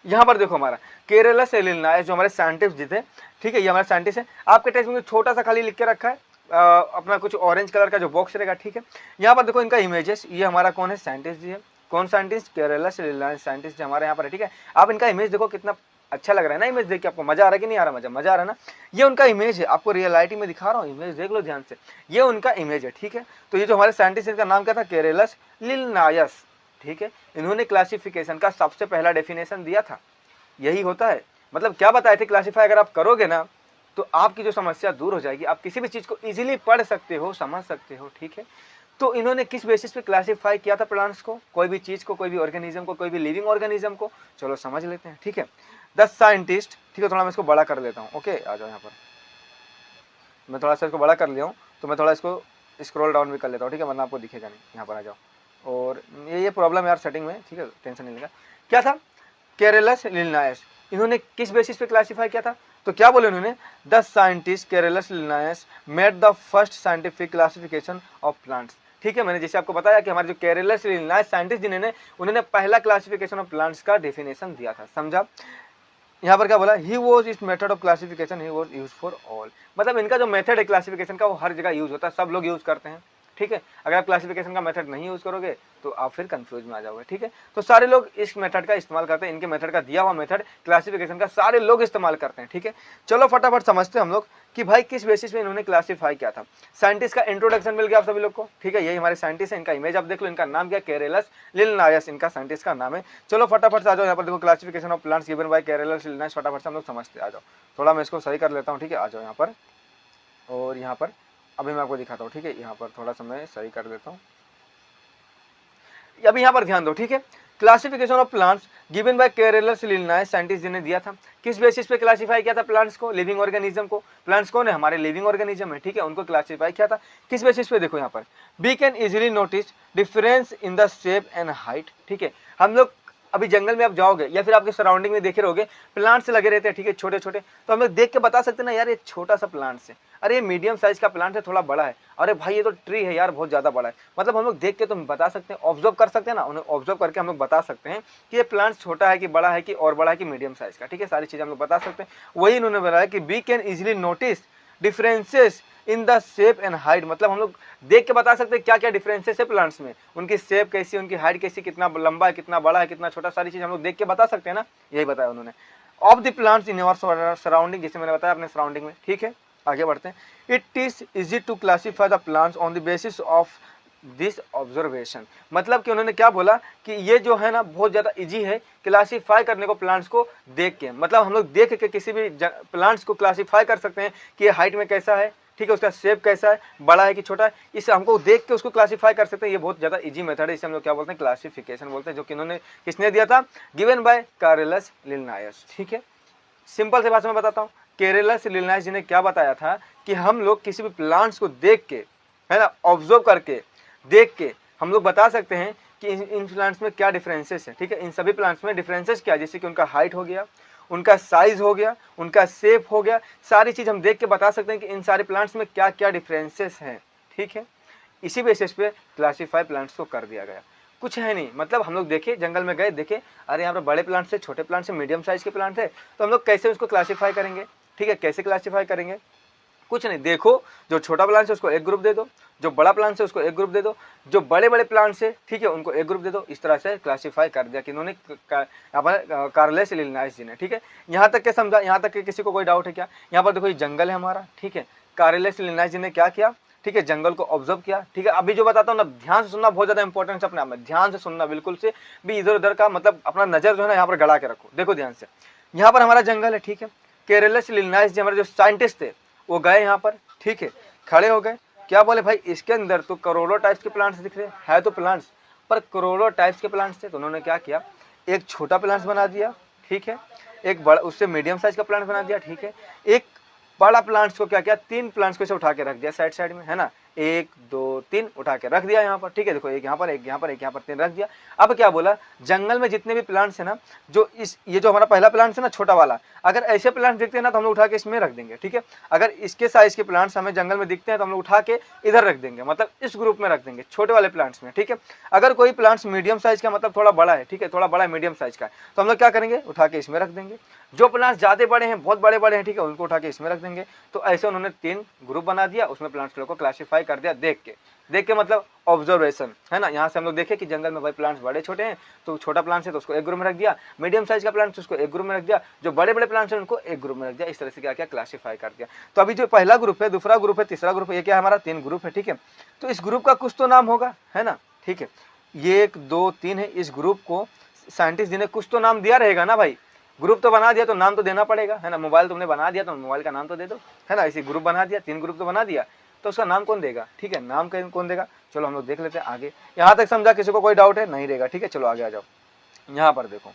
यहाँ पर देखो हमारा केरला सेलिना जो हमारे साइंटिस्ट जी थे, ठीक है, ये हमारे साइंटिस्ट है। आपके टेक्स्ट में छोटा सा खाली लिख के रखा है, अपना कुछ ऑरेंज कलर का जो बॉक्स रहेगा, ठीक है। यहाँ पर देखो इनका इमेजेस, ये हमारा कौन है, साइंटिस्ट जी है, कौन साइंटिस्ट? केरेलस लिलिनाइस साइंटिस्ट जो हमारे यहाँ पर है, ठीक है। आप इनका इमेज देखो, कितना अच्छा लग रहा है ना इमेज देख के, आपको मजा आ रहा है कि नहीं आ रहा? मजा आ रहा है ना। ये उनका इमेज है, आपको रियलिटी में दिखा रहा हूँ, इमेज देख लो ध्यान से, ये उनका इमेज है, ठीक है। तो ये जो हमारे साइंटिस्ट, इनका नाम क्या था? केरेलस लिलिनायस, ठीक है। इन्होंने क्लासिफिकेशन का सबसे पहला डेफिनेशन दिया था, यही होता है। मतलब क्या बताए थे? क्लासिफाई अगर आप करोगे ना तो आपकी जो समस्या दूर हो जाएगी, आप किसी भी चीज को इजीली पढ़ सकते हो, समझ सकते हो, ठीक है। तो इन्होंने किस बेसिस पे क्लासिफाई किया था प्लांट्स को? कोई भी चीज को, कोई भी ऑर्गेनिज्म को, कोई भी लिविंग ऑर्गेनिज्म को। चलो समझ लेते हैं, ठीक है। द साइंटिस्ट, ठीक है, थोड़ा मैं इसको बड़ा कर लेता हूँ, ओके। आ जाओ यहाँ पर, मैं थोड़ा सा इसको बड़ा कर लिया हूँ, तो मैं थोड़ा इसको स्क्रॉल डाउन भी कर लेता हूँ, ठीक है, वरना आपको दिखेगा नहीं। यहाँ पर आ जाओ, और ये प्रॉब्लम यार सेटिंग में, ठीक है, टेंशन नहीं लेगा। क्या था? केरेलस लिलिनायस। इन्होंने किस बेसिस पे क्लासिफाई किया था? तो क्या बोले उन्होंने? The scientist Carolus Linnaeus made the first scientific classification of plants, ठीक है। मैंने जैसे आपको बताया कि हमारे जो केरेलस लिलिनायस साइंटिस्ट जिन्होंने, उन्होंने पहला क्लासिफिकेशन ऑफ प्लांट्स का डेफिनेशन दिया था, समझा। यहाँ पर क्या बोला? ही वॉज इस method of classification he was use for all, मतलब इनका जो मेथड है क्लासिफिकेशन का वो हर जगह यूज होता है, सब लोग यूज करते हैं, ठीक है। अगर आप क्लासिफिकेशन का मेथड नहीं यूज करोगे तो आप फिर कंफ्यूज में आ जाओगे, ठीक है। तो सारे लोग इस मेथड का इस्तेमाल करते हैं, इनके मेथड का दिया हुआ मेथड क्लासिफिकेशन का सारे लोग इस्तेमाल करते हैं, ठीक है। चलो फटाफट समझते हैं हम लोग कि भाई किस बेसिस पे इन्होंने क्लासिफाई किया था। साइंटिस्ट का इंट्रोडक्शन मिल गया आप सभी लोग को, ठीक है। यही हमारे साइंटिस्ट है, इनका इमेज आप देख लो, इनका नाम क्या? केरेलस लिलिनायस, इनका साइंटिस्ट का नाम है। चलो फटाफट से आ जाओ, यहाँ पर देखो classification of plants given by Carolus Linnaeus, फटाफट से हम लोग समझते आ जाओ। थोड़ा मैं इसको सही कर लेता हूँ, ठीक है। आ जाओ यहाँ पर, और यहाँ पर अभी मैं आपको दिखाता हूँ, ठीक है। यहाँ पर थोड़ा सा मैं सही कर देता हूँ, अभी यहाँ पर ध्यान दो, ठीक है। Classification of plants given by Carolus Linnaeus, scientist ने दिया था। किस बेसिस पे क्लासिफाई किया था प्लांट्स को? लिविंग ऑर्गेनिज्म को। प्लांट्स कौन है? हमारे लिविंग ऑर्गेनिज्म है, ठीक है, उनको क्लासिफाई किया था। किस बेसिस पे? देखो यहाँ पर, we can easily notice difference in the shape and height, ठीक है। हम लोग अभी जंगल में आप जाओगे या फिर आपके सराउंडिंग में देखे रहोगे, प्लांट्स लगे रहते हैं, ठीक है, छोटे छोटे, तो हम लोग देख के बता सकते हैं ना, यार ये छोटा सा प्लांट्स है, अरे ये मीडियम साइज का प्लांट है, थोड़ा बड़ा है, अरे भाई ये तो ट्री है यार, बहुत ज्यादा बड़ा है। मतलब हम लोग देख के तो बता सकते हैं, ऑब्जर्व कर सकते हैं ना, उन्हें ऑब्जर्व करके हम लोग बता सकते हैं कि ये प्लांट छोटा है कि बड़ा है कि और बड़ा है कि मीडियम साइज का, ठीक है, सारी चीजें हम लोग बता सकते हैं। वही इन्होंने बताया कि we can easily notice differences in the shape and height, मतलब हम लोग देख के बता सकते हैं क्या क्या डिफरेंसेस है प्लांट्स में, उनकी शेप कैसी, उनकी हाइट कैसी, कितना लंबा है, कितना बड़ा है, कितना छोटा, सारी चीज हम लोग देख के बता सकते हैं ना, यही बताया उन्होंने। Of the plants in your surrounding, जैसे मैंने बताया अपने सराउंडिंग में, ठीक है। आगे बढ़ते हैं। It is easy to classify the plants on the basis of this observation, मतलब कि उन्होंने क्या बोला कि ये जो है ना बहुत ज्यादा इजी है क्लासीफाई करने को प्लांट्स को देख के, मतलब हम लोग देख के किसी भी प्लांट्स को क्लासीफाई कर सकते हैं कि ये हाइट में कैसा है, ठीक है, उसका शेप कैसा है, बड़ा है कि छोटा है, इसे हमको देख के उसको क्लासीफाई कर सकते हैं। ये बहुत ज्यादा इजी मेथड है, इसे हम लोग क्या बोलते हैं? क्लासिफिकेशन बोलते हैं, जो कि इन्होंने किसने दिया था? गिवन बाय केरेलस लिलिनायस, ठीक है। सिंपल से भाषा में बताता हूँ, केरेलस लिलिनायस जी ने क्या बताया था कि हम लोग किसी भी प्लांट्स को देख के, है ना, ऑब्जर्व करके, देख के हम लोग बता सकते हैं कि इन प्लांट्स में क्या डिफरेंसेस है, ठीक है। इन सभी प्लांट्स में डिफरेंसेस क्या, जैसे कि उनका हाइट हो गया, उनका साइज हो गया, उनका शेप हो गया, सारी चीज हम देख के बता सकते हैं कि इन सारे प्लांट्स में क्या क्या डिफरेंसेस हैं, ठीक है। इसी बेसिस पे क्लासीफाई प्लांट्स को कर दिया गया, कुछ है नहीं। मतलब हम लोग देखे, जंगल में गए, देखे, अरे यहाँ पर बड़े प्लांट्स है, छोटे प्लांट्स है, मीडियम साइज के प्लांट है, तो हम लोग कैसे उसको क्लासीफाई करेंगे, ठीक है। कैसे क्लासीफाई करेंगे? कुछ नहीं, देखो जो छोटा प्लांट है उसको एक ग्रुप दे दो, जो बड़ा प्लांट है उसको एक ग्रुप दे दो, जो बड़े बड़े प्लांट्स है, ठीक है, उनको एक ग्रुप दे दो। इस तरह से क्लासीफाई कर दिया कि इन्होंने यहाँ पर केरेलस लिलिनायस जी ने, ठीक है। यहाँ तक के समझा? यहाँ तक के किसी को कोई डाउट है क्या? यहाँ पर देखो ये जंगल है हमारा, ठीक है, केरेलस लिलिनायस जी ने क्या किया, ठीक है, जंगल को ऑब्जर्व किया, ठीक है। अभी जो बताता हूँ ना, ध्यान से सुनना, बहुत ज्यादा इंपॉर्टेंट है अपने आप में, ध्यान से सुनना, बिल्कुल से भी इधर उधर का मतलब अपना नजर जो है ना यहाँ पर गड़ा के रखो। देखो ध्यान से, यहाँ पर हमारा जंगल है, ठीक है। केरेलस लिलिनायस जी हमारे जो साइंटिस्ट थे वो गए यहाँ पर, ठीक है, खड़े हो गए, क्या बोले भाई इसके अंदर तो करोड़ों टाइप्स के प्लांट्स दिख रहे हैं तो प्लांट्स, पर करोड़ों टाइप्स के प्लांट्स थे। तो उन्होंने क्या किया, एक छोटा प्लांट्स बना दिया, ठीक है, एक बड़ा, उससे मीडियम साइज का प्लांट बना दिया, ठीक है, एक बड़ा प्लांट्स को क्या किया, 3 प्लांट्स को इसे उठा के रख दिया साइड साइड में, है ना, 1 2 3 उठा के रख दिया यहाँ पर, ठीक है। देखो एक यहाँ पर, एक यहाँ पर, एक यहाँ पर, 3 रख दिया। अब क्या बोला, जंगल में जितने भी प्लांट्स है ना, जो ये जो हमारा पहला प्लांट है ना छोटा वाला, अगर ऐसे प्लांट्स दिखते हैं ना तो हम लोग उठा के इसमें रख देंगे, ठीक है। अगर इसके साइज के प्लांट्स हमें जंगल में दिखते हैं तो हम लोग उठा के इधर रख देंगे, मतलब इस ग्रुप में रख देंगे, छोटे वाले प्लांट्स में, ठीक है। अगर कोई प्लांट्स मीडियम साइज का, मतलब थोड़ा बड़ा है, ठीक है, थोड़ा बड़ा मीडियम साइज का है, तो हम लोग क्या करेंगे, उठा के इसमें रख देंगे। जो प्लांट्स ज़्यादा बड़े हैं, बहुत बड़े बड़े हैं, ठीक है, उनको उठा के इसमें रख देंगे। तो ऐसे उन्होंने 3 ग्रुप बना दिया, उसमें प्लांट्स को क्लासीफाई कर दिया देख के मतलब ऑब्जर्वेशन, है ना। यहाँ से हम लोग देखे कि जंगल में भाई प्लांट्स बड़े छोटे हैं, तो छोटा प्लांट्स है तो उसको एक ग्रुप में रख दिया, मीडियम साइज का प्लांट्स उसको एक ग्रुप में रख दिया, जो बड़े बड़े प्लांट्स हैं उनको एक ग्रुप में रख दिया। इस तरह से क्या क्या क्लासीफाई कर दिया। तो अभी जो पहला ग्रुप है, दूसरा ग्रुप है, तीसरा ग्रुप है, ये क्या हमारा 3 ग्रुप है, ठीक है। तो इस ग्रुप का कुछ तो नाम होगा, है ना, ठीक है। ये 1 2 3 है, इस ग्रुप को साइंटिस्ट जी ने कुछ तो नाम दिया रहेगा ना भाई। ग्रुप तो बना दिया तो नाम तो देना पड़ेगा, है ना। मोबाइल तुमने बना दिया तो मोबाइल का नाम तो दे दो, है ना। इसी ग्रुप बना दिया, 3 ग्रुप तो बना दिया, तो उसका नाम कौन देगा, ठीक है, नाम कौन देगा। चलो हम लोग देख लेते हैं आगे। यहाँ तक समझा, किसी को कोई डाउट है? नहीं रहेगा, ठीक है। चलो आगे आ जाओ। यहाँ पर देखो,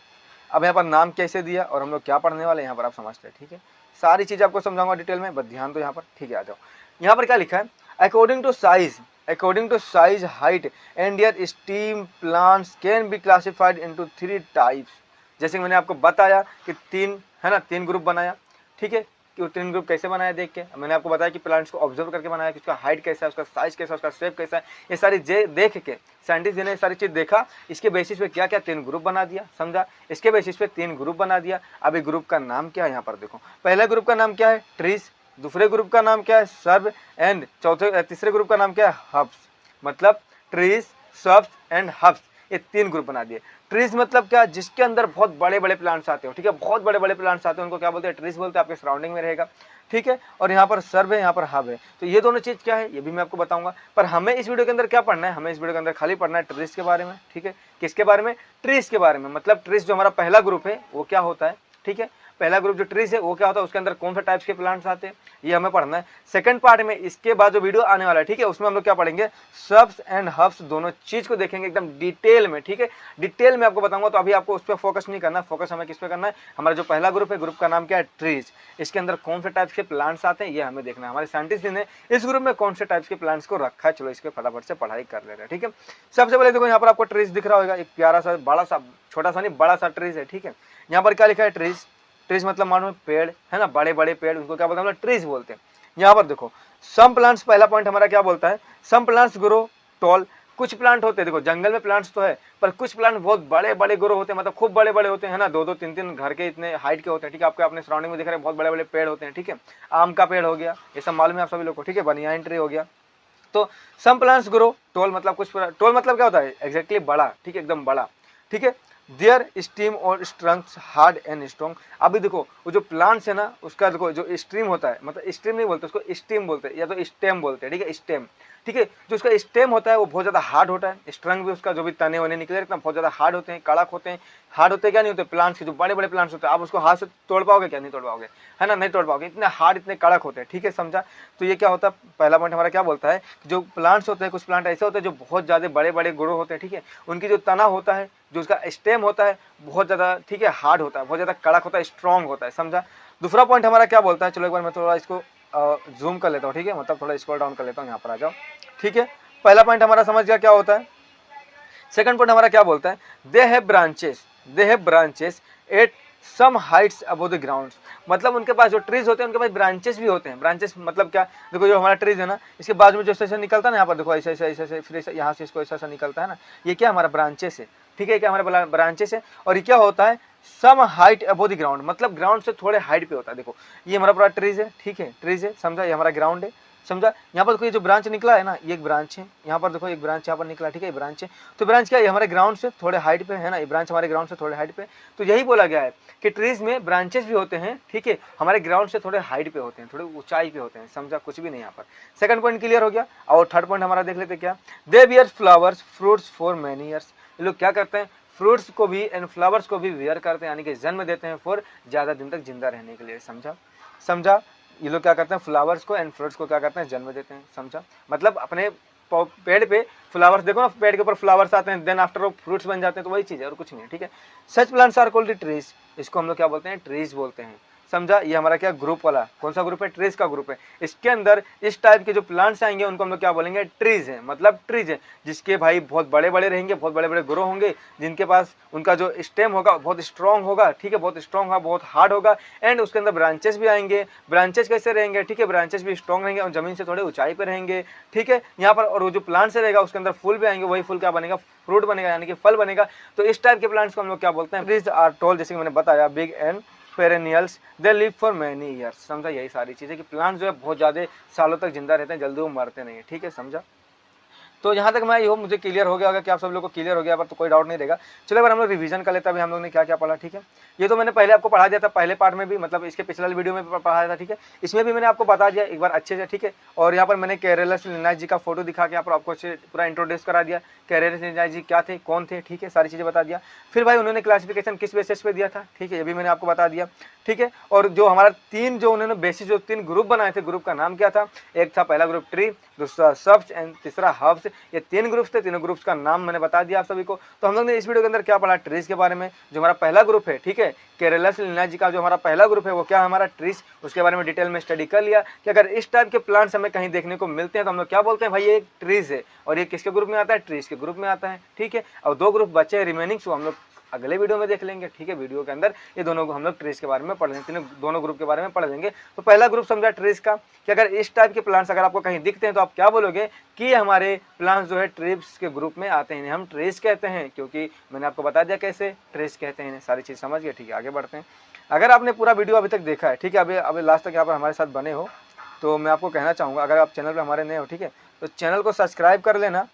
अब यहाँ पर नाम कैसे दिया और हम लोग क्या पढ़ने वाले यहाँ पर आप समझते हैं, ठीक है। सारी चीज़ आपको समझाऊंगा डिटेल में, बस ध्यान दो यहाँ पर, ठीक है। आ जाओ, यहाँ पर क्या लिखा है, according to size height and their stem plants can be classified into 3 types. जैसे कि मैंने आपको बताया कि 3, है ना, 3 ग्रुप बनाया, ठीक है। कि वो 3 ग्रुप कैसे बनाया देख के मैंने आपको बताया कि प्लांट्स को ऑब्जर्व करके बनाया कि उसका हाइट कैसा है, उसका साइज कैसा है, उसका शेप कैसा है, ये सारी देख के साइंटिस्ट ने सारी चीज़ देखा। इसके बेसिस पे क्या क्या 3 ग्रुप बना दिया, समझा। इसके बेसिस पे 3 ग्रुप बना दिया। अभी ग्रुप का नाम क्या है यहाँ पर देखो, पहले ग्रुप का नाम क्या है, ट्रीज। दूसरे ग्रुप का नाम क्या है, सर्ब। एंड तीसरे ग्रुप का नाम क्या है, हब्स। मतलब ट्रीज, सर्ब्स एंड हब्स, ये 3 ग्रुप बना दिए। ट्रीज मतलब क्या, जिसके अंदर बहुत बड़े बड़े प्लांट्स आते हो, ठीक है, बहुत बड़े बड़े प्लांट्स आते हैं, उनको क्या बोलते हैं, ट्रीज बोलते हैं, आपके सराउंडिंग में रहेगा, ठीक है। और यहाँ पर सर्व है, यहाँ पर हब है। तो ये दोनों चीज क्या है ये भी मैं आपको बताऊंगा। पर हमें इस वीडियो के अंदर क्या पढ़ना है, हमें इस वीडियो के अंदर खाली पढ़ना है ट्रीज के बारे में, ठीक है। किसके बारे में, ट्रीज के बारे में। मतलब ट्रीज जो हमारा पहला ग्रुप है वो क्या होता है, ठीक है। पहला ग्रुप जो ट्रीज है वो क्या होता है, उसके अंदर कौन सा टाइप्स के प्लांट्स आते हैं, ये हमें पढ़ना है। सेकंड पार्ट में, इसके बाद जो वीडियो आने वाला है, ठीक है, उसमें हम लोग क्या पढ़ेंगे, सर्ब्स एंड हब्स, दोनों चीज को देखेंगे एकदम डिटेल में, ठीक है। डिटेल में आपको बताऊंगा। तो अभी आपको उस पर फोकस नहीं करना, फोकस हमें किस पे करना है, हमारा जो पहला ग्रुप है, ग्रुप का नाम क्या है, ट्रीज। इसके अंदर कौन से टाइप्स के प्लांट्स आते हैं ये हमें देखना है। हमारे साइंटिस्ट ने इस ग्रुप में कौन से टाइप्स के प्लांट्स को रखा है, चलो इसके फटाफट से पढ़ाई कर ले रहे हैं, ठीक है। सबसे पहले देखो, यहाँ पर आपको ट्रीज दिख रहा होगा, एक प्यारा सा, बड़ा सा, छोटा सा नहीं, बड़ा सा ट्रीज है, ठीक है। यहाँ पर क्या लिखा है, ट्रीज। ट्रीज मतलब मानो पेड़, है ना, बड़े बड़े पेड़, उनको क्या बोलते हैं, ट्रीज बोलते हैं। यहाँ पर देखो, सम प्लांट्स, पहला पॉइंट हमारा क्या बोलता है, सम प्लांट्स ग्रो टॉल। कुछ प्लांट होते हैं, देखो जंगल में प्लांट्स तो है, पर कुछ प्लांट बहुत बड़े बड़े ग्रो होते हैं, मतलब खूब बड़े बड़े होते हैं, है ना, 2 2 3 3 घर के इतने हाइट के होते हैं, ठीक है। आपको अपने सराउंडिंग में दिख रहे हैं बहुत बड़े बड़े पेड़ होते हैं, ठीक है। आम का पेड़ हो गया, ये सब मालूम है आप सभी लोग को, ठीक है। बनियान ट्री हो गया। तो सम प्लांट्स ग्रो टॉल, मतलब कुछ, टॉल मतलब क्या होता है, एग्जैक्टली बड़ा, ठीक है, एकदम बड़ा, ठीक है। देयर स्टीम और स्ट्रंग्स हार्ड एंड स्ट्रॉन्ग। अभी देखो वो जो प्लांट्स है ना, उसका देखो जो स्ट्रीम होता है, मतलब स्ट्रीम नहीं बोलते उसको, स्टीम बोलते हैं, या तो स्टेम बोलते हैं, ठीक है, स्टेम, ठीक है। जो उसका स्टेम होता है वो बहुत ज्यादा हार्ड होता है। स्ट्रंग भी उसका जो भी तने वने निकले इतना बहुत ज्यादा हार्ड होते हैं, कड़क होते हैं। हार्ड होते क्या नहीं होते, प्लांट्स के जो बड़े बड़े प्लांट्स होते हैं, आप उसको हाथ से तोड़ पाओगे क्या, नहीं तोड़ पाओगे, है ना, नहीं तोड़ पाओगे, इतने हार्ड, इतने कड़क होते हैं, ठीक है, समझा। तो ये क्या होता है, पहला पॉइंट हमारा क्या बोलता है, जो प्लांट्स होते हैं, कुछ प्लांट ऐसे होते हैं जो बहुत ज्यादा बड़े बड़े ग्रो होते हैं, ठीक है। उनकी जो तना होता है, जो उसका स्टेम होता है, बहुत ज्यादा, ठीक है, हार्ड होता है, बहुत ज्यादा कड़क होता है, स्ट्रॉन्ग होता है, समझा। दूसरा पॉइंट हमारा क्या बोलता है, चलो एक बार मैं थोड़ा इसको जूम कर लेता हूँ, ठीक है, मतलब थोड़ा स्क्रॉल डाउन कर लेता हूँ, यहाँ पर आ जाओ, ठीक है। पहला पॉइंट हमारा समझ गया क्या होता है। सेकंड पॉइंट हमारा क्या बोलता है, they have branches at some heights above the ground. मतलब उनके पास जो ट्रीज होते हैं उनके पास ब्रांचेस भी होते हैं। ब्रांचेस मतलब क्या, देखो जो हमारा ट्रीज है ना, इसके बाजू में जो ऐसा निकलता है ना, यहाँ पर देखो ऐसे ऐसे ऐसे, फिर यहाँ से इसको ऐसा निकलता है ना, ये क्या हमारा ब्रांचेस है, ठीक है, क्या हमारे ब्रांचेस है। और ये क्या होता है, some height above the ground, मतलब ग्राउंड से थोड़े हाइट पे होता है। देखो ये हमारा पूरा ट्रीज है, ठीक है, ट्रीज है, समझा, ये हमारा ग्राउंड है, समझा। यहाँ पर देखो ये जो ब्रांच निकला है ना, ये एक ब्रांच है, यहाँ पर देखो एक ब्रांच यहाँ पर निकला, ठीक है, ये ब्रांच है। तो ब्रांच क्या है, हमारे ग्राउंड से थोड़े हाइट पे है ना, ये ब्रांच हमारे ग्राउंड से थोड़े हाइट पे। तो यही बोला गया है कि ट्रीज में ब्रांचेस भी होते हैं, ठीक है, हमारे ग्राउंड से थोड़े हाइट पे होते हैं, थोड़े ऊंचाई पे होते हैं, समझा, कुछ भी नहीं यहाँ पर। सेकंड पॉइंट क्लियर हो गया। और थर्ड पॉइंट हमारा देख लेते क्या, दे beer flowers fruits for many years. ये लोग क्या करते हैं, फ्रूट्स को भी एंड फ्लावर्स को भी वियर करते हैं, यानी कि जन्म देते हैं फॉर ज्यादा दिन तक जिंदा रहने के लिए, समझा। ये लोग क्या करते हैं, फ्लावर्स को एंड फ्रूट्स को क्या करते हैं, जन्म देते हैं, समझा। मतलब अपने पेड़ पे फ्लावर्स, देखो ना, पेड़ के ऊपर फ्लावर्स आते हैं, देन आफ्टर वो फ्रूट्स बन जाते हैं, तो वही चीज है और कुछ नहीं है, ठीक है। Such plants are called trees, इसको हम लोग क्या बोलते हैं, ट्रीज बोलते हैं, समझा। ये हमारा क्या ग्रुप वाला, कौन सा ग्रुप है, ट्रीज का ग्रुप है। इसके अंदर इस टाइप के जो प्लांट्स आएंगे उनको हम लोग क्या बोलेंगे, ट्रीज है, मतलब ट्रीज है, जिसके भाई बहुत बड़े बड़े रहेंगे, बहुत बड़े बड़े ग्रो होंगे, जिनके पास उनका जो स्टेम होगा बहुत स्ट्रॉन्ग होगा, ठीक है, बहुत स्ट्रॉन्ग होगा, बहुत हार्ड होगा, एंड उसके अंदर ब्रांचेस भी आएंगे। ब्रांचेस कैसे रहेंगे, ठीक है, ब्रांचेस भी स्ट्रॉन्ग रहेंगे और जमीन से थोड़े ऊंचाई पे रहेंगे, ठीक है, यहाँ पर। और वो जो प्लांट से रहेगा उसके अंदर फूल भी आएंगे, वही फूल क्या बनेगा, फ्रूट बनेगा, यानी कि फल बनेगा। तो इस टाइप के प्लांट्स को हम लोग क्या बोलते हैं, ट्रीज आर टॉल, जैसे कि मैंने बताया, big and perennials they live for many years. समझा, यही सारी चीज़ें कि प्लांट्स जो है बहुत ज़्यादा सालों तक जिंदा रहते हैं, जल्दी वो मरते नहीं है। ठीक है, समझा। तो यहाँ तक मैं ये मुझे क्लियर हो गया होगा कि आप सब लोग को क्लियर हो गया पर तो कोई डाउट नहीं रहेगा। चलो एक बार हम लोग रिवीजन कर लेते हैं अभी हम लोग ने क्या क्या पढ़ा। ठीक है, ये तो मैंने पहले आपको पढ़ा दिया था, पहले पार्ट में भी, मतलब इसके पिछले वीडियो में भी पढ़ाया था। ठीक है, इसमें भी मैंने आपको बता दिया एक बार अच्छे से। ठीक है, और यहाँ पर मैंने कैरेलस लिनाइस जी का फोटो दिखा के यहाँ पर आपको पूरा इंट्रोड्यूस करा दिया, कैरेलस लिनाइस जी क्या थे, कौन थे। ठीक है, सारी चीज़ें बता दिया। फिर भाई उन्होंने क्लासिफिकेशन किस बेसिस पे दिया था, ठीक है, ये भी मैंने आपको बता दिया। ठीक है, और जो हमारा तीन जो उन्होंने बेसिस जो तीन ग्रुप बनाए थे, ग्रुप का नाम क्या था, एक था पहला ग्रुप ट्री, दूसरा सब्स एंड तीसरा हर्ब्स। ये तीन ग्रुप्स थे, तीनों ग्रुप्स का नाम मैंने बता दिया आप सभी को। तो हम लोग ने इस वीडियो के अंदर क्या पढ़ा, ट्रीज के बारे में। जो हमारा पहला ग्रुप है, ठीक है, केरला लिनाइस जी का जो हमारा पहला ग्रुप है वो क्या हमारा ट्रीज, उसके बारे में डिटेल में स्टडी कर लिया कि अगर इस टाइप के प्लांट्स हमें कहीं देखने को मिलते हैं तो हम लोग क्या बोलते हैं, भाई ये एक ट्रीज है और ये किसके ग्रुप में आता है, ट्रीज के ग्रुप में आता है। ठीक है, और दो ग्रुप बचे हैं रिमेनिंग, सो हम लोग अगले वीडियो में देख लेंगे। ठीक है, वीडियो के अंदर ये दोनों हम लोग ट्रीज के बारे में पढ़ लेंगे, दोनों ग्रुप के बारे में पढ़ लेंगे। तो पहला ग्रुप समझा ट्रीज का कि अगर इस टाइप के प्लांट्स अगर आपको कहीं दिखते हैं तो आप क्या बोलोगे कि हमारे प्लांट्स जो है ट्रीज के ग्रुप में आते हैं, हम ट्रीज कहते हैं, क्योंकि मैंने आपको बता दिया कैसे ट्रीज कहते हैं, सारी चीज़ समझ गए। ठीक है, आगे बढ़ते हैं। अगर आपने पूरा वीडियो अभी तक देखा है, ठीक है, अभी लास्ट तक यहाँ पर हमारे साथ बने हो, तो मैं आपको कहना चाहूँगा अगर आप चैनल पर हमारे नए हो, ठीक है, तो चैनल को सब्सक्राइब कर लेना।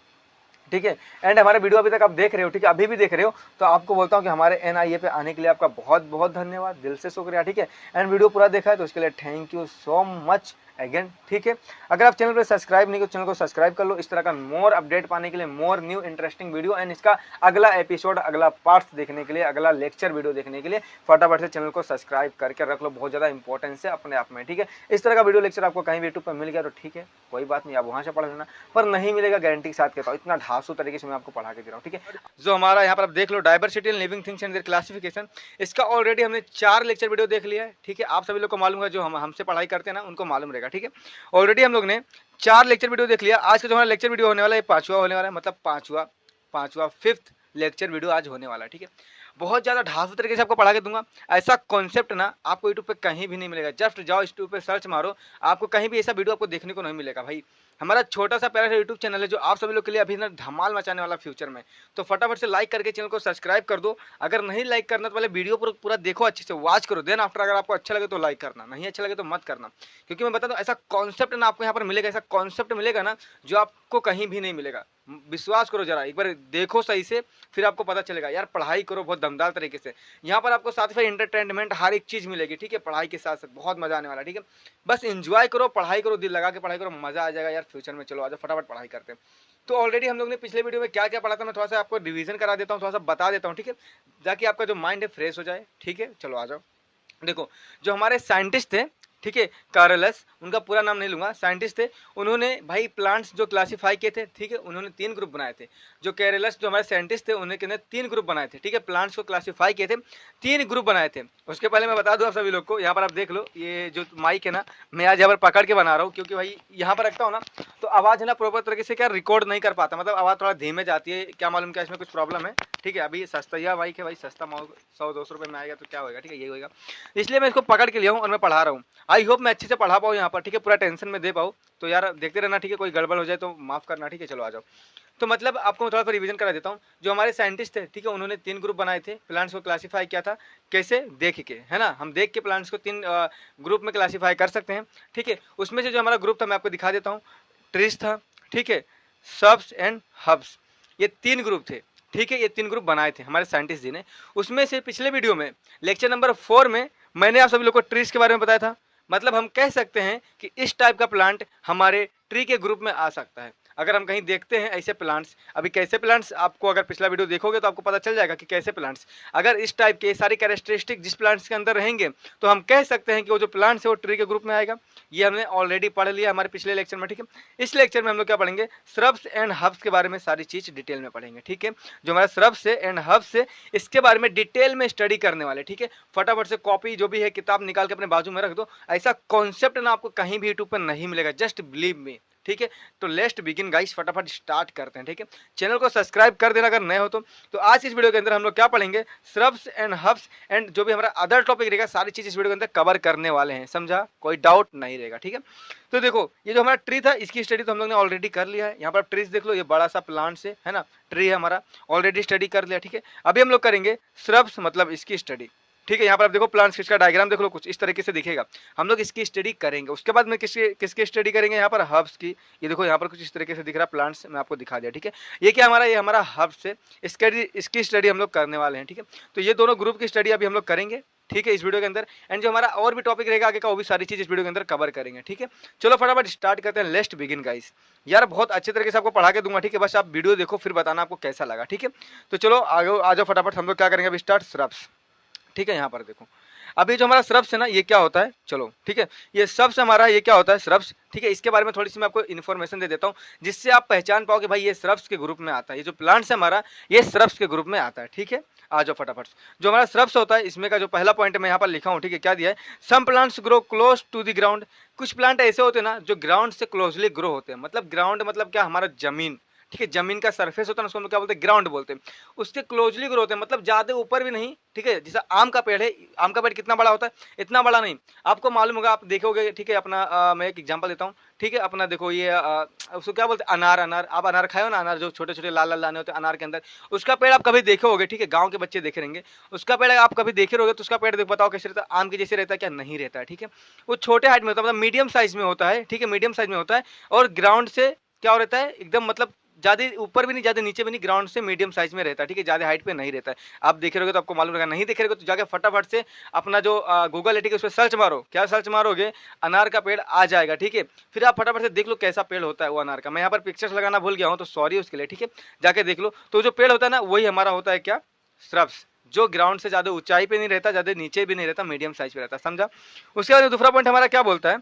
ठीक है, एंड हमारे वीडियो अभी तक आप देख रहे हो, ठीक है, अभी भी देख रहे हो, तो आपको बोलता हूँ कि हमारे NIA पे आने के लिए आपका बहुत बहुत धन्यवाद, दिल से शुक्रिया। ठीक है, एंड वीडियो पूरा देखा है तो उसके लिए thank you so much again. ठीक है, अगर आप चैनल पर सब्सक्राइब नहीं हो, चैनल को सब्सक्राइब कर लो इस तरह का मोर अपडेट पाने के लिए, more new interesting video and इसका अगला एपिसोड, अगला पार्ट देखने के लिए, अगला लेक्चर वीडियो देखने के लिए फटाफट से चैनल को सब्सक्राइब करके रख लो, बहुत ज़्यादा इंपॉर्टेंस है अपने आप में। ठीक है, इस तरह का वीडियो लेक्चर आपको कहीं भी यूट्यूब पर मिल गया तो ठीक है, कोई बात नहीं, आप वहाँ से पढ़ लेना, पर नहीं मिलेगा गारंटी के साथ कहता हूँ, इतना ढांसू तरीके से मैं आपको पढ़ा के दे रहा हूँ। ठीक है, जो हमारा यहाँ पर आप देख लो diversity and living things and their classification, इसका ऑलरेडी हमने 4 लेक्चर वीडियो देख लिया है। ठीक है, आप सभी लोग को मालूम है, जो हमसे पढ़ाई करते हैं ना उनको मालूम रहेगा। ठीक है, ऑलरेडी हम लोग ने 4 लेक्चर वीडियो देख लिया। आज का जो हमारा लेक्चर वीडियो होने वाला है 5वां होने वाला है, मतलब पांचवा 5th लेक्चर वीडियो आज होने वाला है। ठीक है, बहुत ज़्यादा ढांसू तरीके से आपको पढ़ा के दूंगा। ऐसा कॉन्सेप्ट ना आपको यूट्यूब पे कहीं भी नहीं मिलेगा, जस्ट जाओ यूट्यूब पे सर्च मारो, आपको कहीं भी ऐसा वीडियो आपको देखने को नहीं मिलेगा। भाई हमारा छोटा सा प्यारा सा यूट्यूब चैनल है जो आप सभी लोग के लिए अभी ना धमाल मचाने वाला फ्यूचर में, तो फटाफट से लाइक करके चैनल को सब्सक्राइब कर दो। अगर नहीं लाइक करना तो पहले वीडियो पूरा देखो, अच्छे से वॉच करो, देन आफ्टर अगर आपको अच्छा लगे तो लाइक करना, नहीं अच्छा लगे तो मत करना, क्योंकि मैं बता दूं ऐसा कॉन्सेप्ट ना आपको यहाँ पर मिलेगा, ऐसा कॉन्सेप्ट मिलेगा ना जो आपको कहीं भी नहीं मिलेगा। विश्वास करो जरा, एक बार देखो सही से, फिर आपको पता चलेगा यार पढ़ाई करो बहुत दमदार तरीके से। यहाँ पर आपको साथ ही एंटरटेनमेंट हर एक चीज़ मिलेगी। ठीक है, पढ़ाई के साथ साथ बहुत मजा आने वाला है। ठीक है, बस एंजॉय करो, पढ़ाई करो, दिल लगा के पढ़ाई करो, मजा आ जाएगा यार फ्यूचर में। चलो आज फटाफट पढ़ाई करते हैं। तो ऑलरेडी हम लोग ने पिछले वीडियो में क्या क्या पढ़ा था, मैं थोड़ा सा आपको रिवीजन करा देता हूँ, थोड़ा सा बता देता हूँ। ठीक है, ताकि आपका जो माइंड है फ्रेश हो जाए। ठीक है, चलो आ जाओ। देखो, जो हमारे साइंटिस्ट थे, ठीक है, कार्लस, उनका पूरा नाम नहीं लूंगा, साइंटिस्ट थे, उन्होंने भाई प्लांट्स जो क्लासीफाई किए थे, ठीक है, उन्होंने 3 ग्रुप बनाए थे। जो कैरेलस जो हमारे साइंटिस्ट थे उन्होंने 3 ग्रुप बनाए थे। ठीक है, प्लांट्स को क्लासीफाई किए थे, 3 ग्रुप बनाए थे। उसके पहले मैं बता दूं आप सभी लोग को, यहाँ पर आप देख लो, ये जो माइक है ना, मैं आज यहाँ पर पकड़ के बना रहा हूँ, क्योंकि भाई यहाँ पर रखता हूँ ना तो आवाज़ है ना प्रॉपर तरीके से क्या रिकॉर्ड नहीं कर पाता, मतलब आवाज़ थोड़ा धीमे जाती है, क्या मालूम क्या इसमें कुछ प्रॉब्लम है। ठीक है, अभी सस्ता यह माइक है भाई, सस्ता 100-200 रुपये में आएगा तो क्या होगा। ठीक है, यही होगा, इसलिए मैं इसको पकड़ के लिया हूँ और मैं पढ़ा रहा हूँ। आई होप मैं अच्छे से पढ़ा पाऊँ यहाँ पर। ठीक है, पूरा टेंशन में दे पाऊँ, तो यार देखते रहना। ठीक है, कोई गड़बड़ हो जाए तो माफ़ करना। ठीक है, चलो आ जाओ। तो मतलब आपको मैं थोड़ा सा रिवीजन करा देता हूँ। जो हमारे साइंटिस्ट थे, ठीक है, उन्होंने 3 ग्रुप बनाए थे, प्लांट्स को क्लासीफाई किया था कैसे, देख के, है ना, हम देख के प्लांट्स को 3 ग्रुप में क्लासीफाई कर सकते हैं। ठीक है, उसमें से जो हमारा ग्रुप था मैं आपको दिखा देता हूँ, ट्रीज था, ठीक है, सब्स एंड हब्स, ये 3 ग्रुप थे। ठीक है, ये 3 ग्रुप बनाए थे हमारे साइंटिस्ट जी ने। उसमें से पिछले वीडियो में लेक्चर नंबर 4 में मैंने आप सभी लोग को ट्रीज के बारे में बताया था, मतलब हम कह सकते हैं कि इस टाइप का प्लांट हमारे ट्री के ग्रुप में आ सकता है। अगर हम कहीं देखते हैं ऐसे प्लांट्स, अभी कैसे प्लांट्स आपको अगर पिछला वीडियो देखोगे तो आपको पता चल जाएगा कि कैसे प्लांट्स, अगर इस टाइप के सारी कैरेक्टरिस्टिक जिस प्लांट्स के अंदर रहेंगे तो हम कह सकते हैं कि वो जो प्लांट्स है वो ट्री के ग्रुप में आएगा। ये हमने ऑलरेडी पढ़ लिया हमारे पिछले लेक्चर में। ठीक है, इस लेक्चर में हम लोग क्या पढ़ेंगे, श्रब्स एंड हर्ब्स के बारे में सारी चीज डिटेल में पढ़ेंगे। ठीक है, जो हमारा श्रब्स है एंड हर्ब्स है इसके बारे में डिटेल में स्टडी करने वाले। ठीक है, फटाफट से कॉपी जो भी है किताब निकाल के अपने बाजू में रख दो, ऐसा कॉन्सेप्ट ना आपको कहीं भी यूट्यूब पर नहीं मिलेगा, जस्ट बिलीव मी। ठीक है, तो लेट्स बिगिन गाइस, फटाफट स्टार्ट करते हैं। ठीक है, चैनल को सब्सक्राइब कर देना अगर नए हो तो आज इस वीडियो के अंदर हम लोग क्या पढ़ेंगे, श्रब्स एंड हर्ब्स एंड जो भी हमारा अदर टॉपिक रहेगा सारी चीज इस वीडियो के अंदर कवर करने वाले हैं, समझा, कोई डाउट नहीं रहेगा। ठीक है, तो देखो ये जो हमारा ट्री था इसकी स्टडी तो हम लोग ने ऑलरेडी कर लिया है। यहाँ पर ट्रीज देख लो, ये बड़ा सा प्लांट है ना, ट्री है हमारा, ऑलरेडी स्टडी कर लिया। ठीक है, अभी हम लोग करेंगे श्रब्स, मतलब इसकी स्टडी। ठीक है। यहाँ पर आप देखो प्लांट स्केच का डायग्राम देख लो, कुछ इस तरीके से दिखेगा। हम लोग इसकी स्टडी करेंगे। उसके बाद में किसकी स्टडी करेंगे, यहाँ पर हर्ब्स की। ये देखो यहाँ पर कुछ इस तरीके से दिख रहा है प्लांट्स, मैं आपको दिखा दिया। ठीक है, ये क्या हमारा, ये हमारा हर्ब्स है, इसकी स्टडी हम लोग करने वाले हैं। ठीक है, तो ये दोनों ग्रुप की स्टडी अभी हम लोग करेंगे, ठीक है, इस वीडियो के अंदर। एंड जो हमारा और भी टॉपिक रहेगा आगे का, वो भी सारी चीज इस वीडियो के अंदर कवर करेंगे। ठीक है, चलो फटाफट स्टार्ट करते हैं। Let's begin guys. यार बहुत अच्छे तरीके से आपको पढ़ा के दूंगा, ठीक है, बस आप वीडियो देखो फिर बताना आपको कैसा लगा। ठीक है, तो चलो आगे आ जाओ फटाफट। हम लोग क्या करेंगे अभी, स्टार्ट श्रब्स। ठीक है, यहाँ पर देखो अभी जो हमारा श्रब्स है ना, ये क्या होता है, चलो ठीक है, ये श्रब्स हमारा, ये क्या होता है श्रब्स। ठीक है, इसके बारे में थोड़ी सी मैं आपको इन्फॉर्मेशन दे देता हूँ, जिससे आप पहचान पाओ कि भाई ये श्रब्स के ग्रुप में आता है। ये जो प्लांट्स है हमारा, ये श्रब्स के ग्रुप में आता है। ठीक है, आ जाओ फटाफट। जो हमारा श्रब्स होता है, इसमें का जो पहला पॉइंट मैं यहाँ पर लिखा हूँ, ठीक है, क्या दिया है, some plants grow close to the ground. कुछ प्लांट ऐसे होते हैं ना जो ग्राउंड से क्लोजली ग्रो होते हैं। मतलब ग्राउंड मतलब क्या, हमारा जमीन। ठीक है, जमीन का सरफेस होता है ना, उसको हम लोग क्या बोलते हैं, ग्राउंड बोलते हैं। उसके क्लोजली ग्रो होते हैं, मतलब ज्यादा ऊपर भी नहीं। ठीक है, जैसा आम का पेड़ है, आम का पेड़ कितना बड़ा होता है, इतना बड़ा नहीं। आपको मालूम होगा, आप देखोगे। ठीक है, अपना मैं एक एग्जांपल देता हूँ। ठीक है, अपना देखो ये उसको क्या बोलते हैं, अनार। अनार, आप अनार खाए हो ना, अनार जो छोटे छोटे लाल लाल दाने होते हैं अनार के अंदर, उसका पेड़ आप कभी देखे होगे। ठीक है, गाँव के बच्चे देखे रहेंगे, उसका पेड़ आप कभी देखे रहोगे, तो उसका पेड़ देख बताओ कैसे रहता है, आम के जैसे रहता है क्या, नहीं रहता है। ठीक है, वो छोटे हाइट में होता है, मतलब मीडियम साइज में होता है। ठीक है, मीडियम साइज में होता है, और ग्राउंड से क्या हो रहता है, एकदम मतलब ज्यादा ऊपर भी नहीं ज्यादा नीचे भी नहीं, ग्राउंड से मीडियम साइज में रहता है। ठीक है, ज्यादा हाइट पे नहीं रहता है। आप देखे रहोगे तो आपको मालूम रहेगा, नहीं देखे रहोगे तो जाके फटाफट से अपना जो गूगल है, ठीक है, उस पर सर्च मारो। क्या सर्च मारोगे, अनार का पेड़ आ जाएगा। ठीक है, फिर आप फटाफट से देख लो कैसा पेड़ होता है वो अनार का। मैं यहाँ पर पिक्चर्स लगाना भूल गया हूँ, तो सॉरी उसके लिए। ठीक है, जाके देख लो। तो जो पेड़ होता है ना, वही हमारा होता है क्या, श्रब्स, जो ग्राउंड से ज्यादा ऊंचाई पे नहीं रहता, ज्यादा नीचे भी नहीं रहता, मीडियम साइज पे रहता है। समझा। उसके बाद दूसरा पॉइंट हमारा क्या बोलता है,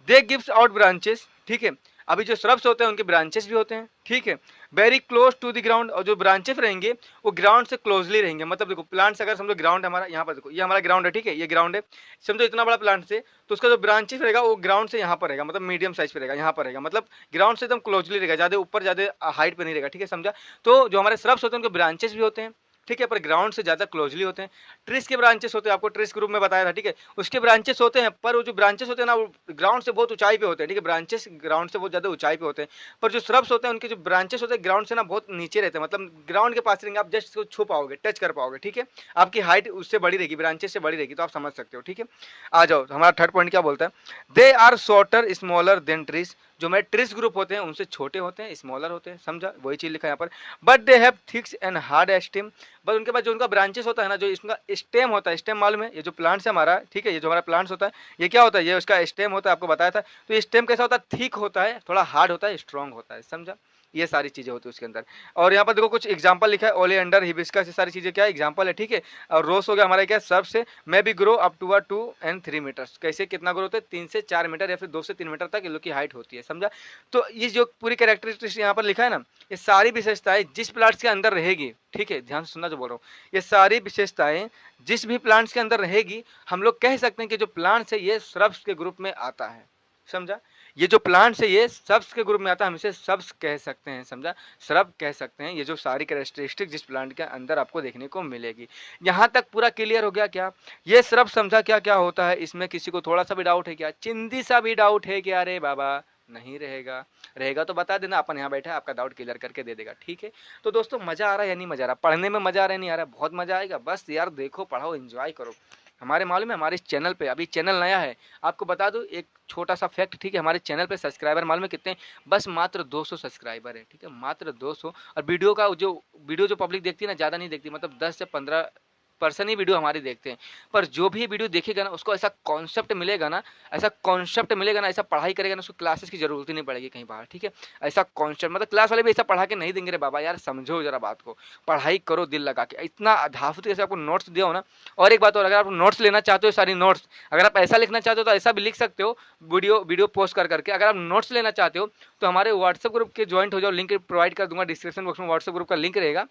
दे गिव्स आउट ब्रांचेस। ठीक है, अभी जो श्रब्स होते हैं उनके ब्रांचेस भी होते हैं। ठीक है, very close to the ground, और जो ब्रांचेस रहेंगे वो ग्राउंड से क्लोजली रहेंगे। मतलब देखो प्लांट्स, अगर समझो ग्राउंड हमारा यहाँ पर, देखो ये हमारा ग्राउंड है। ठीक है, ये ग्राउंड है, समझो इतना बड़ा प्लांट से, तो उसका जो ब्रांचेस रहेगा वो ग्राउंड से यहाँ पर रहेगा, मतलब मीडियम साइज पे रहेगा, यहाँ पर रहेगा, मतलब ग्राउंड से एकदम क्लोजली रहेगा, ज्यादा ऊपर ज्यादा हाइट पे नहीं रहेगा। ठीक है, समझा। तो जो हमारे श्रब्स होते हैं उनके ब्रांचेस भी होते हैं। ठीक है, पर ग्राउंड से ज्यादा क्लोजली होते हैं। ट्रीज के ब्रांचेस होते हैं, आपको ट्रीज ग्रुप में बताया था। ठीक है, उसके ब्रांचेस होते हैं, पर वो जो ब्रांचेस होते हैं ना, वो ग्राउंड से बहुत ऊंचाई पे होते हैं। ठीक है, ब्रांचेस ग्राउंड से बहुत ज्यादा ऊंचाई पे होते हैं, पर जो श्रब्स होते हैं उनके जो ब्रांचेस होते हैं ग्राउंड से ना बहुत नीचे रहते हैं, मतलब ग्राउंड के पास रहेंगे, आप जस्ट उसको छू पाओगे, टच कर पाओगे। ठीक है, आपकी हाइट उससे बड़ी रहेगी, ब्रांचेस से बड़ी रहेगी, तो आप समझ सकते हो। ठीक है, आ जाओ हमारा थर्ड पॉइंट क्या बोलता है, they are shorter smaller than trees. जो हमारे ट्रीज ग्रुप होते हैं उनसे छोटे होते हैं, स्मॉलर होते हैं। समझा, वही चीज लिखा है यहाँ पर। But they have thicks and hard stem. बस उनके पास जो उनका ब्रांचेस होता है ना, जो इसका स्टेम होता है, स्टेम मालूम है, ये जो प्लांट्स है हमारा, ठीक है, ये जो हमारा प्लांट्स होता है, ये क्या होता है, ये उसका स्टेम होता है, आपको बताया था। तो ये स्टेम कैसा होता है, थिक होता है, थोड़ा हार्ड होता है, स्ट्रॉन्ग होता है। समझा, ये सारी चीजें होती है उसके अंदर। और यहाँ पर देखो कुछ एग्जांपल लिखा है, ओलियंडर, हिबिस्कस, ये सारी चीजें क्या एग्जांपल है। ठीक है, और रोज हो गया हमारा क्या, सब से may be grow up to 2 and 3 metres. कैसे, कितना ग्रो होता है, 3 से 4 मीटर या फिर 2 से 3 मीटर तक इन लोग की हाइट होती है। समझा। तो ये जो पूरी कैरेक्टरिस्टिक्स यहाँ पर लिखा है ना, ये सारी विशेषताएं जिस प्लांट्स के अंदर रहेगी, ठीक है, ध्यान से सुनना जो बोल रहा हूँ, ये सारी विशेषताएं जिस भी प्लांट्स के अंदर रहेगी, हम लोग कह सकते हैं कि जो प्लांट्स है ये श्रब्स के ग्रुप में आता है। समझा, ये जो प्लांट्स है ये श्रब्स के ग्रुप में आता है, हम इसे श्रब्स कह सकते हैं। समझा, श्रब कह सकते हैं। ये जो सारी कैरेक्टरिस्टिक जिस प्लांट के अंदर आपको देखने को मिलेगी। यहाँ तक पूरा क्लियर हो गया क्या, ये श्रब समझा क्या क्या होता है। इसमें किसी को थोड़ा सा भी डाउट है क्या, चिंदी सा भी डाउट है क्या, अरे बाबा नहीं रहेगा, रहेगा तो बता देना, अपन यहाँ बैठा है आपका डाउट क्लियर करके दे देगा। ठीक है, तो दोस्तों मजा आ रहा है या नहीं मजा आ रहा, पढ़ने में मजा आ रहा है नहीं आ रहा, बहुत मजा आएगा। बस यार देखो, पढ़ो, एंजॉय करो। हमारे मालूम है, हमारे इस चैनल पे, अभी चैनल नया है, आपको बता दूं एक छोटा सा फैक्ट। ठीक है, हमारे चैनल पे सब्सक्राइबर मालूम है कितने, बस मात्र 200 सब्सक्राइबर है। ठीक है, मात्र 200। और वीडियो जो पब्लिक देखती है ना, ज़्यादा नहीं देखती, मतलब 10 से 15% ही वीडियो हमारी देखते हैं। पर जो भी वीडियो देखेगा ना, उसको ऐसा कॉन्सेप्ट मिलेगा ना, ऐसा पढ़ाई करेगा ना, उसको क्लासेस की जरूरत ही नहीं पड़ेगी कहीं बाहर। ठीक है, ऐसा कॉन्सेप्ट, मतलब क्लास वाले भी ऐसा पढ़ा के नहीं देंगे रे बाबा, यार समझो जरा बात को, पढ़ाई करो दिल लगा के। इतना धाफुत से आपको नोट्स दिया हो ना। और एक बात और, अगर आप नोट्स लेना चाहते हो, सारी नोट्स, अगर आप ऐसा लिखना चाहते हो तो ऐसा भी लिख सकते हो, वीडियो पोस्ट करके। अगर आप नोट्स लेना चाहते हो तो हमारे व्हाट्सएप ग्रुप के ज्वाइंट हो जाओ, लिंक प्रोवाइड कर दूंगा डिस्क्रिप्शन बॉक्स में, व्हाट्सएप ग्रुप का लिंक रहेगा,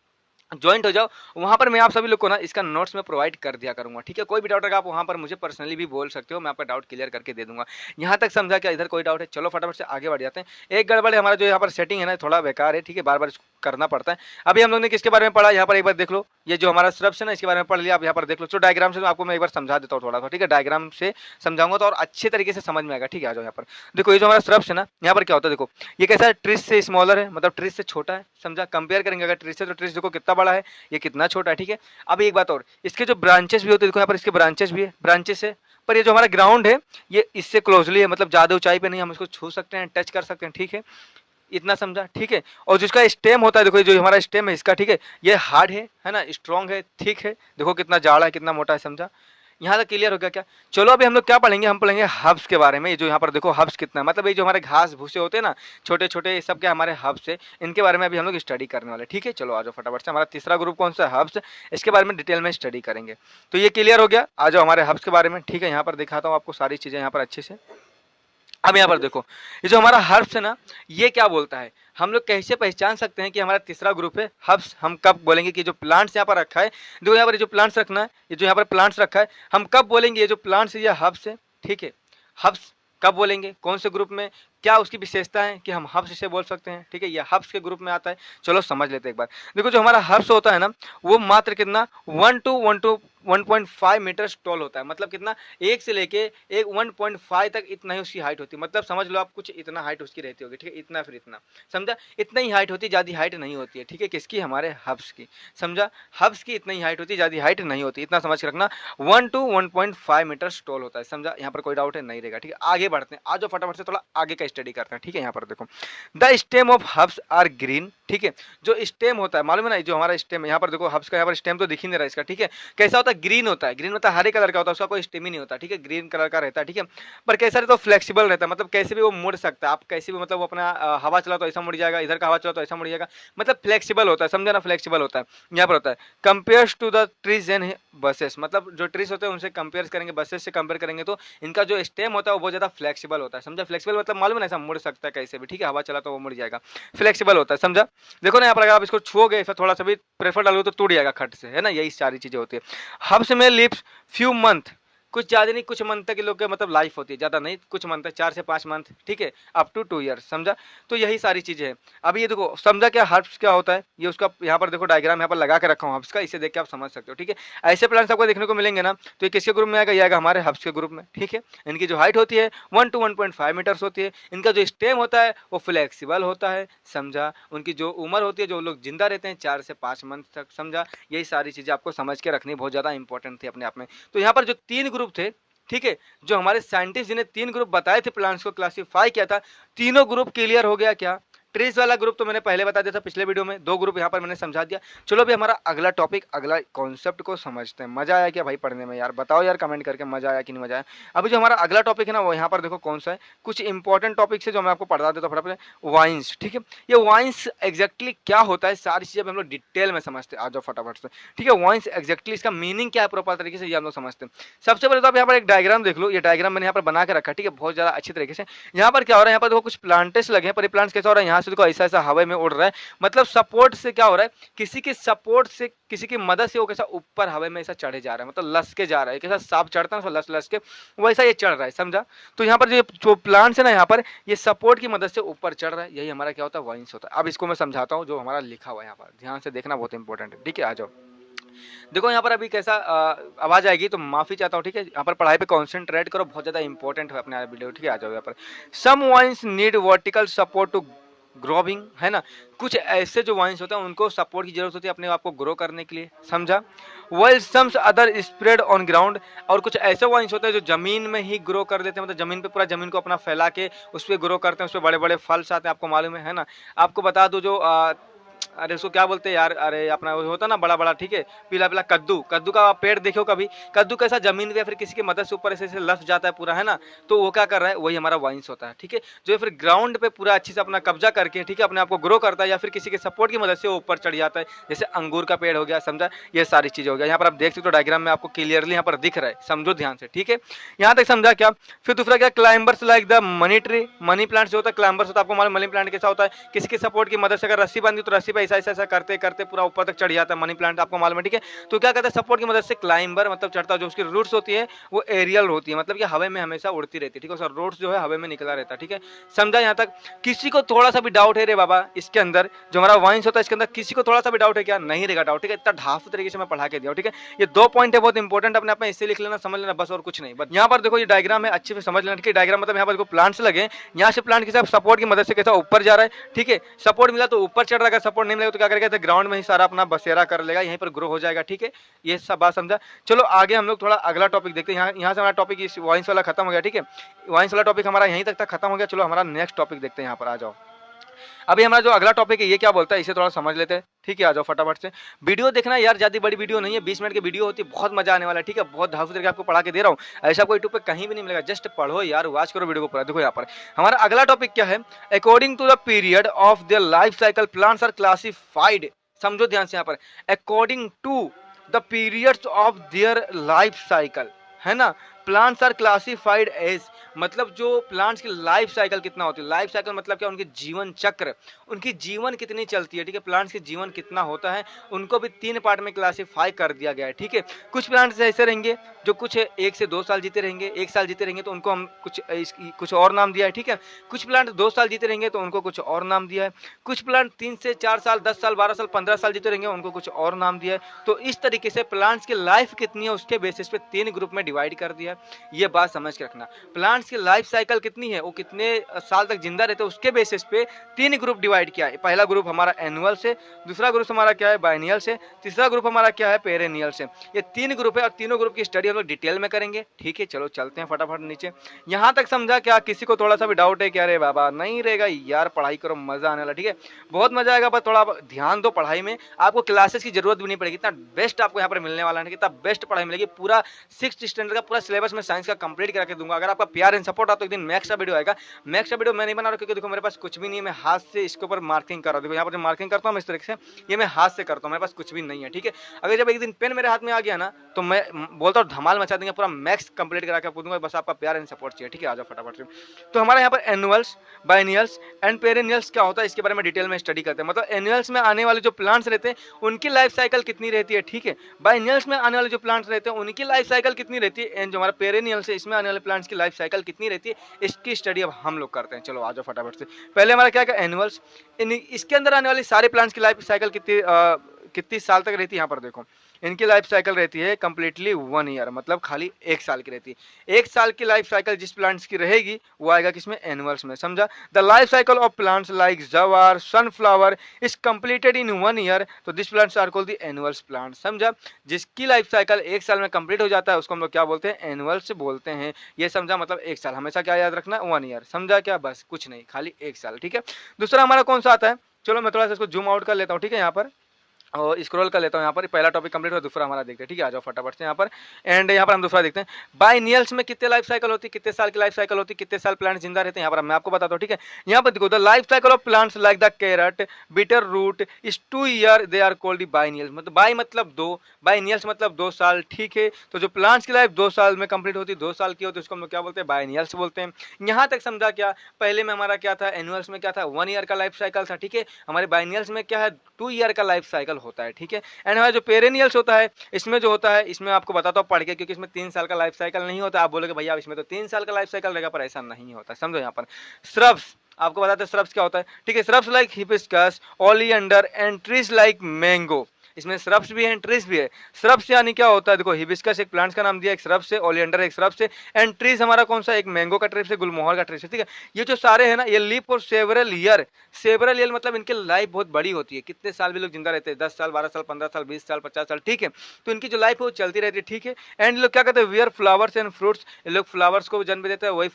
ज्वाइंट हो जाओ। वहाँ पर मैं आप सभी लोग को ना इसका नोट्स में प्रोवाइड कर दिया करूंगा। ठीक है, कोई भी डाउट अगर आप वहाँ पर मुझे पर्सनली भी बोल सकते हो, मैं आपका डाउट क्लियर करके दे दूंगा। यहाँ तक समझा क्या, इधर कोई डाउट है, चलो फटाफट से आगे बढ़ जाते हैं। एक गड़बड़ है, हमारा जो यहाँ पर सेटिंग है ना थोड़ा बेकार है। ठीक है, बार बार करना पड़ता है। अभी हम लोग ने किसके बारे में पढ़ा, यहाँ पर एक बार देख लो, ये जो हमारा स्रब्स है ना, इसके बारे में पढ़ लिया। आप यहाँ पर देख लो, तो डायग्राम से आपको मैं एक बार समझा देता हूँ थोड़ा सा, ठीक है। डायग्राम से समझाऊंगा तो और अच्छे तरीके से समझ में आएगा, ठीक है। आ जाओ यहाँ पर देखो, ये जो हमारा स्रब्स है ना, यहाँ पर क्या होता है देखो, ये कैसा है, ट्रिस से स्मॉलर है, मतलब ट्रिस से छोटा है, समझा। कंपेयर करेंगे अगर ट्रिस से, तो ट्रिस देखो कितना बड़ा है, ये कितना छोटा है, ठीक है। अब एक बात और, इसके जो ब्रांचेस भी होते हैं, देखो यहाँ पर इसके ब्रांचेस भी है, ब्रांचेस है, पर ये जो हमारा ग्राउंड है ये इससे क्लोजली है, मतलब ज्यादा ऊंचाई पे नहीं, हम इसको छू सकते हैं, टच कर सकते हैं, ठीक है। इतना समझा, ठीक है। और जिसका स्टेम होता है, देखो ये जो हमारा स्टेम है इसका, ठीक है, ये हार्ड है ना, स्ट्रॉन्ग है, ठीक है। देखो कितना जाड़ा है, कितना मोटा है, समझा। यहाँ तक क्लियर हो गया क्या? चलो अभी हम लोग क्या पढ़ेंगे, हम पढ़ेंगे हब्स के बारे में। ये जो यहाँ पर देखो हब्स कितना है, मतलब ये जो हमारे घास भूसे होते हैं ना, छोटे छोटे, ये सब क्या हमारे हब्स है, इनके बारे में अभी हम लोग स्टडी करने वाले, ठीक है। चलो आ जाओ फटाफट से, हमारा तीसरा ग्रुप कौन सा है, हब्स, इसके बारे में डिटेल में स्टडी करेंगे। तो ये क्लियर हो गया, आ जाओ हमारे हब्स के बारे में, ठीक है। यहाँ पर दिखाता हूँ आपको सारी चीजें यहाँ पर अच्छे से। अब यहाँ पर देखो, ये जो हमारा हर्ब्स है ना, ये क्या बोलता है, हम लोग कैसे पहचान सकते हैं कि हमारा तीसरा ग्रुप है हर्ब्स। हम कब बोलेंगे कि जो प्लांट्स यहाँ पर रखा है, देखो यहाँ पर जो प्लांट्स रखना है, ये जो यहाँ पर प्लांट्स रखा है, हम कब बोलेंगे ये जो प्लांट्स है ये हर्ब्स है, ठीक है। हर्ब्स कब बोलेंगे, कौन से ग्रुप में, क्या उसकी विशेषता है कि हम हर्ब्स इसे बोल सकते हैं, ठीक है। ये हर्ब्स के ग्रुप में आता है। चलो समझ लेते हैं एक बार। देखो जो हमारा हर्ब्स होता है ना, वो मात्र कितना 1.5 मीटर टॉल होता है, मतलब कितना, एक से लेके एक 1.5 तक इतना ही उसकी हाइट होती है, मतलब समझ लो आप कुछ इतना हाइट उसकी रहती होगी, ठीक है। इतना फिर इतना, समझा, इतना ही हाइट होती है, ज़्यादा हाइट नहीं होती है, ठीक है। किसकी, हमारे हर्ब्स की, समझा। हर्ब्स की इतना ही हाइट होती है, ज़्यादा हाइट नहीं होती, इतना समझ के रखना। 1 to 1.5 मीटर टॉल होता है, समझा। यहाँ पर कोई डाउट है नहीं रहेगा, ठीक है। आगे बढ़ते हैं, आज फटाफट से थोड़ा आगे का स्टडी करते हैं, ठीक है। यहाँ पर देखो, the stem of herbs are green, ठीक है। जो स्टेम होता है, मालूम है ना, जो हमारा स्टेम है, यहाँ पर देखो हर्ब्स का, यहाँ पर स्टेम तो दिख ही नहीं रहा इसका, ठीक है। कैसा होता है, ग्रीन होता है, ग्रीन होता है, हरे कलर का होता है, उसका कोई स्टेम ही नहीं होता, ठीक है। ग्रीन कलर का रहता है, ठीक है। पर कैसा रहता है, फ्लेक्सिबल रहता है, मतलब कैसे भी वो मुड़ सकता है, आप कैसे भी, मतलब वो अपना हवा चला तो ऐसा मुड़ जाएगा, इधर का हवा चला तो ऐसा मुड़ जाएगा, मतलब फ्लेक्सिबल होता है, समझा ना, फ्लेक्सिबल होता है। यहाँ पर होता है compares to the trees and bushes, मतलब जो ट्रीज होते हैं उनसे कंपेयर करेंगे, बसेस से कंपेयर करेंगे, तो इनका जो स्टेम होता है वो बहुत ज्यादा फ्लेक्सिबल होता है, समझा। फ्लेक्सिबल मतलब मालूम है ना, ऐसा मुड़ सकता है कैसे भी, ठीक है। हवा चला तो वो मुड़ जाएगा, फ्लेक्सिबल होता है, समझा। देखो ना यहाँ पर अगर आप इसको छुओगे, ऐसा थोड़ा सा भी प्रेफर डालोगे तो टूट जाएगा खट से, है ना। यही सारी चीजें होती है। हब्स में लिव्स फ्यू मंथ, कुछ ज्यादा नहीं, कुछ मंथ तक लोग के मतलब लाइफ होती है, ज्यादा नहीं, कुछ मंथ तक, 4 से 5 मंथ, ठीक है, अप टू 2 ईयर्स, समझा। तो यही सारी चीजें हैं। अब ये देखो, समझा क्या हर्ब्स क्या होता है, ये उसका यहाँ पर देखो डायग्राम यहाँ पर लगा के रखा हूँ हर्ब्स का, इसे देख के आप समझ सकते हो, ठीक है। ऐसे प्लांट्स आपको देखने को मिलेंगे ना, तो ये किसके ग्रुप में आएगा, ये आएगा हमारे हर्ब्स के ग्रुप में, ठीक है। इनकी जो हाइट होती है 1 to 1.5 मीटर्स होती है। इनका जो स्टेम होता है वो फ्लेक्सिबल होता है, समझा। उनकी जो उम्र होती है, जो लोग जिंदा रहते हैं 4 से 5 मंथ तक, समझा। यही सारी चीजें आपको समझ के रखनी बहुत ज्यादा इंपॉर्टेंट थी अपने आप में। तो यहाँ पर जो 3 ग्रुप थे, ठीक है, जो हमारे साइंटिस्ट जिन्हें 3 ग्रुप बताए थे प्लांट्स को क्लासिफाई किया था, तीनों ग्रुप क्लियर हो गया क्या? ट्रीज वाला ग्रुप तो मैंने पहले बता दिया था पिछले वीडियो में, 2 ग्रुप यहाँ पर मैंने समझा दिया। चलो अभी हमारा अगला टॉपिक, अगला कॉन्सेप्ट को समझते हैं। मजा आया क्या भाई पढ़ने में यार, बताओ यार कमेंट करके, मजा आया कि नहीं मजा आया। अभी जो हमारा अगला टॉपिक है ना, वो यहाँ पर देखो कौन सा है, कुछ इंपॉर्टेंट टॉपिक है जो मैं आपको पढ़ा देता हूँ फटाफट। वाइन्स, ठीक है। ये वाइन्स एग्जैक्टली क्या होता है, सारी चीजें हम लोग डिटेल में समझते हैं, आ जाओ फटाफट से, ठीक है। वाइन्स एग्जैक्टली इसका मीनिंग क्या है प्रॉपर तरीके से, ये हम लोग समझते हैं। सबसे पहले तो आप यहाँ पर एक डायग्राम देख लो, ये डायग्राम मैंने यहाँ पर बना के रखा, ठीक है, बहुत ज्यादा अच्छी तरीके से। यहाँ पर क्या हो रहा है, यहाँ पर देखो कुछ प्लांटेस लगे हैं, पर ये प्लांट्स कैसा हो रहा है, यहाँ से देखो ऐसा ऐसा हवा में उड़ रहा है, मतलब सपोर्ट से क्या हो रहा है, किसी के सपोर्ट से, किसी की मदद से वो कैसा ऊपर हवा में ऐसा चढ़े जा रहा है, मतलब लस के जा रहा है, कैसा सांप चढ़ता है लस लस के, वैसा ये चढ़ रहा है, समझा। तो यहाँ पर जो प्लांट्स है ना, यहाँ पर ये सपोर्ट की मदद से ऊपर चढ़ रहा है, यही हमारा क्या होता है, वाइन्स होता है। अब इसको मैं समझाता हूँ, जो हमारा लिखा हुआ है यहाँ पर, ध्यान से देखना, बहुत इंपॉर्टेंट है, ठीक है। आ जाओ देखो यहाँ पर अभी कैसा आवाज आएगी तो माफी चाहता हूँ, ठीक है। यहाँ पर पढ़ाई पे कॉन्सेंट्रेट करो, बहुत ज्यादा इंपॉर्टेंट है अपने वीडियो, ठीक है। आ जाओ यहाँ पर, some vines need vertical support to growing, है ना। कुछ ऐसे जो वाइन्स होते हैं उनको सपोर्ट की जरूरत होती है अपने आप को ग्रो करने के लिए, समझा। Well sums other spread on ground, और कुछ ऐसे वाइन्स होते हैं जो जमीन में ही ग्रो कर देते हैं, मतलब जमीन पे, पूरा जमीन को अपना फैला के उस पर ग्रो करते हैं, उस पर बड़े बड़े फल्स आते हैं, आपको मालूम है ना। आपको बता दो, जो अरे उसको क्या बोलते हैं यार, अरे अपना वो होता है ना बड़ा बड़ा, ठीक है, पीला पीला कद्दू, कद्दू का पेड़ देखो कभी, कद्दू कैसा जमीन पे फिर किसी की मदद से ऊपर ऐसे लस जाता है पूरा, है ना। तो वो क्या कर रहा है, वही हमारा वाइन्स होता है, ठीक है, जो फिर ग्राउंड पे पूरा अच्छे से अपना कब्जा करके, ठीक है, अपने आप को ग्रो करता है, या फिर किसी के सपोर्ट की मदद से वो ऊपर चढ़ जाता है, जैसे अंगूर का पेड़ हो गया, समझा। ये सारी चीजें हो गया, यहाँ पर आप देख सकते हो डायग्राम में आपको क्लियरली यहाँ पर दिख रहा है, समझो ध्यान से, ठीक है। यहाँ तक समझा क्या। फिर दूसरा क्या, climbers like the money tree, money plant जो होता है क्लाइंबर्स होता है, आपको मालूम मनी प्लांट कैसा होता है, किसी के सपोर्ट की मदद से अगर रस्सी बांधी तो रस्सी पे ऐसा ऐसा करते करते पूरा ऊपर तक चढ़ जाता है मनी प्लांट, आपको मालूम है, ठीक है। तो क्या करता है, सपोर्ट की मदद से क्लाइंबर मतलब चढ़ता है, जो उसकी रूट्स होती है वो एरियल होती है, मतलब कि हवा में हमेशा उड़ती रहती है, ठीक है, उसका रूट्स जो है हवा में निकला रहता है, ठीक है। समझा यहाँ तक? किसी को थोड़ा सा भी डाउट है रे बाबा इसके अंदर, जो हमारा वाइंस होता है इसके अंदर किसी को थोड़ा सा भी डाउट है क्या? नहीं रहेगा डाउट, ठीक है। इतना ढाफ तरीके से मैं पढ़ा के दिया, ठीक है। ये 2 पॉइंट है बहुत इंपॉर्टेंट, अपने आप में इससे लिख लेना, समझ लेना, बस और कुछ नहीं। बस यहाँ पर देखो ये डायग्राम है, अच्छे से समझ लेना, ठीक है। डायग्राम मतलब यहाँ पर देखो प्लांट्स लगे, यहाँ से प्लांट के साथ सपोर्ट की मदद से कैसा ऊपर जा रहा है, ठीक है। सपोर्ट मिला तो ऊपर चढ़ रहा है, सपोर्ट नहीं मिला तो क्या करेगा, तो ग्राउंड में ही सारा अपना बसेरा कर लेगा, यहीं पर ग्रो हो जाएगा, ठीक है। ये सब बात समझा। चलो आगे हम लोग थोड़ा अगला टॉपिक देखते हैं। यहाँ से हमारा टॉपिक इस वाइंस वाला खत्म हो गया, ठीक है। वाइंस वाला टॉपिक हमारा यहीं तक खत्म हो गया। चलो हमारा नेक्स्ट टॉपिक देखते हैं, यहाँ पर आ जाओ। अभी हमारा जो अगला टॉपिक है ये क्या बोलता है, इसे थोड़ा समझ लेते हैं, ठीक है। आ जाओ फटाफट से। वीडियो देखना यार, ज्यादा बड़ी वीडियो नहीं है, 20 मिनट की वीडियो होती है, बहुत मजा आने वाला है, ठीक है। बहुत धांसू करके आपको पढ़ा के दे रहा हूँ, ऐसा कोई यूट्यूब पे कहीं भी नहीं मिलेगा। जस्ट पढ़ो यार, वॉच करो वीडियो को पूरा। देखो यहाँ पर हमारा अगला टॉपिक क्या है, according to the period of their life cycle plants are classified. समझो ध्यान से यहाँ पर, according to the periods of their life cycle, है ना। प्लांट्स आर क्लासिफाइड एज, मतलब जो प्लांट्स की लाइफ साइकिल कितना होती है, लाइफ साइकिल मतलब क्या, उनकी जीवन चक्र, उनकी जीवन कितनी चलती है, ठीक है। प्लांट्स की जीवन कितना होता है, उनको भी 3 पार्ट में क्लासिफाई कर दिया गया है, ठीक है। कुछ प्लांट्स ऐसे रहेंगे जो कुछ 1 से 2 साल जीते रहेंगे, 1 साल जीते रहेंगे तो उनको हम कुछ और नाम दिया है, ठीक है। कुछ प्लांट 2 साल जीते रहेंगे तो उनको कुछ और नाम दिया है। कुछ प्लांट 3 से 4 साल, 10 साल, 12 साल, 15 साल जीते रहेंगे, उनको कुछ और नाम दिया है। तो इस तरीके से प्लांट्स की लाइफ कितनी है उसके बेसिस पे 3 ग्रुप में डिवाइड कर दिया है। ये बात समझ के रखना। प्लांट्स की लाइफ साइकिल कितनी है, वो कितने साल तक जिंदा रहते हैं, उसके बेसिस पे 3 ग्रुप डिवाइड किया है। पहला ग्रुप हमारा एनुअल से, दूसरा ग्रुप हमारा क्या है बायनियल से, तीसरा ग्रुप हमारा क्या है पेरेनियल से। ये 3 ग्रुप है और तीनों ग्रुप की स्टडी हम लोग डिटेल में करेंगे, ठीक है। चलो चलते हैं फटाफट नीचे। यहाँ तक समझा क्या? किसी को थोड़ा सा भी डाउट है क्या? अरे बाबा नहीं रहेगा यार, पढ़ाई करो, मजा आने वाला, ठीक है। बहुत मजा आएगा, बस थोड़ा ध्यान दो पढ़ाई में, आपको क्लासेस की जरूरत भी नहीं पड़ेगी। इतना बेस्ट आपको यहाँ पर मिलने वाला है, कितना बेस्ट पढ़ाई मिलेगी। पूरा 6th स्टैंडर्ड का पूरा सिलेबस में साइंस का कंप्लीट करा के दूंगा। अगर आपका प्यार एंड सपोर्ट आता तो एक दिन मैक्स का वीडियो आएगा। मैक्स का वीडियो मैं नहीं बना रहा क्योंकि देखो मेरे पास कुछ भी नहीं है, मैं हाथ से इसके ऊपर मार्किंग कर रहा हूँ। देखो यहाँ पर मार्किंग करता हूँ इस तरीके से, ये मैं हाथ से करता हूँ, मेरे पास कुछ भी नहीं है, ठीक है। अगर जब एक दिन पेन मेरे हाथ में आ गया ना तो मैं बोलता हूँ धमाल मचा देंगे, पूरा मैक्स कंप्लीट करा के दूंगा। बस आपका प्यार एंड सपोर्ट चाहिए, ठीक है। आ जाओ फटाफट से। तो हमारे यहाँ पर एनुअल्स, बायनियल्स एंड पेरेनियल्स क्या होता है इसके बारे में डिटेल में स्टडी करते हैं। मतलब एनुअल्स में आने वाले जो प्लांट्स रहते हैं उनकी लाइफ साइकिल कितनी रहती है, ठीक है। बायनियल्स में आने वाले जो प्लांट्स रहते हैं उनकी लाइफ साइकिल कितनी रहती है, एंड जो हमारा पेरेनियल्स है इसमें आने वाले प्लांट्स की लाइफ साइकिल कितनी रहती है, इसकी स्टडी अब हम लोग करते हैं। चलो आ जाओ फटाफट से। पहले हमारा क्या है एनुअल्स, इसके अंदर आने वाले सारे प्लांट्स की लाइफ साइकिल कितनी साल तक रहती है। यहाँ पर देखो इनकी लाइफ साइकिल रहती है कंप्लीटली 1 ईयर, मतलब खाली 1 साल की रहती है। 1 साल की लाइफ साइकिल जिस प्लांट्स की रहेगी वो आएगा किसमें, एनुअल्स में। समझा? The life cycle of plants like jowar, sunflower is completed in 1 year, तो this plants are called the annuals plant. समझा? जिसकी लाइफ साइकिल 1 साल में कंप्लीट हो जाता है उसको हम लोग क्या बोलते हैं, एनुअल्स बोलते हैं। ये समझा? मतलब 1 साल, हमेशा क्या याद रखना, 1 ईयर। समझा क्या? बस कुछ नहीं, खाली 1 साल, ठीक है। दूसरा हमारा कौन सा आता है, चलो मैं थोड़ा सा इसको जूम आउट कर लेता हूँ, ठीक है। यहाँ पर और स्क्रॉल कर लेता हूँ। यहाँ पर पहला टॉपिक कंप्लीट हुआ, दूसरा हमारा देखते हैं, ठीक है। आ जाओ फटाफट से यहाँ पर। एंड यहाँ पर हम दूसरा देखते हैं, बायनियल्स में कितने लाइफ साइकिल होती है, कितने साल की लाइफ साइकिल होती है, कितने साल प्लांट जिंदा रहते हैं। यहाँ पर मैं आपको बताता हूँ, ठीक है। यहाँ पर देखो the life cycle of plants like the carrot, bitter root is 2 year, they are called biennials. मतलब बाय मतलब 2, बायनियल्स मतलब 2 साल, ठीक है। तो जो प्लांट्स की लाइफ 2 साल में कंप्लीट होती है, 2 साल की होती है, उसको हम लोग क्या बोलते हैं, बायनियल्स बोलते हैं। यहाँ तक समझा क्या? पहले में हमारा क्या था, एनुअल्स में क्या था, 1 ईयर का लाइफ साइकिल था, ठीक है। हमारे बायनियल्स में क्या है, 2 ईयर का लाइफ साइकिल होता है, ठीक है। एंड हमारा जो पेरेनियल्स होता है इसमें जो होता है, इसमें आपको बताता हूँ पढ़ के, क्योंकि इसमें 3 साल का लाइफ साइकिल नहीं होता। आप बोलोगे भैया इसमें तो 3 साल का लाइफ साइकिल रहेगा, पर ऐसा नहीं होता। समझो यहाँ पर श्रब्स, आपको बताते हैं श्रब्स क्या होता है, ठीक है। Shrubs like hibiscus, oleander and trees like mango, इसमें श्रब्स भी हैं, ट्रीज भी है। श्रब्स यानी क्या होता है, देखो हिबिस्कस एक प्लांट्स का नाम दिया, एक श्रब से, ओलियंडर एक श्रब से, एंड ट्रीज हमारा कौन सा, एक मैंगो का ट्री से, गुलमोहर का ट्री से, ठीक है। ये जो सारे हैं ना ये live for several year, several year मतलब इनकी लाइफ बहुत बड़ी होती है, कितने साल भी लोग जिंदा रहते हैं, 10 साल, 12 साल, 15 साल, 20 साल, 50 साल, ठीक है। तो इनकी जो लाइफ है वो चलती रहती है, ठीक है। एंड लोग क्या कहते हैं, वियर फ्लावर्स एंड फ्रूट्स, ये लोग फ्लावर्स को जन्म देते हैं, वही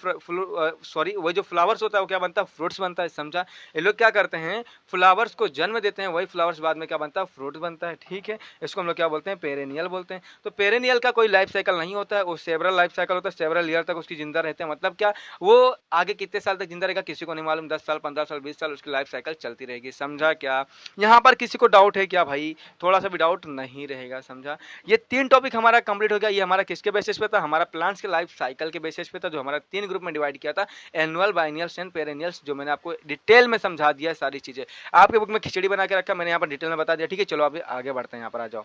वही जो फ्लावर्स होता है वो क्या बनता है, फ्रूट्स बनता है। समझा? ये लोग क्या करते हैं, फ्लावर्स को जन्म देते हैं, वही फ्लावर्स बाद में क्या बनता है, फ्रूट बनता है। है, ठीक है। इसको हम लोग क्या बोलते हैं, पेरेनियल बोलते हैं। तो पेरेनियल का कोई लाइफ साइकिल नहीं होता है, वो सेवरल लाइफ साइकिल होता है, सेवरल ईयर तक उसकी जिंदा रहते हैं। मतलब क्या, वो आगे कितने साल तक जिंदा रहेगा किसी को नहीं मालूम, 10 साल, 15 साल, 20 साल उसकी लाइफ साइकिल चलती रहेगी। समझा क्या? यहाँ पर किसी को डाउट है क्या भाई? थोड़ा सा भी डाउट नहीं रहेगा, समझा? ये 3 टॉपिक हमारा कंप्लीट हो गया। ये हमारा किसके बेसिस पे था? हमारा प्लांट्स के लाइफ साइकिल के बेसिस पे था, जो हमारा 3 ग्रुप में डिवाइड किया था, एनुअल, बाइनियल्स एंड पेरेनियल्स, जो मैंने आपको डिटेल में समझा दिया सारी चीजें। आपके बुक में खिचड़ी बना के रखा, मैंने यहाँ पर डिटेल में बता दिया, ठीक है। चलो अभी आगे बढ़ते हैं, यहाँ पर आ जाओ।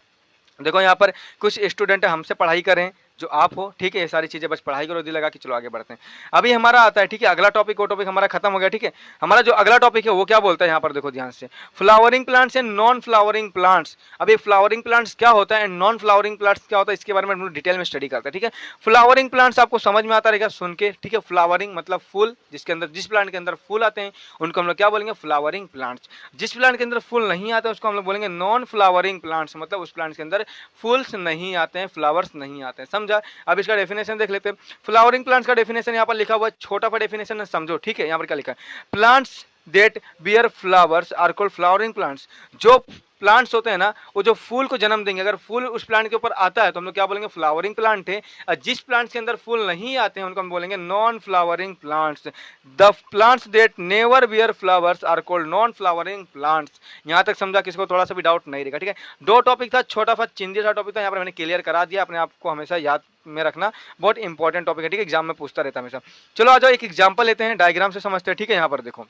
देखो यहाँ पर कुछ स्टूडेंट हमसे पढ़ाई करें, जो आप हो, ठीक है। ये सारी चीजें बस पढ़ाई करो, दिल लगा के। चलो आगे बढ़ते हैं। अभी हमारा आता है, ठीक है, अगला टॉपिक। वो टॉपिक हमारा खत्म हो गया, ठीक है। हमारा जो अगला टॉपिक है वो क्या बोलता है, यहाँ पर देखो ध्यान से, flowering plants and non flowering plants. अभी फ्लावरिंग प्लांट्स क्या होता है एंड नॉन फ्लावरिंग प्लांट्स क्या होता है, इसके बारे में हम लोग डिटेल में स्टडी करते हैं, ठीक है। फ्लावरिंग प्लांट्स आपको समझ में आता रहेगा सुन के, ठीक है। फ्लावरिंग मतलब फूल, जिसके अंदर, जिस प्लांट के अंदर फूल आते हैं उनको हम लोग क्या बोलेंगे, फ्लावरिंग प्लांट्स। जिस प्लांट के अंदर फूल नहीं आते उसको हम लोग बोलेंगे नॉन फ्लावरिंग प्लांट्स, मतलब उस प्लांट के अंदर फूल्स नहीं आते हैं, फ्लावर्स नहीं आते हैं, समझा? अब इसका डेफिनेशन देख लेते हैं। फ्लावरिंग प्लांट्स का डेफिनेशन यहाँ पर लिखा हुआ है, छोटा सा डेफिनेशन है, समझो, ठीक है। यहाँ पर क्या लिखा है, plants that bear flowers are called flowering plants. जो प्लांट्स होते हैं ना, वो जो फूल को जन्म देंगे, अगर फूल उस प्लांट के ऊपर आता है तो हम लोग क्या बोलेंगे, फ्लावरिंग प्लांट है। और जिस प्लांट्स के अंदर फूल नहीं आते हैं उनको हम बोलेंगे non flowering plants. The plants that never bear flowers are called non flowering plants. यहाँ तक समझा? किसी को थोड़ा सा भी डाउट नहीं रहेगा, ठीक है। 2 टॉपिक था, छोटा सा चिंदी सा टॉपिक था, यहाँ पर मैंने क्लियर करा दिया। अपने आप को हमेशा याद में रखना, बहुत इंपॉर्टेंट टॉपिक है, ठीक है। एग्जाम में पूछता रहता है हमेशा। चलो आ जाओ, एक एग्जाम्पल लेते हैं, डायग्राम से समझते हैं, ठीक है। यहाँ पर देखो,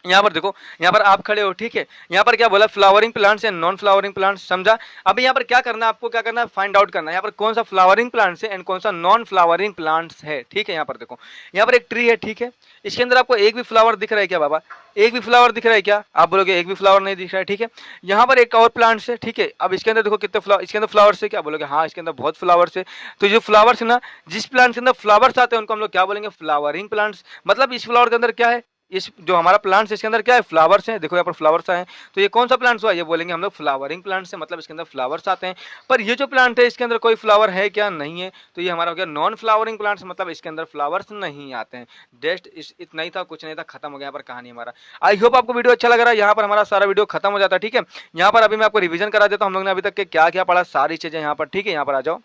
यहाँ पर देखो, यहाँ पर आप खड़े हो, ठीक है। यहाँ पर क्या बोला, flowering plants and non flowering plants, समझा? अभी यहाँ पर क्या करना है आपको, क्या करना है, फाइंड आउट करना है यहाँ पर कौन सा फ्लावरिंग प्लांट्स है एंड कौन सा नॉन फ्लावरिंग प्लांट्स है, ठीक है। यहाँ पर देखो, यहाँ पर एक ट्री है, ठीक है। इसके अंदर आपको एक भी फ्लावर दिख रहा है क्या बाबा? एक भी फ्लावर दिख रहा है क्या? आप बोलोगे एक भी फ्लावर नहीं दिख रहा है, ठीक है। यहाँ पर एक और प्लांट्स है, ठीक है। अब इसके अंदर देखो कितने फ्लावर, इसके अंदर फ्लावर्स है क्या? बोलोगे हाँ, इसके अंदर बहुत फ्लावर्स है। तो जो फ्लावर्स है ना, जिस प्लांट के अंदर फ्लावर्स आते हैं उनको हम लोग क्या बोलेंगे, फ्लावरिंग प्लांट्स। मतलब इस फ्लावर के अंदर क्या है, इस जो हमारा प्लांट्स है इसके अंदर क्या है, फ्लावर्स हैं। देखो यहाँ पर फ्लावर्स आए हैं, तो ये कौन सा प्लांट्स हुआ, ये बोलेंगे हम लोग फ्लावरिंग प्लांट्स है, मतलब इसके अंदर फ्लावर्स आते हैं। पर ये जो प्लांट है इसके अंदर कोई फ्लावर है क्या? नहीं है। तो ये हमारा हो गया नॉन फ्लावरिंग प्लांट्स, मतलब इसके अंदर फ्लावर्स नहीं आते हैं। जस्ट इतना ही था, कुछ नहीं था, खत्म हो गया यहाँ पर कहानी हमारा। आई होप आपको वीडियो अच्छा लग रहा है। यहाँ पर हमारा सारा वीडियो खत्म हो जाता है, ठीक है। यहाँ पर अभी मैं आपको रिविजन करा देता हूँ, हम लोग ने अभी तक के क्या क्या पढ़ा, सारी चीजें यहाँ पर, ठीक है। यहाँ पर आ जाओ,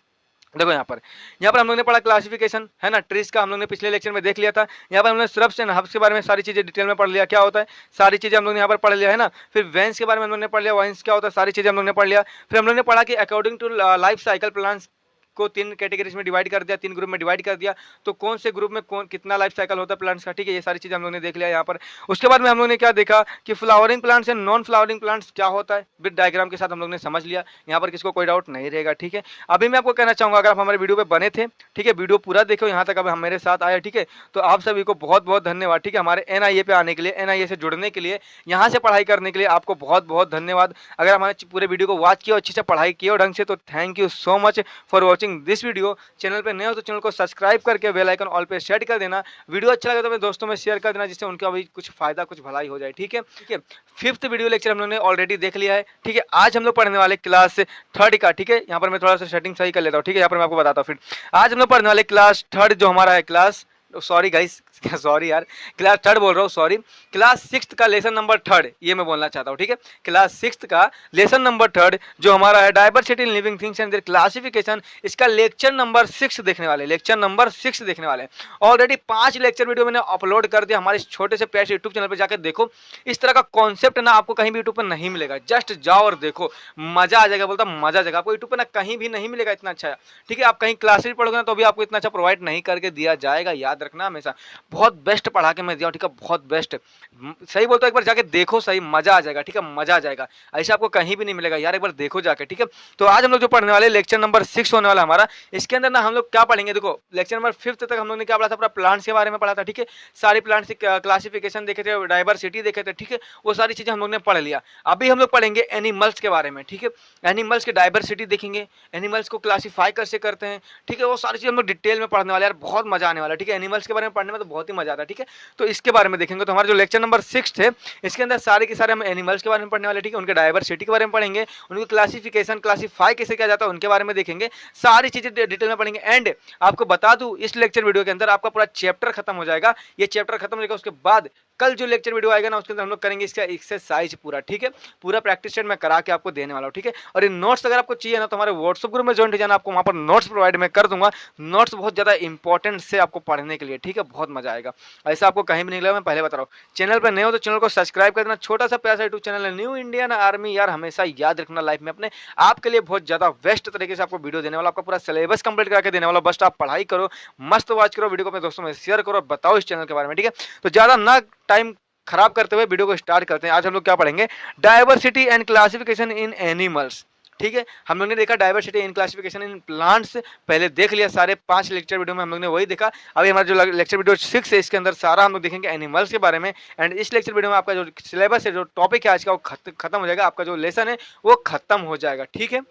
देखो यहाँ पर हम लोग ने पढ़ा क्लासिफिकेशन, है ना, ट्रीज का हम लोग ने पिछले लेक्चर में देख लिया था। यहाँ पर हमने श्रब्स एंड हर्ब्स के बारे में सारी चीजें डिटेल में पढ़ लिया, क्या होता है, सारी चीजें हम लोग ने यहाँ पर पढ़ लिया, है ना। फिर वेन्स के बारे में हम लोग ने पढ़ लिया, वाइन्स क्या होता है, सारी चीजें हम लोग ने पढ़ लिया। फिर हम लोग ने पढ़ा कि according to life cycle plants को 3 कैटेगरीज में डिवाइड कर दिया, 3 ग्रुप में डिवाइड कर दिया। तो कौन से ग्रुप में कौन कितना लाइफ साइकिल होता है प्लांट्स का, ठीक है। ये सारी चीजें हम लोग ने देख लिया यहाँ पर। उसके बाद में हम लोग ने क्या देखा कि flowering plants and non flowering plants क्या होता है, विद डायग्राम के साथ हम लोग ने समझ लिया। यहाँ पर किसको कोई डाउट नहीं रहेगा, ठीक है। अभी मैं आपको कहना चाहूंगा, अगर आप हमारे वीडियो पे बने थे, ठीक है, वीडियो पूरा देखो यहाँ तक, अब हम मेरे साथ आए, ठीक है, तो आप सभी को बहुत बहुत धन्यवाद, ठीक है। हमारे NIA पे आने के लिए, NIA से जुड़ने के लिए, यहाँ से पढ़ाई करने के लिए आपको बहुत बहुत धन्यवाद। अगर हमारे पूरे वीडियो को वॉच किया, अच्छे से पढ़ाई किया ढंग से, तो thank you so much for watching this video. Channel पे नए हो तो चैनल को सब्सक्राइब करके बेल आइकन ऑल पे सेट कर देना। वीडियो अच्छा लगे तो अपने दोस्तों में शेयर कर देना, जिससे उनका भी कुछ फायदा, कुछ भलाई हो जाए, ठीक है। ठीक है, 5th वीडियो लेक्चर हम लोगों ने ऑलरेडी देख लिया है, ठीक है। आज हम लोग पढ़ने वाले क्लास 3rd का, ठीक है। यहाँ पर मैं थोड़ा सा सेटिंग सही कर लेता हूँ, ठीक है। यहाँ पर मैं आपको बताता हूँ। फिर आज हम लोग पढ़ने वाले क्लास 3rd जो हमारा है, क्लास, सॉरी गाइस, सॉरी यार, क्लास 3rd बोल रहा हूँ, सॉरी, क्लास 6th का लेसन नंबर 3rd, ये मैं बोलना चाहता हूँ, ठीक है। क्लास 6th का लेसन नंबर 3rd जो हमारा है, diversity in living things and their classification, इसका लेक्चर नंबर 6 देखने वाले, लेक्चर नंबर 6 देखने वाले। ऑलरेडी 5 लेक्चर वीडियो मैंने अपलोड कर दिया हमारे छोटे से प्यारे यूट्यूब चैनल पर, जाकर देखो। इस तरह का कॉन्सेप्ट ना आपको कहीं भी यूट्यूब पर नहीं मिलेगा, जस्ट जाओ और देखो, मजा आ जाएगा, बोलता मजा आ जाएगा। आपको यूट्यूब पर ना कहीं भी नहीं मिलेगा इतना अच्छा, ठीक है। आप कहीं क्लासेस पढ़ोगे ना तो भी आपको इतना अच्छा प्रोवाइड नहीं करके दिया जाएगा, याद रखना हमेशा। बहुत बेस्ट पढ़ा के मैं दिया हूं, ठीक है, बहुत बेस्ट, सही बोलता हूं, एक बार जाके देखो, सही मजा आ जाएगा, ठीक है, मजा आ जाएगा। ऐसा आपको कहीं भी नहीं मिलेगा यार, एक बार देखो जाके, ठीक है। तो आज हम लोग जो पढ़ने वाले लेक्चर नंबर 6 होने वाला हमारा, इसके अंदर ना हम लोग क्या पढ़ेंगे, देखो लेक्चर नंबर 5th तक हम लोग ने क्या पढ़ा था, पूरा प्लांट्स के बारे में पढ़ा था, ठीक है। सारी प्लांट्स की क्लासिफिकेशन देखे थे, डाइवर्सिटी देखे थे, ठीक है, वो सारी चीजें हम लोग ने पढ़ लिया। अभी हम लोग पढ़ेंगे एनिमल्स के बारे में, ठीक है। एनिमल्स की डाइवर्सिटी देखेंगे, एनिमल्स को क्लासीफाई कैसे करते हैं, ठीक है, वो सारी चीज हम लोग डिटेल में पढ़ने वाले यार, बहुत मजा आने वाला, ठीक है। एनिमल्स के बारे में पढ़ने में तो बहुत ही मजा आता है, ठीक है। तो इसके बारे में देखेंगे। तो हमारा जो लेक्चर नंबर 6 है, इसके अंदर सारे के सारे हम एनिमल्स के बारे में पढ़ने वाले, ठीक है। उनके डाइवर्सिटी के बारे में पढ़ेंगे, उनकी क्लासिफिकेशन, क्लासीफाई कैसे किया जाता है उनके बारे में देखेंगे, सारी चीजें डिटेल में पढ़ेंगे। एंड आपको बता दूं, इस लेक्चर वीडियो के अंदर आपका पूरा चैप्टर खत्म हो जाएगा। ये चैप्टर खत्म हो जाएगा, उसके बाद कल जो लेक्चर वीडियो आएगा ना उसके अंदर हम लोग करेंगे इसका एक्सरसाइज पूरा, ठीक है। पूरा प्रैक्टिस सेट मैं करा के आपको देने वाला हूँ, ठीक है। और ये नोट्स अगर आपको चाहिए ना तो हमारे व्हाट्सएप ग्रुप में ज्वाइन हो जाना, आपको वहाँ पर नोट्स प्रोवाइड मैं कर दूंगा। नोट्स बहुत ज़्यादा इंपॉर्टेंट से आपको पढ़ने के लिए, ठीक है, बहुत मजा आएगा। ऐसा आपको कहीं भी नहीं लगेगा, मैं पहले बता रहा हूँ। चैनल पर नए हो तो चैनल को सब्सक्राइब कर देना, छोटा सा प्यारा सा यूट्यूब चैनल है न्यू इंडियन आर्मी। यार हमेशा याद रखना लाइफ में अपने आपके लिए बहुत ज़्यादा बेस्ट तरीके से आपको वीडियो देने वाला, आपका पूरा सिलेबस कंप्लीट करके देने वाला। बस आप पढ़ाई करो, मस्त वॉच करो, वीडियो को अपने दोस्तों में शेयर करो और बताओ इस चैनल के बारे में, ठीक है। तो ज़्यादा ना टाइम खराब करते हुए वीडियो को स्टार्ट करते हैं। आज हम लोग क्या पढ़ेंगे, diversity and classification in animals, ठीक है। हम लोग ने देखा diversity in classification in plants, पहले देख लिया, सारे 5 लेक्चर वीडियो में हम लोग ने वही देखा। अभी हमारा जो लेक्चर वीडियो 6 है इसके अंदर सारा हम लोग देखेंगे एनिमल्स के बारे में। एंड इस लेक्चर वीडियो में आपका जो सिलेबस है, जो टॉपिक है आज का, वो खत्म हो जाएगा, आपका जो लेसन है वो खत्म हो जाएगा, ठीक है।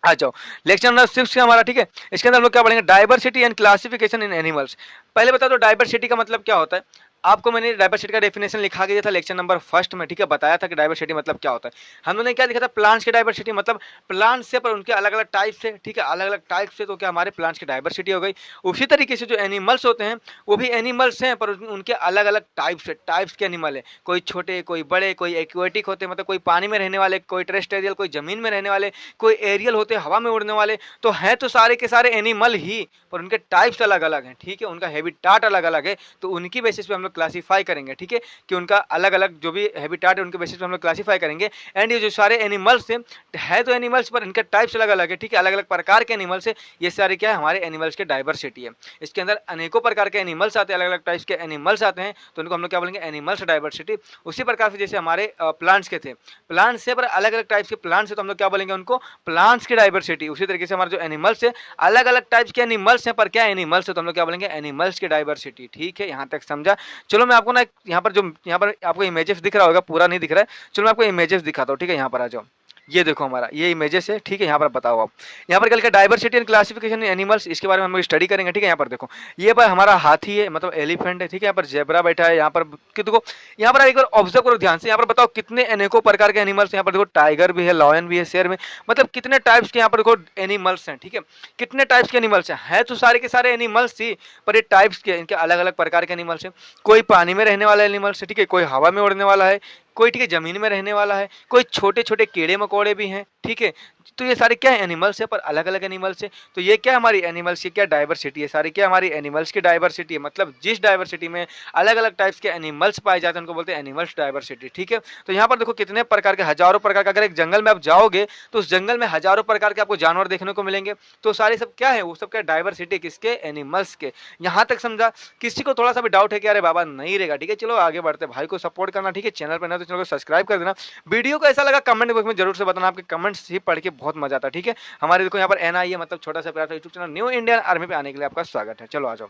आ जाओ, लेक्चर नंबर 6 हमारा, ठीक है। इसके अंदर हम लोग क्या पढ़ेंगे, diversity and classification in animals. पहले बता दो डाइवर्सिटी का मतलब क्या होता है। आपको मैंने डाइवर्सिटी का डेफिनेशन लिखा गया था लेक्चर नंबर 1 में, ठीक है। बताया था कि डाइवर्सिटी मतलब क्या होता है। हम लोगों ने क्या लिखा था, प्लांट्स की डाइवर्सिटी मतलब प्लांट्स से पर उनके अलग अलग टाइप से, ठीक है, अलग अलग टाइप से, तो क्या हमारे प्लांट्स की डाइवर्सिटी हो गई। उसी तरीके से जो एनिमल्स होते हैं वो भी एनिमल्स हैं, पर उनके अलग अलग टाइप्स के एनिमल है। कोई छोटे, कोई बड़े, कोई एक्वेटिक होते हैं मतलब कोई पानी में रहने वाले, कोई टेरेस्ट्रियल, कोई जमीन में रहने वाले, कोई एरियल होते हैं हवा में उड़ने वाले। तो हैं तो सारे के सारे एनिमल ही, पर उनके टाइप्स अलग अलग हैं, ठीक है, उनका हैबिटाट अलग अलग है। तो उनकी बेसिस पे हम लोग क्लासीफाई करेंगे, ठीक है, कि उनका अलग अलग जो भी हैबिटाट है उनके बेसिस पे हम लोग क्लासीफाई करेंगे। एंड ये जो सारे एनिमल्स है तो एनिमल्स, पर इनके टाइप्स अलग अलग है, ठीक है, अलग अलग प्रकार के एनिमल्स है। ये सारे क्या है, हमारे एनिमल्स के डाइवर्सिटी है। इसके अंदर अनेकों प्रकार के एनिमल्स आते हैं, अलग अलग टाइप्स के एनिमल्स आते हैं, तो उनको हम लोग क्या बोलेंगे, एनिमल्स डाइवर्सिटी। उसी प्रकार से जैसे हमारे प्लांट्स के थे, प्लांट्स से पर अलग अलग टाइप्स के प्लांट्स है, तो हम लोग क्या बोलेंगे उनको, प्लांट्स की डाइवर्सिटी। उसी तरीके से हमारे जो एनिमल्स है, अलग अलग टाइप्स के एनिमल्स हैं, पर क्या एनिमल्स है, तो हम लोग क्या बोलेंगे, एनिमल्स की डाइवर्सिटी, ठीक है। यहाँ तक समझा। चलो मैं आपको ना यहाँ पर आपको इमेजेस दिख रहा होगा, पूरा नहीं दिख रहा है, चलो मैं आपको इमेजेस दिखाता हूँ, ठीक है। यहाँ पर आ जाओ, ये देखो हमारा ये इमेजेस है, ठीक है। यहाँ पर बताओ आप, यहाँ पर क्या लिखा है, diversity and classification in animals, इसके बारे में हम लोग स्टडी करेंगे, ठीक है। यहाँ पर देखो, ये पर हमारा हाथी है, मतलब एलिफेंट है, ठीक है। यहाँ पर जेब्रा बैठा है, यहाँ पर देखो, यहाँ पर एक बार ऑब्जर्व करो ध्यान से। यहाँ पर बताओ कितने अनेकों प्रकार के एनिमल्स, यहाँ पर देखो टाइगर भी है, लॉयन भी है, शेर में, मतलब कितने टाइप्स के यहाँ पर देखो एनिमल्स हैं, ठीक है। कितने टाइप्स के एनिमल्स हैं तो सारे के सारे एनिमल्स ही, पर ये टाइप्स के, इनके अलग अलग प्रकार के एनिमल्स हैं। कोई पानी में रहने वाला एनिमल्स है, ठीक है, कोई हवा में उड़ने वाला है, कोई ठीक है जमीन में रहने वाला है, कोई छोटे छोटे कीड़े मकोड़े भी हैं, ठीक है। तो ये सारे क्या है, एनिमल्स है, पर अलग अलग एनिमल्स है। तो ये क्या हमारी एनिमल्स की क्या डाइवर्सिटी है, सारी क्या हमारी एनिमल्स की डाइवर्सिटी है। मतलब जिस डाइवर्सिटी में अलग अलग टाइप्स के एनिमल्स पाए जाते हैं उनको बोलते हैं एनिमल्स डाइवर्सिटी, ठीक है। तो यहाँ पर देखो कितने प्रकार के, हजारों प्रकार के, अगर एक जंगल में आप जाओगे तो उस जंगल में हजारों प्रकार के आपको जानवर देखने को मिलेंगे। तो सारे सब क्या है, वो सब क्या डाइवर्सिटी किसके, एनिमल्स के। यहाँ तक समझा। किसी को थोड़ा सा भी डाउट है कि अरे बाबा नहीं रहेगा, ठीक है, चलो आगे बढ़ते, भाई को सपोर्ट करना, ठीक है। चैनल पर ना तो चैनल को सब्सक्राइब कर देना। वीडियो को ऐसा लगा कमेंट बॉक्स में जरूर से बताना, आपके कमेंट्स ही पढ़ के बहुत मजा आता है, ठीक है। हमारे देखो यहाँ पर एनआई है, मतलब छोटा सा प्यारा YouTube channel new Indian army पे आने के लिए आपका स्वागत है। चलो आ जाओ,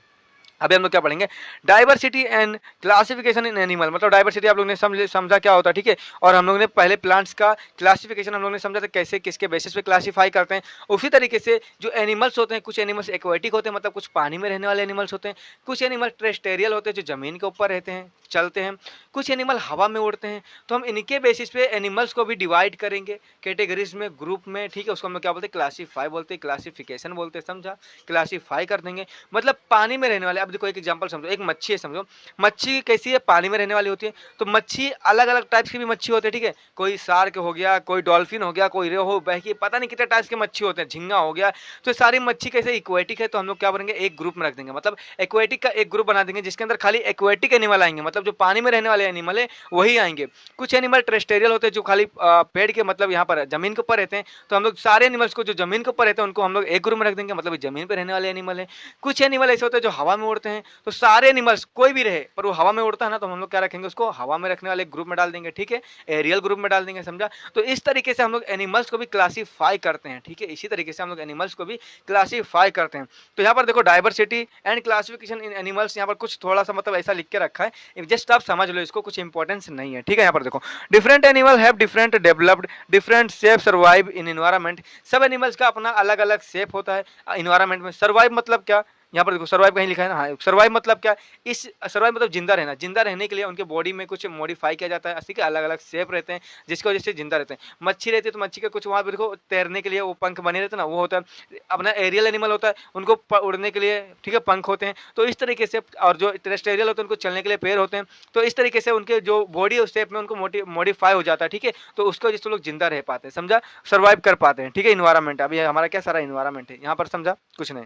अभी हम लोग क्या पढ़ेंगे, diversity and classification in animal. मतलब डाइवर्सिटी आप लोग ने समझा क्या होता है, ठीक है। और हम लोग ने पहले प्लांट्स का क्लासिफिकेशन हम लोग ने समझा था, कैसे किसके बेसिस पे क्लासीफाई करते हैं। उसी तरीके से जो एनिमल्स होते हैं, कुछ एनिमल्स एक्वेटिक होते हैं, मतलब कुछ पानी में रहने वाले एनिमल्स होते हैं, कुछ एनिमल टेरेस्ट्रियल होते हैं जो जमीन के ऊपर रहते हैं, चलते हैं, कुछ एनिमल हवा में उड़ते हैं। तो हम इनके बेसिस पे एनिमल्स को भी डिवाइड करेंगे कैटेगरीज में, ग्रुप में, ठीक है। उसको हम लोग क्या बोलते हैं, क्लासीफाई बोलते हैं, क्लासिफिकेशन बोलते हैं, समझा। क्लासीफाई कर देंगे, मतलब पानी में रहने वाले। अब देखो एक एग्जांपल समझो, एक मच्छी है, समझो मच्छी कैसी है, पानी में रहने वाली होती है। तो मच्छी अलग अलग टाइप्स की भी मच्छी होती है, ठीक है। कोई शार्क हो गया, कोई डॉल्फिन हो गया, कोई रेहू, बहकी, पता नहीं कितने टाइप्स के मच्छी होते हैं, झींगा हो गया। तो सारी मच्छी कैसे इक्वेटिक है, तो हम लोग क्या करेंगे, एक ग्रुप में रख देंगे। मतलब एक्वेटिक का एक ग्रुप बना देंगे जिसके अंदर खाली एक्वेटिक एनिमल आएंगे, मतलब जो पानी में रहने वाले एनिमल है वही आएंगे। कुछ एनिमल टेरेस्ट्रियल होते हैं जो खाली पेड़ के, मतलब यहाँ पर जमीन के ऊपर रहते हैं। तो हम लोग सारे एनिमल्स को जो जमीन के ऊपर रहते हैं उनको हम लोग एक ग्रुप में रख देंगे, मतलब जमीन पर रहने वाले एनिमल है। कुछ एनिमल ऐसे होते हैं जो हवा में उड़ते हैं। तो सारे एनिमल्स कोई भी रहे पर वो हवा में उड़ता है ना, तो हम लोग क्या रखेंगे, उसको हवा में रखने वाले ग्रुप में डाल देंगे, ठीक है, एरियल ग्रुप में डाल देंगे, समझा। तो इस तरीके से हम लोग एनिमल्स को भी क्लासीफाई करते हैं, ठीक है। इसी तरीके से हम लोग एनिमल्स को भी क्लासीफाई करते हैं। तो यहाँ पर देखो diversity and classification in animals, यहाँ पर कुछ थोड़ा सा मतलब ऐसा लिख के रखा है, जस्ट आप समझ लो इसको, कुछ इंपॉर्टेंस नहीं है, ठीक है। यहाँ पर देखो different animal have different developed different shape survive in environment. सब एनिमल्स का अपना अलग अलग शेप होता है एनवायरनमेंट में। सर्वाइव मतलब क्या, यहाँ पर देखो सर्वाइव कहीं लिखा है ना, हाँ सर्वाइव मतलब क्या, इस सर्वाइव मतलब जिंदा रहना, जिंदा रहने के लिए उनके बॉडी में कुछ मॉडिफाई किया जाता है, इसी के अलग अलग शेप रहते हैं जिसकी वजह से जिंदा रहते हैं। मच्छी रहती है तो मच्छी के कुछ वहाँ पर देखो तैरने के लिए वो पंख बने रहते हैं ना, वो होता है। अपना एरियल एनिमल होता है, उनको उड़ने के लिए ठीक है पंख होते हैं, तो इस तरीके से। और जो टेरेस्टेरियल होते हैं उनको चलने के लिए पैर होते हैं, तो इस तरीके से उनके जो बॉडी उस शेप में उनको मॉडिफाई हो जाता है, ठीक है। तो उसको जिससे लोग जिंदा रह पाते हैं, समझा, सर्वाइव कर पाते हैं, ठीक है। इन्वायरमेंट, अभी हमारा क्या सारा इन्वायरमेंट है यहाँ पर, समझा, कुछ नहीं।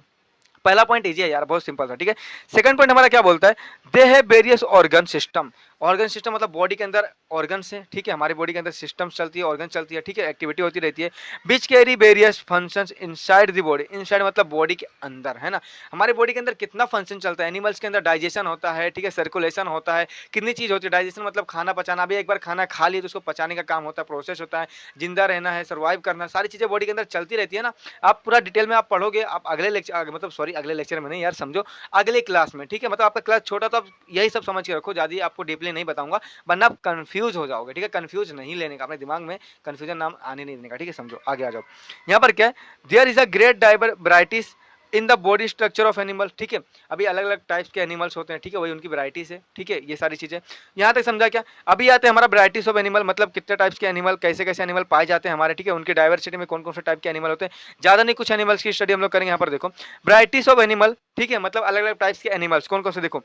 पहला पॉइंट इजी है यार, बहुत सिंपल था, ठीक है। सेकंड पॉइंट हमारा क्या बोलता है, they have various organ system. Organ system मतलब बॉडी के अंदर ऑर्गन से, ठीक है, हमारी बॉडी के अंदर सिस्टम्स चलती है, ऑर्गन चलती है, ठीक है, एक्टिविटी होती रहती है, which carry various functions inside the body. Inside मतलब बॉडी के अंदर, है ना। हमारे बॉडी के अंदर कितना फंक्शन चलता है, एनिमल्स के अंदर डाइजेशन होता है, ठीक है, सर्कुलेशन होता है, कितनी चीज होती है। डाइजेशन मतलब खाना पचाना, अभी एक बार खाना खा लिया तो उसको पचाने का काम होता है, प्रोसेस होता है, जिंदा रहना है, सर्वाइव करना, सारी चीजें बॉडी के अंदर चलती रहती है ना। आप पूरा डिटेल में आप पढ़ोगे, आप अगले लेक्चर, मतलब सॉरी अगले लेक्चर में नहीं यार, समझो अगले क्लास में, ठीक है। मतलब आपका क्लास छोटा तो आप यही सब समझ के रखो, ज्यादा आपको डीपली नहीं बताऊंगा वरना आप कंफ्यूज हो जाओगे, ठीक है। कंफ्यूज नहीं लेने का, अपने दिमाग में कंफ्यूजन नाम आने नहीं देने का, ठीक है, समझो। आगे आ जाओ, यहाँ पर क्या है, there is a great varieties in the body structure of animal, ठीक है। अभी अलग अलग टाइप्स के एनिमल्स होते हैं, ठीक है, वही उनकी वैरायटीज है, ठीक है, ये सारी चीजें यहाँ तक समझा क्या। अभी आते हैं हमारा वैरायटीज ऑफ एनिमल, मतलब कितने टाइप्स के एनिमल, कैसे कैसे एनिमल पाए जाते हैं हमारे, ठीक है, उनकी डाइवर्सिटी में कौन कौन से टाइप के एनिमल होते हैं। ज्यादा नहीं, कुछ एनिमल्स की स्टडी हम लोग करेंगे। यहाँ पर देखो वैरायटीज ऑफ एनिमल, ठीक है, मतलब अलग अलग टाइप्स के एनिमल्स कौन कौन से, देखो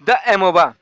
द एमोबा।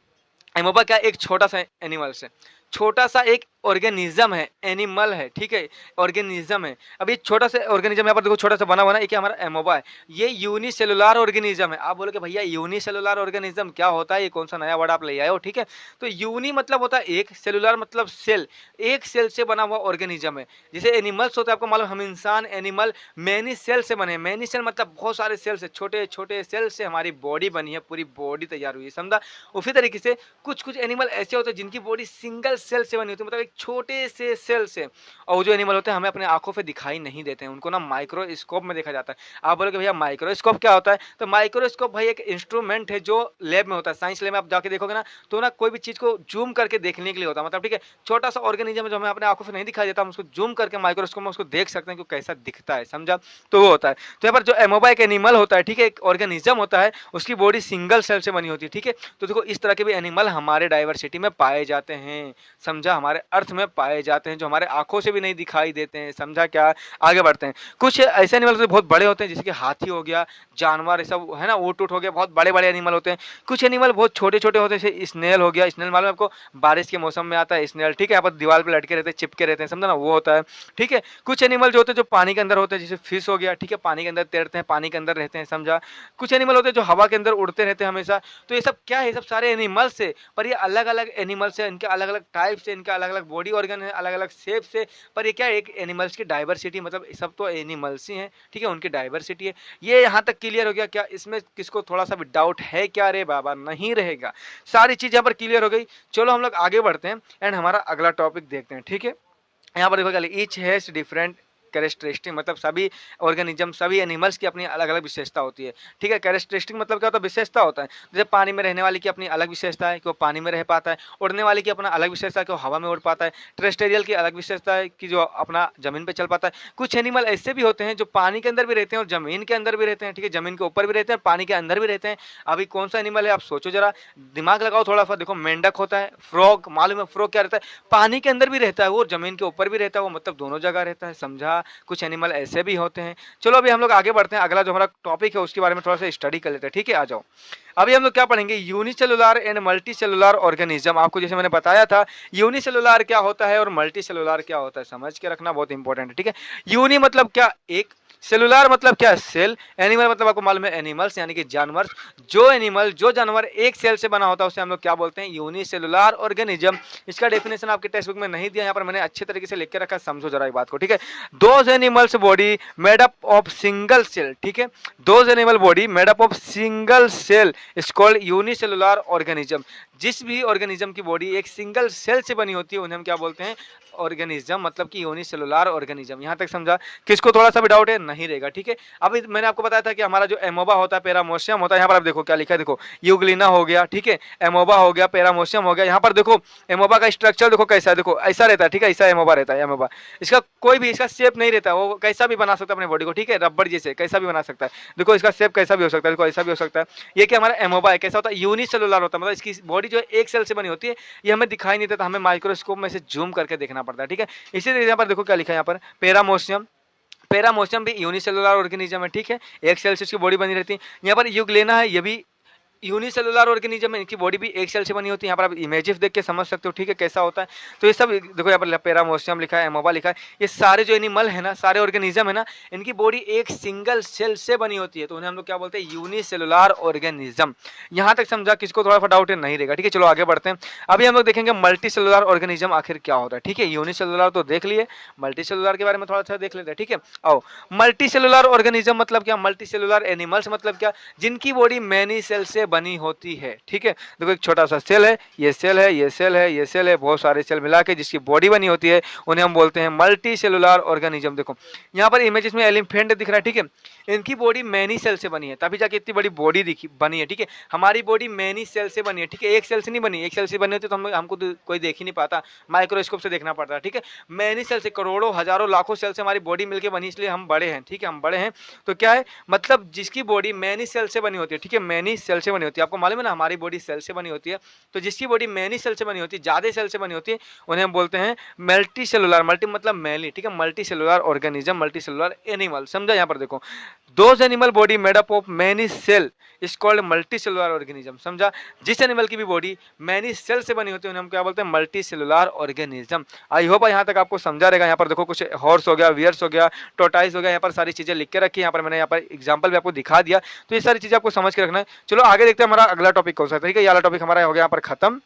एमोबा क्या, एक छोटा सा एनिमल्स है, छोटा सा एक ऑर्गेनिज्म है, एनिमल है, ठीक है, ऑर्गेनिज्म है। अभी छोटा सा ऑर्गेनिज्म यहाँ पर देखो, छोटा सा बना हुआ ना, ये क्या हमारा एमोबा है, ये यूनिसेलुलर ऑर्गेनिज्म है। आप बोलोगे भैया यूनिसेलुलर ऑर्गेनिज्म क्या होता है, ये कौन सा नया वर्ड आप ले आए हो, ठीक है। तो यूनि मतलब होता है एक, सेलुलर मतलब सेल, एक सेल से बना हुआ ऑर्गेनिज्म है। जैसे एनिमल्स होते हैं, आपको मालूम, हम इंसान एनिमल मैनी सेल से बने, मैनी सेल मतलब बहुत सारे सेल से, छोटे छोटे सेल से हमारी बॉडी बनी है, पूरी बॉडी तैयार हुई है, समझा। उसी तरीके से कुछ कुछ एनिमल ऐसे होते हैं जिनकी बॉडी सिंगल सेल से बनी होती है, मतलब एक छोटे से सेल से। और जो एनिमल होते हैं हमें अपने आंखों पे दिखाई नहीं देते हैं, उनको ना माइक्रोस्कोप में देखा जाता है। आप बोलोगे भैया माइक्रोस्कोप क्या होता है, तो माइक्रोस्कोप भाई एक इंस्ट्रूमेंट है जो लैब में होता है, साइंस लैब में आप जाके देखोगे ना, तो ना कोई भी चीज को जूम करके देखने के लिए होता है, मतलब ठीक है, छोटा सा ऑर्गेनिज्म जो हमें अपने आंखों से नहीं दिखाई देता, हम उसको जूम करके माइक्रोस्कोप में उसको देख सकते हैं कि कैसा दिखता है, समझा। तो वो होता है। तो यहाँ पर जो एमोबा एक एनिमल होता है, ठीक है, एक ऑर्गेनिज्म होता है, उसकी बॉडी सिंगल सेल से बनी होती है, ठीक है। तो देखो इस तरह के भी एनिमल हमारे डाइवर्सिटी में पाए जाते हैं, समझा, हमारे अर्थ में पाए जाते हैं, जो हमारे आंखों से भी नहीं दिखाई देते हैं, समझा क्या। आगे बढ़ते हैं, कुछ ऐसे एनिमल जो बहुत बड़े होते हैं, जैसे कि हाथी हो गया, जानवर सब है ना, ऊँट हो गया, बहुत बड़े बड़े एनिमल होते हैं। कुछ एनिमल बहुत छोटे छोटे होते हैं, जैसे स्नेल हो गया, स्नेल मालूम है आपको, बारिश के मौसम में आता है स्नेल, ठीक है, यहाँ पर दीवार पर लटके रहते हैं, चिपके रहते हैं, समझा ना, वो होता है, ठीक है। कुछ एनिमल जो होते हैं जो पानी के अंदर होते हैं, जैसे फिश हो गया, ठीक है, पानी के अंदर तैरते हैं, पानी के अंदर रहते हैं, समझा। कुछ एनिमल होते हैं जो हवा के अंदर उड़ते रहते हैं हमेशा। तो ये सब क्या है, ये सब सारे एनिमल्स है, पर ये अलग अलग एनिमल्स है, इनके अलग अलग टाइप से, इनका अलग अलग बॉडी ऑर्गन है, अलग अलग शेप से। पर ये क्या है, एक एनिमल्स की डाइवर्सिटी, मतलब सब तो एनिमल्स ही हैं, ठीक है, उनकी डाइवर्सिटी है। ये यहाँ तक क्लियर हो गया क्या, इसमें किसको थोड़ा सा भी डाउट है क्या, रे बाबा नहीं रहेगा, सारी चीज यहाँ पर क्लियर हो गई। चलो हम लोग आगे बढ़ते हैं एंड हमारा अगला टॉपिक देखते हैं, ठीक है। यहाँ पर देखो, ईच हैज डिफरेंट कैरेक्टरिस्टिक, मतलब सभी ऑर्गेनिज्म, सभी एनिमल्स की अपनी अलग अलग विशेषता होती है, ठीक है। कैरेक्टरिस्टिक मतलब क्या होता है, विशेषता होता है। जैसे पानी में रहने वाले की अपनी अलग विशेषता है कि वो पानी में रह पाता है, उड़ने वाले की अपना अलग विशेषता है कि वो हवा में उड़ पाता है, टेरेस्टेरियल की अलग विशेषता है कि जो अपना जमीन पर चल पाता है। कुछ एनिमल ऐसे भी होते हैं जो पानी के अंदर भी रहते हैं और जमीन के अंदर भी रहते हैं, ठीक है, जमीन के ऊपर भी रहते हैं, पानी के अंदर भी रहते हैं। अभी कौन सा एनिमल है, आप सोचो जरा, दिमाग लगाओ थोड़ा सा। देखो मेंढक होता है, फ्रॉग, मालूम है फ्रॉग क्या रहता है, पानी के अंदर भी रहता है वो, जमीन के ऊपर भी रहता है वो, मतलब दोनों जगह रहता है, समझा। कुछ एनिमल ऐसे भी होते हैं। चलो अभी हम लोग आगे बढ़ते हैं, अगला जो हमारा टॉपिक है उसके बारे में थोड़ा सा स्टडी कर लेते हैं, ठीक है। आ जाओ, अभी हम लोग क्या पढ़ेंगे, unicellular and multi cellular organism. आपको जैसे मैंने बताया था यूनिसेलुलर क्या होता है और मल्टी सेलुलर क्या होता है, समझ के रखना, बहुत इंपॉर्टेंट है, ठीक है। यूनि मतलब क्या, एक, सेलुलर मतलब क्या, सेल, एनिमल मतलब आपको मालूम है एनिमल्स यानी कि जानवर। जो एनिमल, जो जानवर एक सेल से बना होता है उसे हम लोग क्या बोलते हैं, यूनिसेलुलर ऑर्गेनिज्म। इसका डेफिनेशन आपके टेक्स्ट बुक में नहीं दिया, यहाँ पर मैंने अच्छे तरीके से लिख के रखा, समझो जरा एक बात को, ठीक है। Those animals body made up of single cell, ठीक है, those animal body made up of single cell is called unicellular organism. जिस भी ऑर्गेनिज्म की बॉडी एक सिंगल सेल से बनी होती है उन्हें हम क्या बोलते हैं, ऑर्गेनिज्म, मतलब कि यूनिसेलुलर ऑर्गेनिज्म। यहाँ तक समझा? किसको थोड़ा सा भी डाउट है? नहीं रहेगा, ठीक है। अब मैंने आपको बताया था कि हमारा जो एमोबा होता है, पैरामोशियम होता है, यहाँ पर आप देखो क्या लिखा है, देखो यूग्लिना हो गया, ठीक है, एमोबा हो गया, पैरामोशियम हो गया। यहाँ पर देखो एमोबा का स्ट्रक्चर देखो कैसा है, देखो ऐसा रहता है, ठीक है, ऐसा एमोबा रहता है। एमोबा इसका कोई भी इसका शेप नहीं रहता, वो कैसा भी बना सकता है अपने बॉडी को, ठीक है, रबड़ जैसे कैसा भी बना सकता है। देखो इसका शेप कैसा भी हो सकता है, देखो ऐसा भी हो सकता है। ये क्या हमारा एमोबा है, कैसा होता है, यूनिसेलुलर होता है, मतलब इसकी बॉडी जो है एक सेल से बनी होती है। ये हमें दिखाई नहीं देता, हमें माइक्रोस्कोप में से जूम करके देखना पड़ता है, ठीक है। इसी तरह यहाँ पर देखो क्या लिखा है, यहाँ पर पैरामोशियम, पैरामोशियम भी यूनिसेलुलर ऑर्गेनिज्म है, ठीक है, एक सेल से इसकी बॉडी बनी रहती है। यहाँ पर यूग्लेना है, ये भी यूनिसेलुलर ऑर्गेनिज्म है, इनकी बॉडी भी एक सेल से बनी होती है। यहाँ पर आप इमेजेस देख के समझ सकते हो, ठीक है, कैसा होता है। तो ये सब देखो, यहाँ पर पैरामोशियम लिखा है, एमोबा लिखा है, ये सारे जो एनिमल है ना, सारे ऑर्गेनिज्म है ना, इनकी बॉडी एक सिंगल सेल से बनी होती है, तो उन्हें हम लोग क्या बोलते हैं, यूनिसेलुलर ऑर्गेनिज्म। यहाँ तक समझा? किसको थोड़ा सा डाउट है? नहीं रहेगा, ठीक है। चलो आगे बढ़ते हैं। अभी हम लोग देखेंगे मल्टी सेलुलर ऑर्गेनिज्म आखिर क्या होता है, ठीक है। यूनिसेलुलर तो देख लिए, मल्टी सेलुलर के बारे में थोड़ा सा देख लेते हैं, ठीक है। आओ, मल्टी सेलुलर ऑर्गेनिज्म मतलब क्या, मल्टी सेलुलर एनिमल्स मतलब क्या, जिनकी बॉडी मैनी सेल से बनी होती है, ठीक है। देखो एक छोटा सा सेल है, ये सेल है, ये सेल है, ये सेल है, बहुत सारे सेल मिला के जिसकी बॉडी बनी होती है उन्हें हम बोलते हैं मल्टी सेलुलर ऑर्गेनिज्म। देखो यहाँ पर इमेजेस में एलिफेंट दिख रहा है, ठीक है, इनकी बॉडी मैनी सेल से बनी है, तभी जाके इतनी बड़ी बॉडी दिखी बनी है, ठीक है। हमारी बॉडी मैनी सेल से बनी है, ठीक है, एक सेल से नहीं बनी। एक सेल से बनी होती तो हमको तो कोई देख ही नहीं पाता, माइक्रोस्कोप से देखना पड़ता है, ठीक है। मैनी सेल से, करोड़ों हजारों लाखों सेल से हमारी बॉडी मिलकर बनी, इसलिए हम बड़े हैं, ठीक है, हम बड़े हैं। तो क्या है, मतलब जिसकी बॉडी मैनी सेल से बनी होती है, ठीक है, मैनी सेल से बनी होती है। आपको मालूम है ना, हमारी बॉडी सेल से बनी होती है, तो जिसकी बॉडी मैनी सेल से बनी होती है, ज्यादा सेल से बनी होती है, उन्हें हम बोलते हैं मल्टी सेलुलर। मल्टी मतलब मैली, ठीक है, multicellular organism, multicellular animal. समझा? यहाँ पर देखो, those animal body made up of many cell is called multicellular organism. समझा? जिस एनिमल की भी बॉडी मैनी सेल से बनी होती है उन्हें हम क्या बोलते हैं, multi cellular organism. I hope यहाँ तक आपको समझा रहेगा। यहाँ पर देखो कुछ हॉर्स हो गया, वियर्स हो गया, टोटाइस हो गया, यहाँ पर सारी चीजें लिख के रखी है। यहाँ पर मैंने यहाँ पर एग्जाम्पल भी आपको दिखा दिया, तो ये सारी चीजें आपको समझ के रखना है। चलो आगे देखते हैं हमारा अगला टॉपिक कौन सा है, ठीक है। ये वाला टॉपिक हमारा हो गया यहाँ पर खत्म।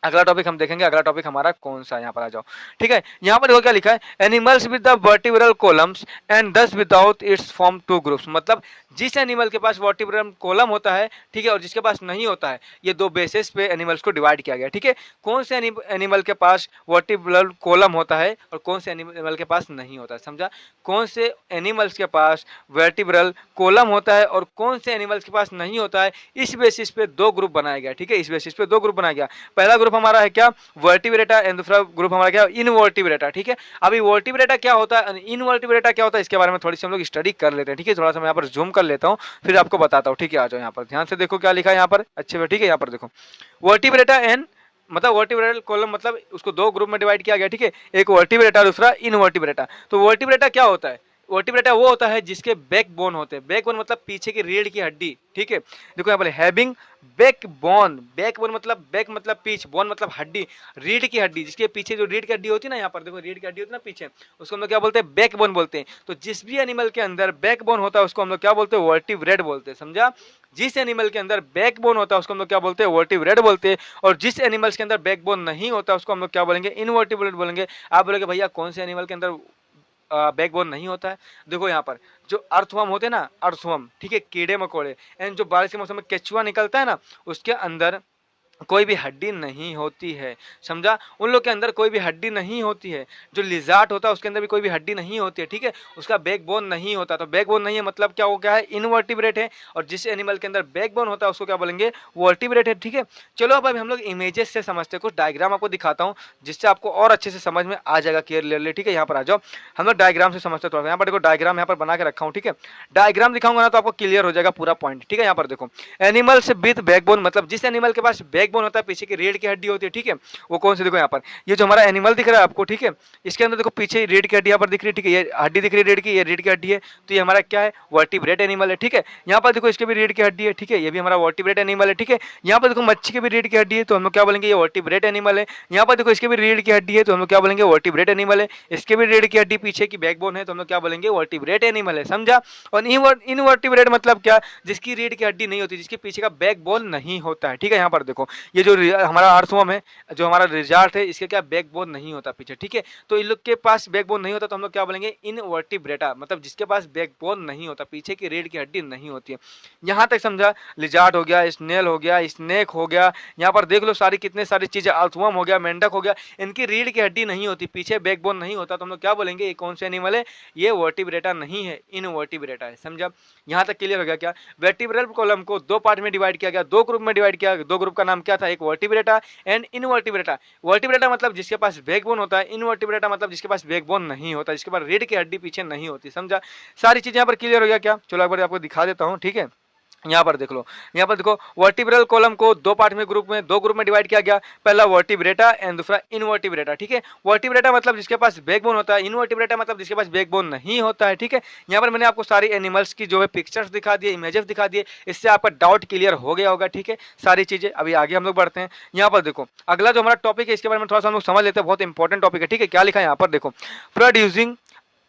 अगला टॉपिक हम देखेंगे, अगला टॉपिक हमारा कौन सा है, यहाँ पर आ जाओ, ठीक है। यहाँ पर देखो क्या लिखा है, animals with the vertebral columns and those without its form two groups. मतलब जिस एनिमल के पास वर्टिब्रल कॉलम होता है, ठीक है, और जिसके पास नहीं होता है, ये दो बेसिस पे एनिमल्स को डिवाइड किया गया, ठीक है। कौन से एनिमल के पास वर्टिब्रल कॉलम होता है और कौन से एनिमल के पास नहीं होता है। समझा? कौन से एनिमल्स के पास वर्टिब्रल कॉलम होता है और कौन से एनिमल्स के पास नहीं होता है, इस बेसिस पे दो ग्रुप बनाया गया, ठीक है। इस बेसिस पे दो ग्रुप बनाया गया। पहला ग्रुप हमारा है क्या, वर्टिब्रेटा, एंड दूसरा ग्रुप हमारा क्या, इनवर्टिब्रेटा, ठीक है। अभी वर्टिब्रेटा क्या होता है, इनवर्टिब्रेटा क्या होता है, इसके बारे में थोड़ी सी हम लोग स्टडी कर लेते हैं, ठीक है। थोड़ा सा मैं यहाँ पर जूम कर लेता हूँ, फिर आपको बताता हूँ, ठीक है। आ जाओ यहाँ पर, ध्यान से देखो क्या लिखा है यहाँ पर अच्छे से, ठीक है। यहाँ पर देखो वर्टिब्रेटा एंड मतलब वर्टिब्रेटल कॉलम, मतलब उसको दो ग्रुप में डिवाइड किया गया, ठीक है। एक वर्टिब्रेटा, दूसरा इनवर्टिब्रेटा। तो वर्टिब्रेटा क्या होता है, वर्टिब्रेटा वो होता है जिसके बैकबोन होते हैं। बैकबोन मतलब पीछे की रीढ़ की हड्डी, ठीक है। देखो यहाँ पर हैविंग बैकबोन, बैकबोन मतलब बैक मतलब पीछ, बोन मतलब हड्डी, रीढ़ की हड्डी, जिसके पीछे जो रीढ़ की हड्डी होती है ना, यहाँ पर देखो रीढ़ की हड्डी होती है ना पीछे, उसको हम लोग क्या बोलते हैं, बैकबोन बोलते हैं। तो जिस भी एनिमल के अंदर बैकबोन होता है उसको हम लोग क्या बोलते हैं, वर्टिब्रेट बोलते हैं। समझा? जिस एनिमल के अंदर बैकबोन होता है उसको हम लोग क्या बोलते हैं, वर्टिब्रेट बोलते हैं। और जिस एनिमल्स के अंदर बैकबोन नहीं होता उसको हम लोग क्या बोलेंगे, इनवर्टिब्रेट बोलेंगे। आप बोलेंगे भैया कौन से एनिमल के अंदर बैकबोन नहीं होता है। देखो यहाँ पर जो अर्थवर्म होते हैं ना, अर्थवर्म, ठीक है, कीड़े मकोड़े, एंड जो बारिश के मौसम में केचुआ निकलता है ना, उसके अंदर कोई भी हड्डी नहीं होती है। समझा? उन लोग के अंदर कोई भी हड्डी नहीं होती है। जो लिजार्ड होता है उसके अंदर भी कोई भी हड्डी नहीं होती है, ठीक है, उसका बैकबोन नहीं होता। तो बैकबोन नहीं है मतलब क्या, वो क्या है, इनवर्टिब्रेट है। और जिस एनिमल के अंदर बैकबोन होता है उसको क्या बोलेंगे, वर्टिब्रेट है, ठीक है। चलो अब हम लोग इमेजेस से समझते हैं, कुछ डायग्राम आपको दिखाता हूँ जिससे आपको और अच्छे से समझ में आ जाएगा क्लियरली, ठीक है। यहाँ पर आ जाओ, हम लोग डायग्राम से समझते हैं थोड़ा। यहाँ पर देखो डायग्राम यहाँ पर बना के रखा हूँ, ठीक है। डायग्राम दिखाऊंगा ना तो आपको क्लियर हो जाएगा पूरा पॉइंट, ठीक है। यहाँ पर देखो एनिमल्स विद बैकबोन, मतलब जिस एनिमल के पास बैकबोन होता है, पीछे की रीढ़ की हड्डी होती है, ठीक है, वो कौन सी, देखो यहाँ पर ये जो हमारा एनिमल दिख रहा है आपको, ठीक है, इसके अंदर देखो पीछे रीढ़ की हड्डी यहाँ पर दिख रही है, ठीक है, ये हड्डी दिख रही है रीढ़ की, ये रीढ़ की हड्डी है, तो ये हमारा क्या है, वर्टिब्रेट एनिमल है, ठीक है। यहाँ पर देखो इसके भी रीढ़ की हड्डी है, ठीक है, ये भी हमारा वर्टिब्रेट एनिमल है, ठीक है। यहाँ पर देखो मच्छी की भी रीढ़ की हड्डी है, तो हम लोग क्या बोलेंगे, ये वर्टिब्रेट एनिमल है। यहाँ पर देखो इसके भी रीढ़ की हड्डी है, तो हम लोग क्या बोलेंगे, वर्टिब्रेट एनिमल है। इसके भी रीढ़ की हड्डी पीछे की बैकबोन है, तो हम लोग क्या बोलेंगे, वर्टिब्रेट एनिमल है। समझा? और इनवर्टिब्रेट मतलब क्या, जिसकी रीढ़ की हड्डी नहीं होती, जिसके पीछे का बैकबोन नहीं होता है, ठीक है। यहाँ पर देखो ये जो हमारा अर्थवर्म है, जो हमारा लिजार्ड है, इसके क्या बैकबोन नहीं होता पीछे, ठीक है। तो इन लोग के पास बैकबोन नहीं होता तो हम लोग क्या बोलेंगे, इनवर्टिब्रेटा, मतलब जिसके पास बैकबोन नहीं होता, पीछे की रीढ़ की हड्डी नहीं होती है। यहाँ तक समझा। लिजार्ड हो गया, स्नेल हो गया, स्नेक हो गया, यहाँ पर देख लो सारी कितने सारी चीजें, अर्थवर्म हो गया, मेंढक हो गया, इनकी रीढ़ की हड्डी नहीं होती, पीछे बैकबोन नहीं होता, तो हम लोग क्या बोलेंगे, ये कौन से एनिमल है, ये वर्टिब्रेटा नहीं है, इनवर्टिब्रेटा है। समझा। यहाँ तक क्लियर हो गया क्या। वर्टिब्रल कॉलम को दो पार्ट में डिवाइड किया गया, दो ग्रुप में डिवाइड किया गया। दो ग्रुप का नाम क्या था, एक वर्टिब्रेटा एंड इनवर्टिब्रेटा। वर्टिब्रेटा मतलब जिसके पास बैकबोन होता है, इनवर्टिब्रेटा मतलब जिसके पास बैकबोन नहीं होता, जिसके पास रीढ़ की हड्डी पीछे नहीं होती। समझा। सारी चीजें यहाँ पर क्लियर हो गया क्या। चलो एक बार आपको दिखा देता हूँ, ठीक है। यहाँ पर देख लो, यहाँ पर देखो वर्टिब्रल कॉलम को दो पार्ट में दो ग्रुप में डिवाइड किया गया। पहला वर्टिब्रेटा एंड दूसरा इनवर्टिब्रेटा, ठीक है। वर्टिब्रेटा मतलब जिसके पास बैकबोन होता है, इनवर्टिब्रेटा मतलब जिसके पास बैकबोन नहीं होता है, ठीक है। यहाँ पर मैंने आपको सारी एनिमल्स की जो है पिक्चर्स दिखा दिए, इमेजेस दिखा दिए, इससे आपका डाउट क्लियर हो गया होगा, ठीक है। सारी चीजें अभी आगे हम लोग बढ़ते हैं। यहाँ पर देखो अगला जो हमारा टॉपिक है, इसके बारे में थोड़ा सा हम लोग समझ लेते हैं, बहुत इंपॉर्टेंट टॉपिक है, ठीक है। क्या लिखा है यहाँ पर देखो, producing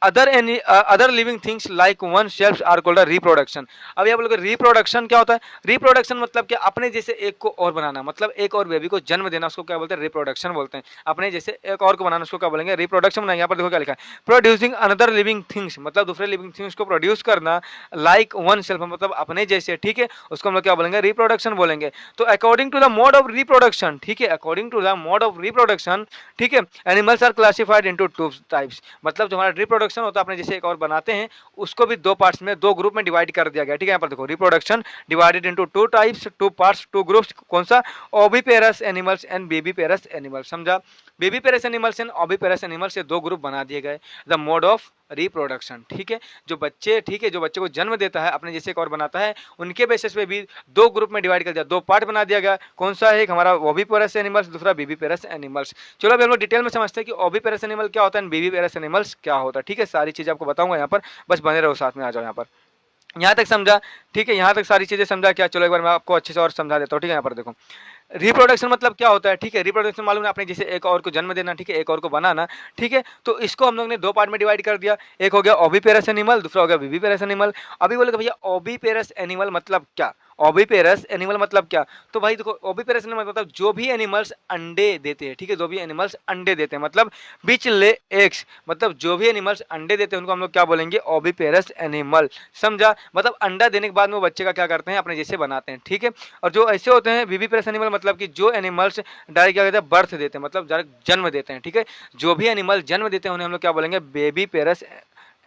other living things like one cells are called a reproduction। अब यहाँ बोलोगे रिप्रोडक्शन क्या होता है। रिप्रोडक्शन मतलब क्या, अपने जैसे एक को और बनाना, मतलब एक और बेबी को जन्म देना, उसको क्या बोलते हैं, रिप्रोडक्शन बोलते हैं। अपने जैसे एक और को बनाना, उसको क्या बोलेंगे, रिप्रोडक्शन बनाएंगे। यहाँ पर देखो क्या लिखा है, प्रोड्यूसिंग अनदर लिविंग थिंग्स, मतलब दूसरे लिविंग थिंग्स को प्रोड्यूस करना, लाइक वन सेल्फ मतलब अपने जैसे, ठीक है, उसको हम लोग क्या बोलेंगे, रिप्रोडक्शन बोलेंगे। तो according to the mode of reproduction, ठीक है, according to the mode of reproduction, ठीक है, animals are classified into two types. मतलब जो हमारा रिप्रोडक्शन होता है, अपने जैसे एक और बनाते हैं, उसको भी दो पार्ट्स में, दो ग्रुप में डिवाइड कर दिया गया, ठीक है। यहाँ पर देखो reproduction divided into two types, two parts, two groups. कौन सा, ओविपेरस एनिमल्स एंड बेबीपेरस एनिमल्स। समझा। बेबीपेरस एनिमल्स एंड ओविपेरस एनिमल्स से दो ग्रुप बना दिए गए। द मोड ऑफ रिप्रोडक्शन, ठीक है, जो बच्चे, ठीक है, जो बच्चे को जन्म देता है, अपने जैसे एक और बनाता है, उनके बेसिस पे भी दो ग्रुप में डिवाइड कर दिया, दो पार्ट बना दिया गया। कौन सा है, एक हमारा ओविपेरस एनिमल्स, दूसरा बेबीपेरस एनिमल्स। चलो अभी हम लोग डिटेल में समझते हैं कि ओविपेरस एनिमल क्या होता है, बेबीपेरस एनिमल्स क्या होता है, ठीक है। सारी चीजें आपको बताऊंगा यहाँ पर, बस बने रहो साथ में, आ जाओ यहाँ पर। यहाँ तक समझा, ठीक है, यहाँ तक सारी चीजें समझा क्या। चलो एक बार मैं आपको अच्छे से और समझा देता हूँ, ठीक है। यहाँ पर देखो रिप्रोडक्शन मतलब क्या होता है, ठीक है। रिप्रोडक्शन मालूम है, अपने जैसे एक और को जन्म देना, ठीक है, एक और को बनाना, ठीक है। तो इसको हम लोग ने दो पार्ट में डिवाइड कर दिया, एक हो गया ओविपेरस एनिमल, दूसरा हो गया बेबीपेरस एनिमल। अभी बोले भैया ओविपेरस एनिमल मतलब क्या, ओविपेरस एनिमल मतलब क्या। तो भाई देखो ओविपेरस एनिमल मतलब जो भी एनिमल्स अंडे देते हैं, ठीक है, जो भी एनिमल्स अंडे देते हैं, मतलब विच ले एग्स, मतलब जो भी एनिमल्स अंडे देते हैं उनको हम लोग क्या बोलेंगे, ओविपेरस एनिमल। समझा। मतलब अंडा देने के बाद में वो बच्चे का क्या करते हैं, अपने जैसे बनाते हैं, ठीक है। और जो ऐसे होते हैं बेबीपेरस एनिमल मतलब कि जो एनिमल्स डायरेक्ट क्या कहते हैं, बर्थ देते हैं, मतलब डायरेक्ट जन्म देते हैं, ठीक है। जो भी एनिमल जन्म देते हैं उन्हें हम लोग क्या बोलेंगे, बेबीपेरस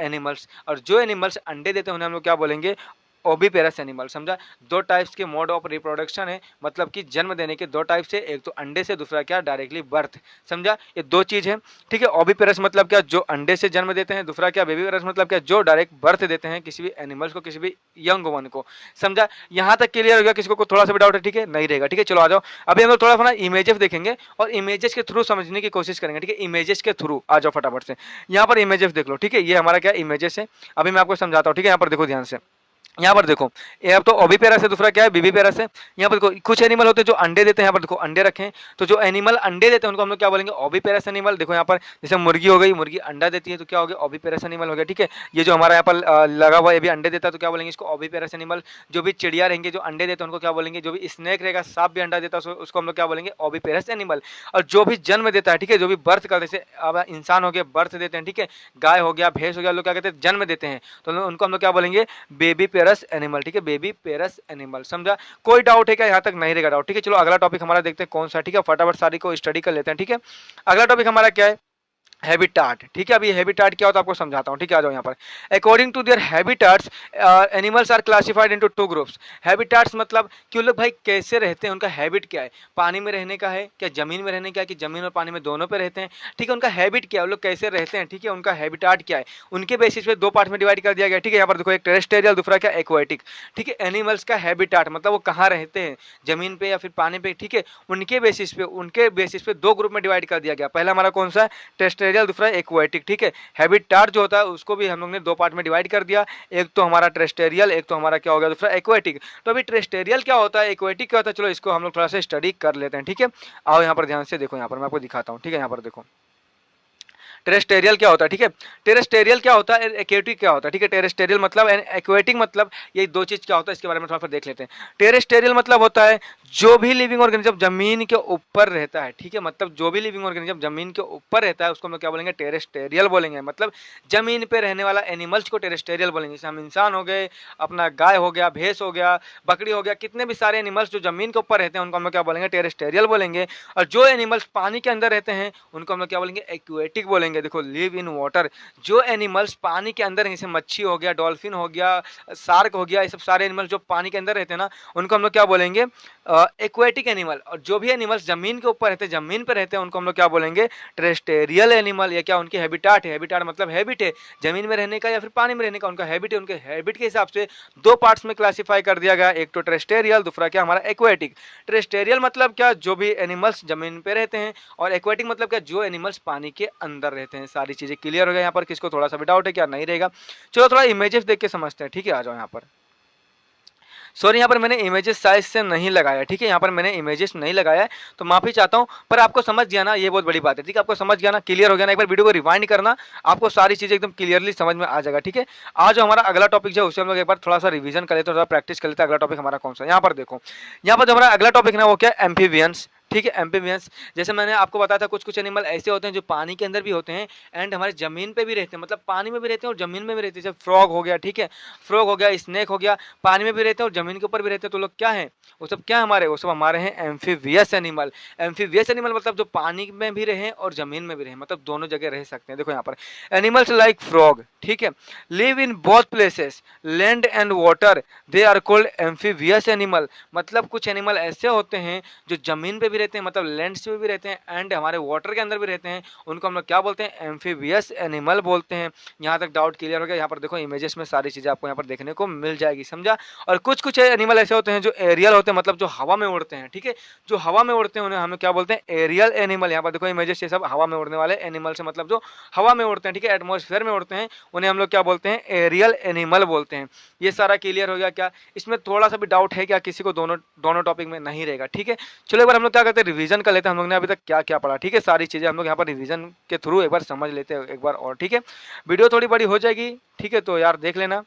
एनिमल्स। और जो एनिमल्स अंडे देते हैं उन्हें हम लोग क्या बोलेंगे, ओविपेरस एनिमल। समझा। दो टाइप्स के मोड ऑफ रिप्रोडक्शन है, मतलब कि जन्म देने के दो टाइप से, एक तो अंडे से, दूसरा क्या डायरेक्टली बर्थ। समझा। ये दो चीज है, ठीक है। ओविपेरस मतलब क्या, जो अंडे से जन्म देते हैं, दूसरा क्या बेबीपेरस मतलब क्या, जो डायरेक्ट बर्थ देते हैं किसी भी एनिमल्स को, किसी भी यंग वन को। समझा। यहाँ तक क्लियर हो गया, किसी को थोड़ा सा भी डाउट है, ठीक है, नहीं रहेगा, ठीक है। चलो आ जाओ, अभी हम लोग थोड़ा सा इमेजेस देखेंगे और इमेजेस के थ्रू समझने की कोशिश करेंगे, ठीक है। इमेजेस के थ्रू आ जाओ फटाफट से। यहाँ पर इमेजेस देख लो, ठीक है, ये हमारा क्या इमेजेस है, अभी मैं आपको समझाता हूँ, ठीक है। यहाँ पर देखो ध्यान से, यहाँ पर देखो, ये अब तो ओविपेरस है, दूसरा क्या है, बेबीपेरस है। यहाँ पर देखो कुछ एनिमल होते हैं जो अंडे देते हैं, यहाँ पर देखो अंडे रखे हैं, तो जो एनिमल अंडे देते हैं उनको हम लोग क्या बोलेंगे, ओविपेरस एनिमल। देखो यहाँ पर जैसे मुर्गी हो गई, मुर्गी अंडा देती है तो क्या हो गया, ओविपेरस एनिमल हो गया, ठीक है। ये जो हमारा यहाँ पर लगा हुआ है, ये भी अंडे देता है तो क्या बोलेंगे, इसको ओविपेरस एनिमल। जो भी चिड़िया रहेंगे जो अंडे देते हैं उनको क्या बोलेंगे, जो भी स्नेक रहेगा, सांप भी अंडा देता है उसको हम लोग क्या बोलेंगे, ओविपेरस एनिमल। और जो भी जन्म देता है, ठीक है, जो भी बर्थ करते, जैसे अब इंसान हो गया बर्थ देते हैं, ठीक है, गाय हो गया, भैंस हो गया, लोग क्या कहते हैं, जन्म देते हैं, तो उनको हम लोग क्या बोलेंगे, बेबीपेरस एनिमल, ठीक है, बेबीपेरस एनिमल। समझा। कोई डाउट है क्या, यहाँ तक नहीं रहेगा डाउट, ठीक है। चलो अगला टॉपिक हमारा देखते हैं कौन सा, ठीक है, फटाफट सारी को स्टडी कर लेते हैं, ठीक है। अगला टॉपिक हमारा क्या है, हैबिटाट, ठीक है। अभी हैबिटाट क्या होता है आपको समझाता हूँ, ठीक है। आ जाओ यहाँ पर। According to their habitats animals are classified into two groups. Habitats मतलब कि लोग भाई कैसे रहते हैं, उनका हैबिट क्या है, पानी में रहने का है क्या, जमीन में रहने का है कि जमीन और पानी में दोनों पे रहते हैं, ठीक है। उनका हैबिट क्या है, वो लोग कैसे रहते हैं, ठीक है, उनका हैबिटाट क्या है, उनके बेसिस पे दो पार्ट में डिवाइड कर दिया गया, ठीक है। यहाँ पर देखो एक टेरेस्टेरियल, दूसरा क्या एक्वाटिक, ठीक है। एनिमल्स का हैबिटाट मतलब वो कहाँ रहते हैं, जमीन पे या फिर पानी पे, ठीक है, उनके बेसिस पे दो ग्रुप में डिवाइड कर दिया गया। पहला हमारा कौन सा, टेरेस्टेरियल, दूसरा एक्वाटिक, ठीक है। हैबिटाट जो होता है उसको भी हम लोग ने दो पार्ट में डिवाइड कर दिया, एक तो हमारा टेरेस्टेरियल, एक तो हमारा क्या हो गया दूसरा एक्वाटिक। तो अभी टेरेस्टेरियल क्या होता है, एक्वाटिक क्या होता है, चलो इसको हम लोग थोड़ा सा स्टडी कर लेते हैं, ठीक है। आओ यहाँ पर ध्यान से देखो, यहाँ पर मैं आपको दिखाता हूँ, ठीक है। यहाँ पर देखो टेरेस्टेरियल क्या होता है, ठीक है। टेरेस्टेरियल क्या होता है, एक्वेटिक क्या होता है, ठीक है। टेरेस्टेरियल मतलब एक्वेटिक मतलब ये दो चीज क्या होता है इसके बारे में थोड़ा सा देख लेते हैं। टेरेस्टेरियल मतलब होता है जो भी लिविंग ऑर्गेनिज्म जमीन के ऊपर रहता है, ठीक है। मतलब जो भी लिविंग ऑर्गेनिज्म जमीन के ऊपर रहता है उसको हम लोग क्या बोलेंगे, टेरेस्टेरियल बोलेंगे। मतलब जमीन पे रहने वाला एनिमल्स को टेरेस्टेरियल बोलेंगे। जैसे हम इंसान हो गए, अपना गाय हो गया, भैंस हो गया, बकरी हो गया, कितने भी सारे एनिमल्स जो जमीन के ऊपर रहते हैं उनको हम लोग क्या बोलेंगे, टेरेस्टेरियल बोलेंगे। और जो एनिमल्स पानी के अंदर रहते हैं उनको हम लोग क्या बोलेंगे, एक्वेटिक बोलेंगे। देखो, लिव इन वाटर, जो एनिमल्स पानी के अंदर, जैसे मच्छी हो गया, डॉल्फिन हो गया, शार्क हो गया, ये सब सारे एनिमल्स जो पानी के अंदर रहते हैं ना उनको हम लोग क्या बोलेंगे, एक्वेटिक एनिमल। और जो भी एनिमल्स जमीन के ऊपर रहते हैं, जमीन पर रहते हैं, उनको हम लोग क्या बोलेंगे, टेरेस्टेरियल एनिमल। या क्या उनकी हैबिटाट है, हैबिटाट मतलब हैबिट है जमीन में रहने का या फिर पानी में रहने का, उनका हैबिट है। उनके हैबिट के हिसाब से दो पार्ट्स में क्लासिफाई कर दिया गया, एक तो टेरेस्टेरियल, दूसरा क्या हमारा एक्वेटिक। टेरेस्टेरियल मतलब क्या, जो भी एनिमल्स जमीन पे रहते हैं, और एक्वेटिक मतलब क्या, जो एनिमल्स पानी के अंदर रहते हैं। सारी चीजें क्लियर हो गया यहाँ पर, किसको थोड़ा सा भी डाउट है क्या, नहीं रहेगा। चलो थोड़ा इमेजेस देख के समझते हैं, ठीक है। आ जाओ यहाँ पर। सॉरी, यहाँ पर मैंने इमेजेस साइज से नहीं लगाया, ठीक है। यहाँ पर मैंने इमेजेस नहीं लगाया है तो माफी चाहता हूँ, पर आपको समझ गया ना, ये बहुत बड़ी बात है, ठीक है। आपको समझ गया ना, क्लियर हो गया ना। एक बार वीडियो को रिवाइंड करना, आपको सारी चीजें एकदम क्लियरली समझ में आ जाएगा, ठीक है। आज जो हमारा अगला टॉपिक जो है उसे हम लोग एक बार थोड़ा सा रिवीजन कर लेते हैं, थोड़ा प्रैक्टिस कर लेते हैं। अगला टॉपिक हमारा कौन सा, यहाँ पर देखो, यहाँ पर जो हमारा अगला टॉपिक है वो क्या है, एम्फीबियंस, ठीक है। एम्फीबियंस, जैसे मैंने आपको बताया था कुछ कुछ एनिमल ऐसे होते हैं जो पानी के अंदर भी होते हैं एंड हमारे जमीन पे भी रहते हैं, मतलब पानी में भी रहते हैं और जमीन में भी रहते हैं। जैसे फ्रॉग हो गया, ठीक है, फ्रॉग हो गया, स्नेक हो गया, पानी में भी रहते हैं और जमीन के ऊपर भी रहते हैं। तो लोग क्या है, वो सब क्या हमारे, वो सब हमारे हैं एम्फीबियस एनिमल। एम्फीबियस एनिमल मतलब जो पानी में भी रहे और जमीन में भी रहे, मतलब दोनों जगह रह सकते हैं। देखो यहाँ पर, एनिमल्स लाइक फ्रॉग, ठीक है, live in both places, land and water, they are called amphibious animal. मतलब कुछ एनिमल ऐसे होते हैं जो जमीन पे भी रहते हैं, मतलब लैंड पे भी रहते हैं एंड हमारे वाटर के अंदर भी रहते हैं, उनको हम लोग क्या बोलते हैं, एम्फीबियस एनिमल बोलते हैं। यहाँ तक डाउट क्लियर हो गया। यहाँ पर देखो इमेजेस में सारी चीजें आपको यहाँ पर देखने को मिल जाएगी, समझा। और कुछ कुछ एनिमल ऐसे होते हैं जो एरियल होते हैं, मतलब जो हवा में उड़ते हैं, ठीक है। जो हवा में उड़ते हैं उन्हें हम क्या बोलते हैं, एरियल एनिमल। यहाँ पर देखो इमेजेस, ये सब हवा में उड़ने वाले एनिमल से, मतलब जो हवा में उड़ते हैं, ठीक है, एटमॉस्फेयर में उड़ते हैं, उन्हें हम लोग क्या बोलते हैं, एरियल एनिमल बोलते हैं। ये सारा क्लियर हो गया क्या, इसमें थोड़ा सा भी डाउट है क्या, किसी को दोनों दोनों टॉपिक में नहीं रहेगा, ठीक है। चलो एक बार हम लोग क्या करते हैं, रिवीजन कर लेते हैं। हम लोग ने अभी तक क्या क्या पढ़ा, ठीक है, सारी चीजें हम लोग यहाँ पर रिवीजन के थ्रू एक बार समझ लेते हैं एक बार और, ठीक है। वीडियो थोड़ी बड़ी हो जाएगी, ठीक है, तो यार देख लेना।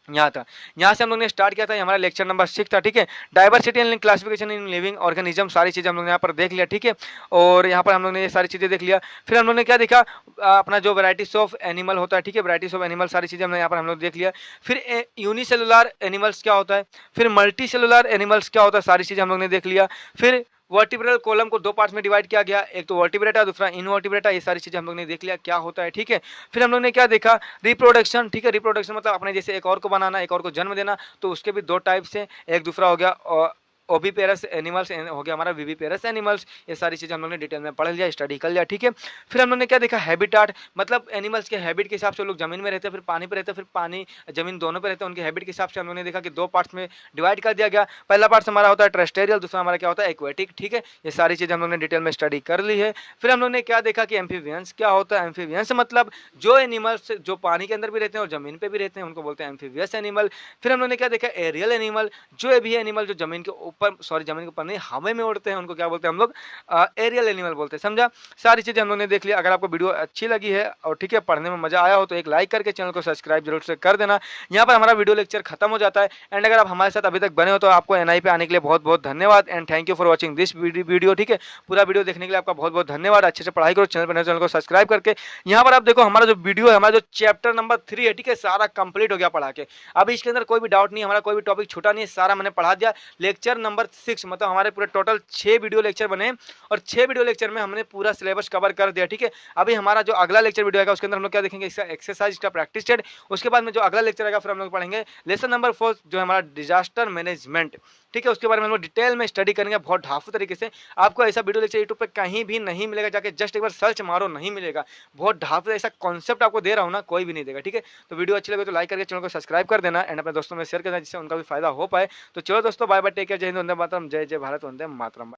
यहाँ था, यहाँ से हम लोग ने स्टार्ट किया था, हमारा लेक्चर नंबर 6 था, ठीक है। Diversity and classification in living organism, सारी चीजें हम लोग ने यहाँ पर देख लिया, ठीक है। और यहाँ पर हम लोग ने ये सारी चीजें देख लिया। फिर हम लोग ने क्या देखा, अपना जो वैराइटीज ऑफ एनिमल होता है, ठीक है, वैराइटीज ऑफ एनिमल, सारी चीजें हमने यहाँ पर हम लोग देख लिया। फिर यूनिसेलुलर एनिमल्स क्या होता है, फिर मल्टी सेलुलर एनिमल्स क्या होता है, सारी चीजें हम लोग ने देख लिया। फिर वर्टिब्रल कॉलम को दो पार्ट्स में डिवाइड किया गया, एक तो वर्टिब्रेटा दूसरा इनवर्टिब्रेटा, ये सारी चीजें हम लोग ने देख लिया क्या होता है, ठीक है। फिर हम लोग ने क्या देखा, रिप्रोडक्शन, ठीक है। रिप्रोडक्शन मतलब अपने जैसे एक और को बनाना, एक और को जन्म देना, तो उसके भी दो टाइप्स हैं। एक दूसरा हो गया ओबीपेरस एनिमल्स, हो गया हमारा विविपेरस एनिमल्स। ये सारी चीज़ें हम लोग ने डिटेल में पढ़ लिया, स्टडी कर लिया, ठीक है। फिर हम लोग ने क्या देखा, हैबिटाट, मतलब एनिमल्स के हैबिट के हिसाब से लोग जमीन में रहते हैं, फिर पानी पे रहते हैं, फिर पानी जमीन दोनों पे रहते हैं। उनके हैबिट के हिसाब से हम लोग ने देखा कि दो पार्ट्स में डिवाइड कर दिया गया। पहला पार्ट हमारा होता है टेरेस्टेरियल, दूसरा हमारा क्या होता है, एक्वेटिक, ठीक है। ये सारी चीज़ें हम लोग ने डिटेल में स्टडी कर ली है। फिर हम लोग ने क्या देखा कि एम्फीबियंस क्या होता है। एम्फीबियंस मतलब जो एनिमल्स जो पानी के अंदर भी रहते हैं और जमीन पे भी रहते हैं, उनको बोलते हैं एम्फीबियस एनिमल। फिर हम लोग ने क्या देखा, एरियल एनिमल, जो भी एनिमल जो जमीन के ऊपर, सॉरी जमीन के ऊपर नहीं, हवा में उड़ते हैं, उनको क्या बोलते हैं हम लोग, एरियल एनिमल बोलते हैं, समझा। सारी चीजें हम लोग ने देख लिया। अगर आपको वीडियो अच्छी लगी है और ठीक है, पढ़ने में मजा आया हो तो एक लाइक करके चैनल को सब्सक्राइब जरूर से कर देना। यहाँ पर हमारा वीडियो लेक्चर खत्म हो जाता है एंड अगर आप हमारे साथ अभी तक बने हो तो आपको एनआई पे आने के लिए बहुत बहुत धन्यवाद and thank you for watching this video, ठीक है। पूरा वीडियो देखने के लिए आपका बहुत बहुत धन्यवाद। अच्छे से पढ़ाई करो, चैनल को सब्सक्राइब करके। यहाँ पर आप देखो हमारा जो वीडियो है, हमारा जो चैप्टर नंबर 3 है, ठीक है, सारा कंप्लीट हो गया पढ़ा के। अभी इसके अंदर कोई भी डाउट नहीं, हमारा कोई भी टॉपिक छूटा नहीं है, सारा मैंने पढ़ा दिया। लेक्चर नंबर 6 मतलब हमारे पूरे टोटल 6 वीडियो लेक्चर बने और 6 वीडियो लेक्चर में हमने पूरा सिलेबस कवर कर दिया, ठीक है। अभी हमारा जो अगला लेक्चर वीडियो आएगा उसके अंदर हम लोग क्या देखेंगे, इसका एक्सरसाइज, इसका प्रैक्टिस सेट। उसके बाद में जो अगला लेक्चर आएगा फिर हम लोग पढ़ेंगे लेसन नंबर 4 जो हमारा डिजास्टर मैनेजमेंट, ठीक है। उसके बारे में हम लोग डिटेल में स्टडी करेंगे बहुत ढाफू तरीके से। आपको ऐसा वीडियो लेक्चर यूट्यूब पे कहीं भी नहीं मिलेगा, जाके जस्ट एक बार सर्च मारो, नहीं मिलेगा। बहुत ढाफू ऐसा कॉन्सेप्ट आपको दे रहा हूँ ना, कोई भी नहीं देगा, ठीक है। तो वीडियो अच्छी लगे तो लाइक करके चैनल को सब्सक्राइब कर देना एंड अपने दोस्तों में शेयर करना जिससे उनका भी फायदा हो पाए। तो चलो दोस्तों, बाय बाय, टेक केयर, जय हिंद, वंदे मातरम, जय जय भारत, वंदे मातरम।